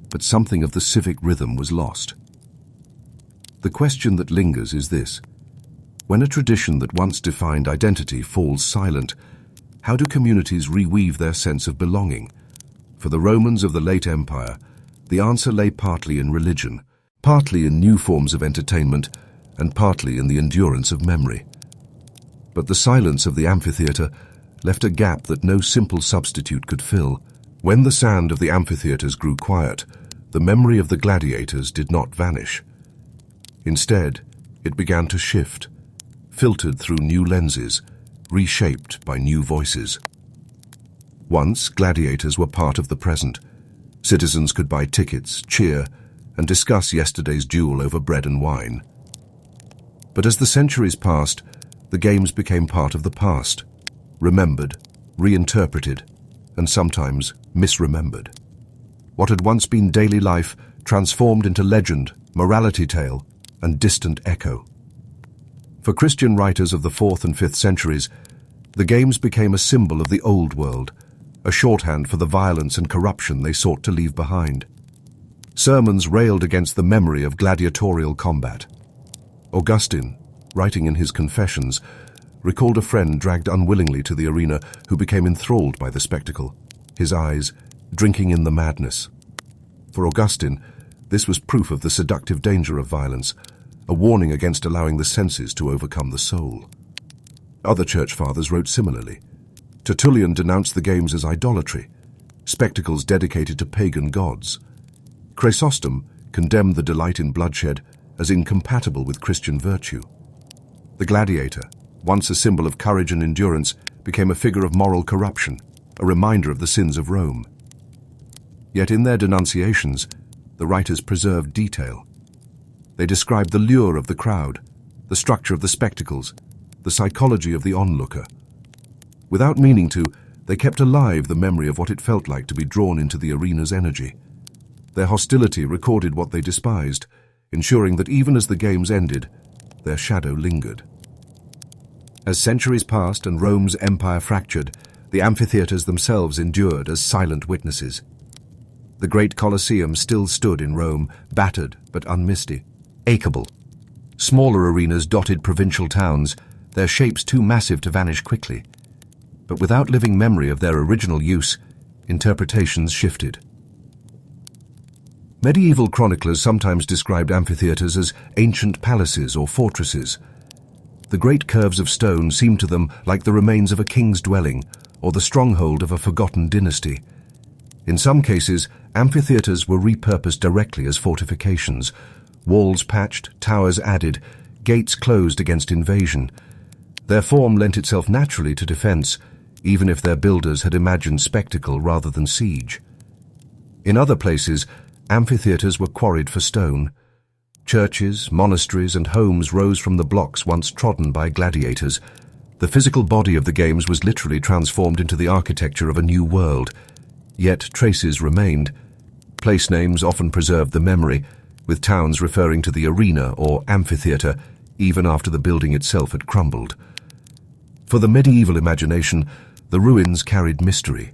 but something of the civic rhythm was lost. The question that lingers is this: when a tradition that once defined identity falls silent, how do communities reweave their sense of belonging? For the Romans of the late Empire, the answer lay partly in religion, partly in new forms of entertainment, and partly in the endurance of memory. But the silence of the amphitheatre left a gap that no simple substitute could fill. When the sand of the amphitheatres grew quiet, the memory of the gladiators did not vanish. Instead, it began to shift, filtered through new lenses, reshaped by new voices. Once, gladiators were part of the present. Citizens could buy tickets, cheer, and discuss yesterday's duel over bread and wine. But as the centuries passed, the games became part of the past, remembered, reinterpreted, and sometimes misremembered. What had once been daily life transformed into legend, morality tale, and distant echo. For Christian writers of the 4th and 5th centuries, the games became a symbol of the old world, a shorthand for the violence and corruption they sought to leave behind. Sermons railed against the memory of gladiatorial combat. Augustine, writing in his Confessions, recalled a friend dragged unwillingly to the arena who became enthralled by the spectacle, his eyes drinking in the madness. For Augustine, this was proof of the seductive danger of violence, a warning against allowing the senses to overcome the soul. Other church fathers wrote similarly. Tertullian denounced the games as idolatry, spectacles dedicated to pagan gods. Chrysostom condemned the delight in bloodshed as incompatible with Christian virtue. The gladiator, once a symbol of courage and endurance, became a figure of moral corruption, a reminder of the sins of Rome. Yet in their denunciations, the writers preserved detail. They described the lure of the crowd, the structure of the spectacles, the psychology of the onlooker. Without meaning to, they kept alive the memory of what it felt like to be drawn into the arena's energy. Their hostility recorded what they despised, ensuring that even as the games ended, their shadow lingered. As centuries passed and Rome's empire fractured, the amphitheatres themselves endured as silent witnesses. The great Colosseum still stood in Rome, battered but unmisty, acheable. Smaller arenas dotted provincial towns, their shapes too massive to vanish quickly. But without living memory of their original use, interpretations shifted. Medieval chroniclers sometimes described amphitheatres as ancient palaces or fortresses. The great curves of stone seemed to them like the remains of a king's dwelling or the stronghold of a forgotten dynasty. In some cases, amphitheatres were repurposed directly as fortifications, walls patched, towers added, gates closed against invasion. Their form lent itself naturally to defence, even if their builders had imagined spectacle rather than siege. In other places, amphitheatres were quarried for stone. Churches, monasteries, and homes rose from the blocks once trodden by gladiators. The physical body of the games was literally transformed into the architecture of a new world. Yet traces remained. Place names often preserved the memory, with towns referring to the arena or amphitheatre even after the building itself had crumbled. For the medieval imagination, the ruins carried mystery.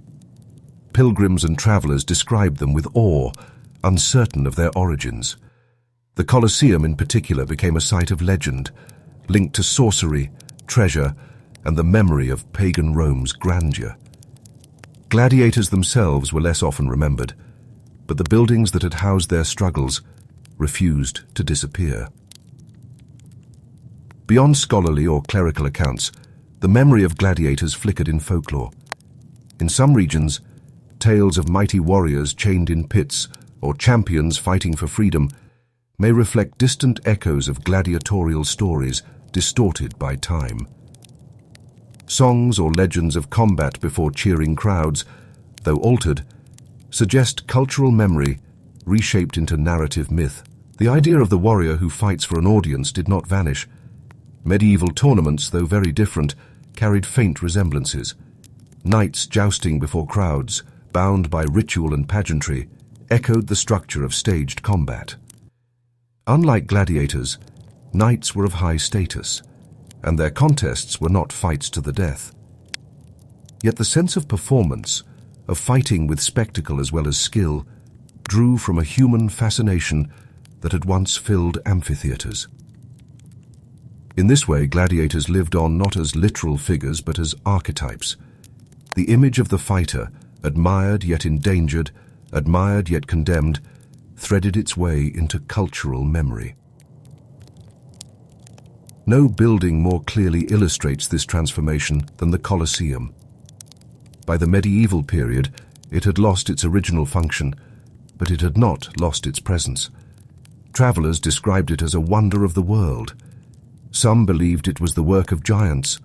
Pilgrims and travellers described them with awe, uncertain of their origins. The Colosseum in particular became a site of legend, linked to sorcery, treasure, and the memory of pagan Rome's grandeur. Gladiators themselves were less often remembered, but the buildings that had housed their struggles refused to disappear. Beyond scholarly or clerical accounts, the memory of gladiators flickered in folklore. In some regions, tales of mighty warriors chained in pits or champions fighting for freedom may reflect distant echoes of gladiatorial stories distorted by time. Songs or legends of combat before cheering crowds, though altered, suggest cultural memory reshaped into narrative myth. The idea of the warrior who fights for an audience did not vanish. Medieval tournaments, though very different, carried faint resemblances. Knights jousting before crowds, bound by ritual and pageantry, echoed the structure of staged combat. Unlike gladiators, knights were of high status, and their contests were not fights to the death. Yet the sense of performance, of fighting with spectacle as well as skill, drew from a human fascination that had once filled amphitheaters. In this way, gladiators lived on not as literal figures but as archetypes. The image of the fighter, admired yet endangered, admired yet condemned, threaded its way into cultural memory. No building more clearly illustrates this transformation than the Colosseum. By the medieval period, it had lost its original function, but it had not lost its presence. Travelers described it as a wonder of the world. Some believed it was the work of giants,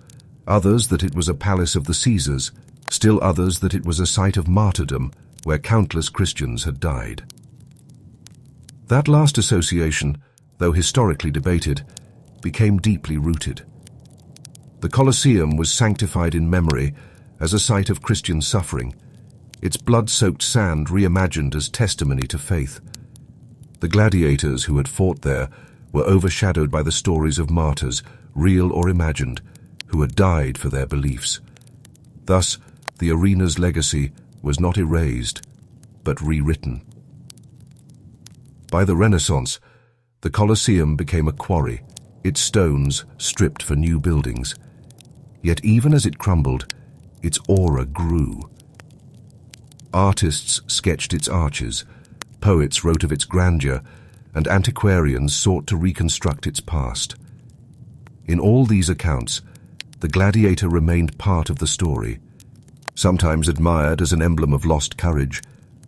others that it was a palace of the Caesars, still others that it was a site of martyrdom where countless Christians had died. That last association, though historically debated, became deeply rooted. The Colosseum was sanctified in memory as a site of Christian suffering, its blood-soaked sand reimagined as testimony to faith. The gladiators who had fought there were overshadowed by the stories of martyrs, real or imagined, who had died for their beliefs. Thus, the arena's legacy was not erased, but rewritten. By the Renaissance, the Colosseum became a quarry, its stones stripped for new buildings. Yet even as it crumbled, its aura grew. Artists sketched its arches, poets wrote of its grandeur, and antiquarians sought to reconstruct its past. In all these accounts, the gladiator remained part of the story, sometimes admired as an emblem of lost courage,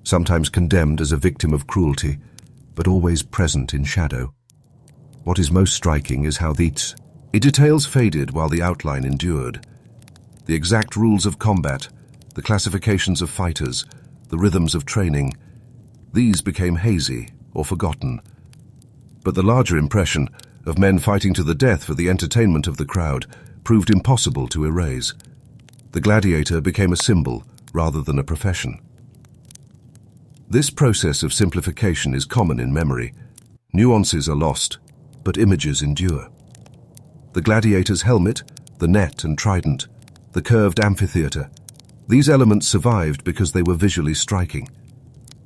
sometimes condemned as a victim of cruelty, but always present in shadow. What is most striking is how its details faded while the outline endured. The exact rules of combat, the classifications of fighters, the rhythms of training, these became hazy or forgotten. But the larger impression of men fighting to the death for the entertainment of the crowd proved impossible to erase. The gladiator became a symbol rather than a profession. This process of simplification is common in memory. Nuances are lost, but images endure. The gladiator's helmet, the net and trident, the curved amphitheater, these elements survived because they were visually striking.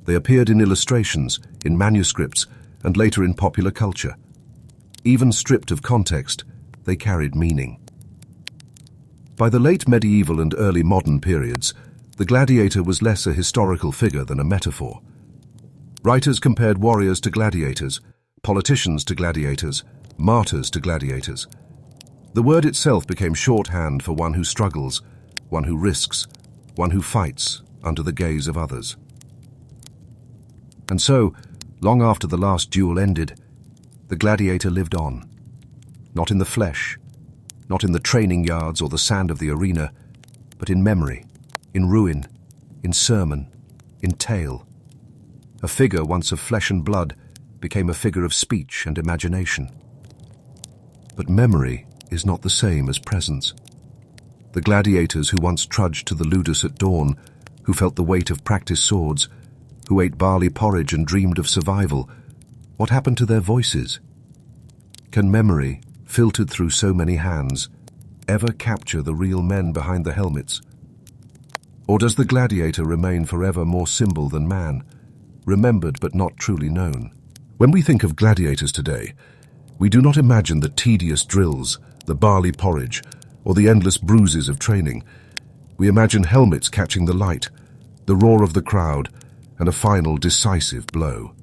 They appeared in illustrations, in manuscripts, and later in popular culture. Even stripped of context, they carried meaning. By the late medieval and early modern periods, the gladiator was less a historical figure than a metaphor. Writers compared warriors to gladiators, politicians to gladiators, martyrs to gladiators. The word itself became shorthand for one who struggles, one who risks, one who fights under the gaze of others. And so, long after the last duel ended, the gladiator lived on. Not in the flesh, not in the training yards or the sand of the arena, but in memory, in ruin, in sermon, in tale. A figure once of flesh and blood became a figure of speech and imagination. But memory is not the same as presence. The gladiators who once trudged to the ludus at dawn, who felt the weight of practiced swords, who ate barley porridge and dreamed of survival, what happened to their voices? Can memory, filtered through so many hands, ever capture the real men behind the helmets? Or does the gladiator remain forever more symbol than man, remembered but not truly known? When we think of gladiators today, we do not imagine the tedious drills, the barley porridge, or the endless bruises of training. We imagine helmets catching the light, the roar of the crowd, and a final decisive blow.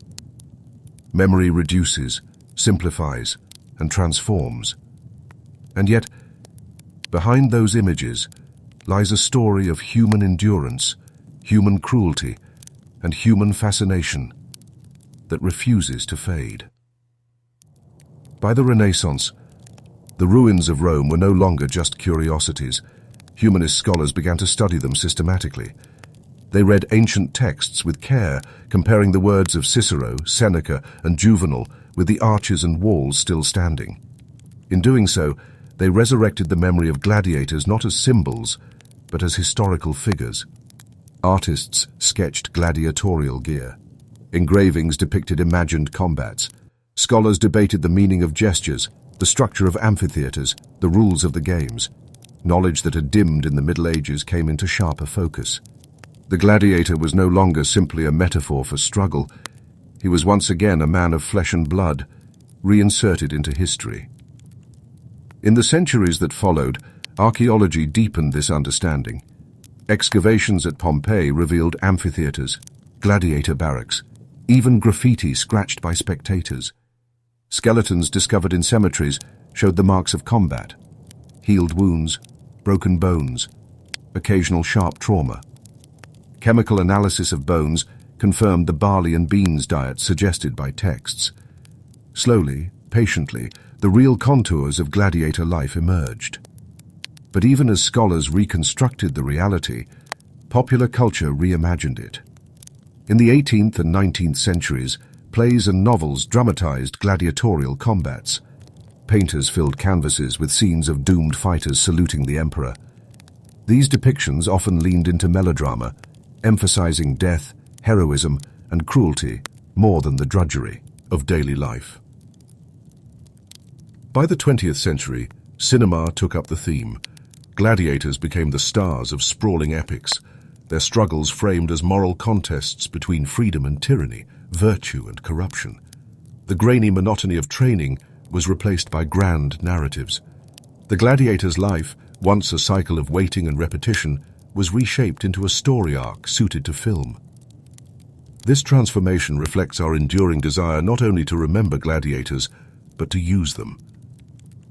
Memory reduces, simplifies, and transforms. And yet, behind those images lies a story of human endurance, human cruelty, and human fascination that refuses to fade. By the Renaissance, the ruins of Rome were no longer just curiosities. Humanist scholars began to study them systematically. They read ancient texts with care, comparing the words of Cicero, Seneca, and Juvenal with the arches and walls still standing. In doing so, they resurrected the memory of gladiators not as symbols, but as historical figures. Artists sketched gladiatorial gear. Engravings depicted imagined combats. Scholars debated the meaning of gestures, the structure of amphitheaters, the rules of the games. Knowledge that had dimmed in the Middle Ages came into sharper focus. The gladiator was no longer simply a metaphor for struggle. He was once again a man of flesh and blood, reinserted into history. In the centuries that followed, archaeology deepened this understanding. Excavations at Pompeii revealed amphitheaters, gladiator barracks, even graffiti scratched by spectators. Skeletons discovered in cemeteries showed the marks of combat, healed wounds, broken bones, occasional sharp trauma. Chemical analysis of bones confirmed the barley and beans diet suggested by texts. Slowly, patiently, the real contours of gladiator life emerged. But even as scholars reconstructed the reality, popular culture reimagined it. In the 18th and 19th centuries, plays and novels dramatized gladiatorial combats. Painters filled canvases with scenes of doomed fighters saluting the emperor. These depictions often leaned into melodrama, emphasizing death, heroism, and cruelty more than the drudgery of daily life. By the 20th century, cinema took up the theme. Gladiators became the stars of sprawling epics, their struggles framed as moral contests between freedom and tyranny, virtue and corruption. The grainy monotony of training was replaced by grand narratives. The gladiator's life, once a cycle of waiting and repetition, was reshaped into a story arc suited to film. This transformation reflects our enduring desire not only to remember gladiators, but to use them.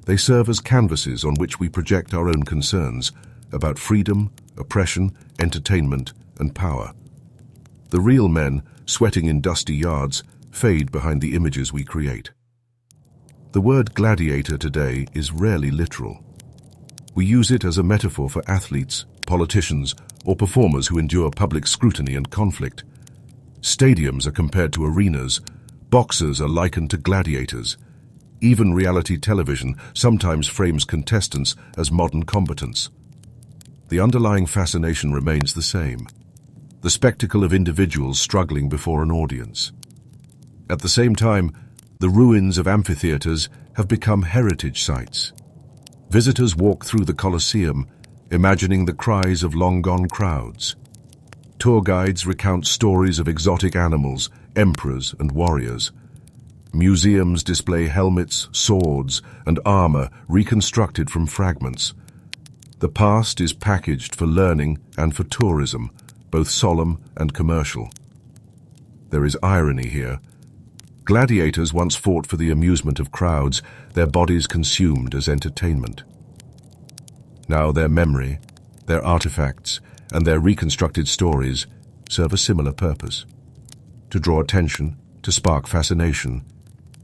They serve as canvases on which we project our own concerns about freedom, oppression, entertainment, and power. The real men, sweating in dusty yards, fade behind the images we create. The word gladiator today is rarely literal. We use it as a metaphor for athletes, politicians, or performers who endure public scrutiny and conflict. Stadiums are compared to arenas, boxers are likened to gladiators. Even reality television sometimes frames contestants as modern combatants. The underlying fascination remains the same: the spectacle of individuals struggling before an audience. At the same time, the ruins of amphitheaters have become heritage sites. Visitors walk through the Colosseum, imagining the cries of long-gone crowds. Tour guides recount stories of exotic animals, emperors, and warriors. Museums display helmets, swords, and armor reconstructed from fragments. The past is packaged for learning and for tourism, both solemn and commercial. There is irony here. Gladiators once fought for the amusement of crowds, their bodies consumed as entertainment. Now their memory, their artifacts, and their reconstructed stories serve a similar purpose: to draw attention, to spark fascination,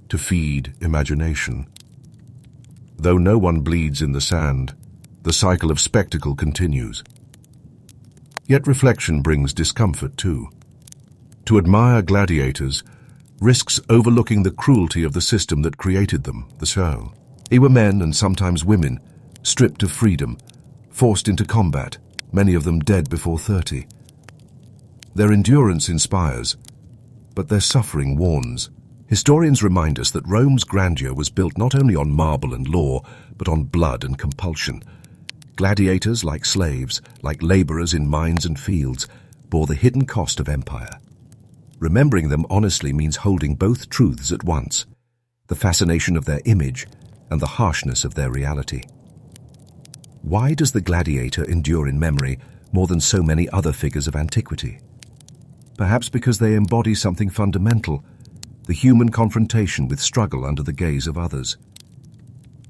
to feed imagination. Though no one bleeds in the sand, the cycle of spectacle continues. Yet reflection brings discomfort too. To admire gladiators risks overlooking the cruelty of the system that created them, the show. They were men and sometimes women, stripped of freedom, forced into combat, many of them dead before 30. Their endurance inspires, but their suffering warns. Historians remind us that Rome's grandeur was built not only on marble and law, but on blood and compulsion. Gladiators, like slaves, like laborers in mines and fields, bore the hidden cost of empire. Remembering them honestly means holding both truths at once: the fascination of their image and the harshness of their reality. Why does the gladiator endure in memory more than so many other figures of antiquity? Perhaps because they embody something fundamental: the human confrontation with struggle under the gaze of others.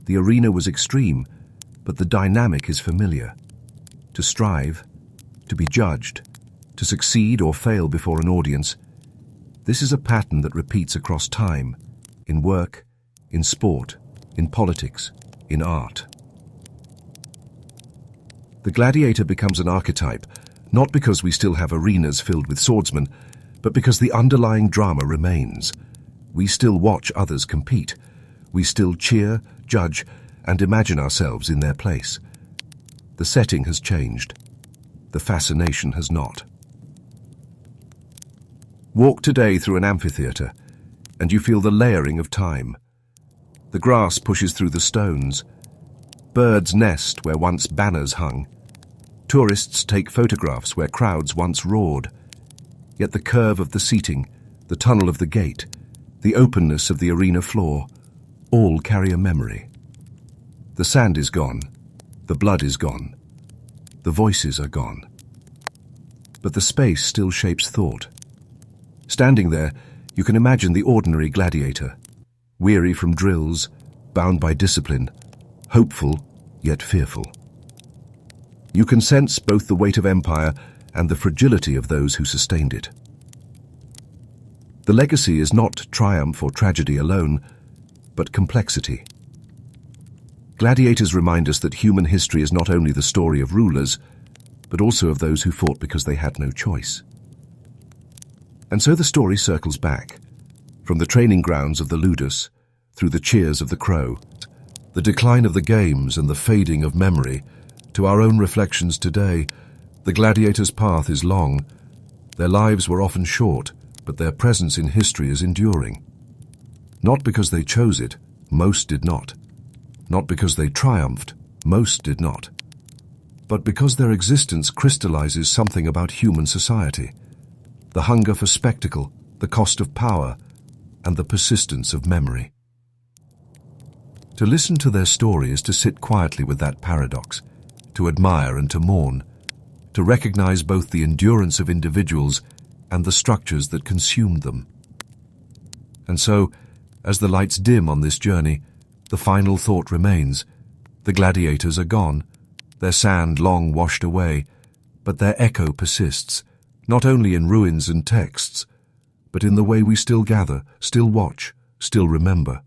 The arena was extreme, but the dynamic is familiar. To strive, to be judged, to succeed or fail before an audience, this is a pattern that repeats across time, in work, in sport, in politics, in art. The gladiator becomes an archetype, not because we still have arenas filled with swordsmen, but because the underlying drama remains. we still watch others compete. We still cheer, judge, and imagine ourselves in their place. The setting has changed. The fascination has not. Walk today through an amphitheatre, and you feel the layering of time. The grass pushes through the stones. Birds nest where once banners hung. Tourists take photographs where crowds once roared. Yet the curve of the seating, the tunnel of the gate, the openness of the arena floor, all carry a memory. The sand is gone. The blood is gone. The voices are gone. But the space still shapes thought. Standing there, you can imagine the ordinary gladiator, weary from drills, bound by discipline, hopeful yet fearful. You can sense both the weight of empire and the fragility of those who sustained it. The legacy is not triumph or tragedy alone, but complexity. Gladiators remind us that human history is not only the story of rulers, but also of those who fought because they had no choice. And so the story circles back, from the training grounds of the ludus, through the cheers of the crow, the decline of the games and the fading of memory, to our own reflections today. The gladiators' path is long. Their lives were often short, but their presence in history is enduring. Not because they chose it, most did not. Not because they triumphed, most did not. But because their existence crystallizes something about human society. The hunger for spectacle, the cost of power, and the persistence of memory. To listen to their story is to sit quietly with that paradox, to admire and to mourn, to recognize both the endurance of individuals and the structures that consumed them. And so, as the lights dim on this journey, the final thought remains. The gladiators are gone, their sand long washed away, but their echo persists, not only in ruins and texts, but in the way we still gather, still watch, still remember.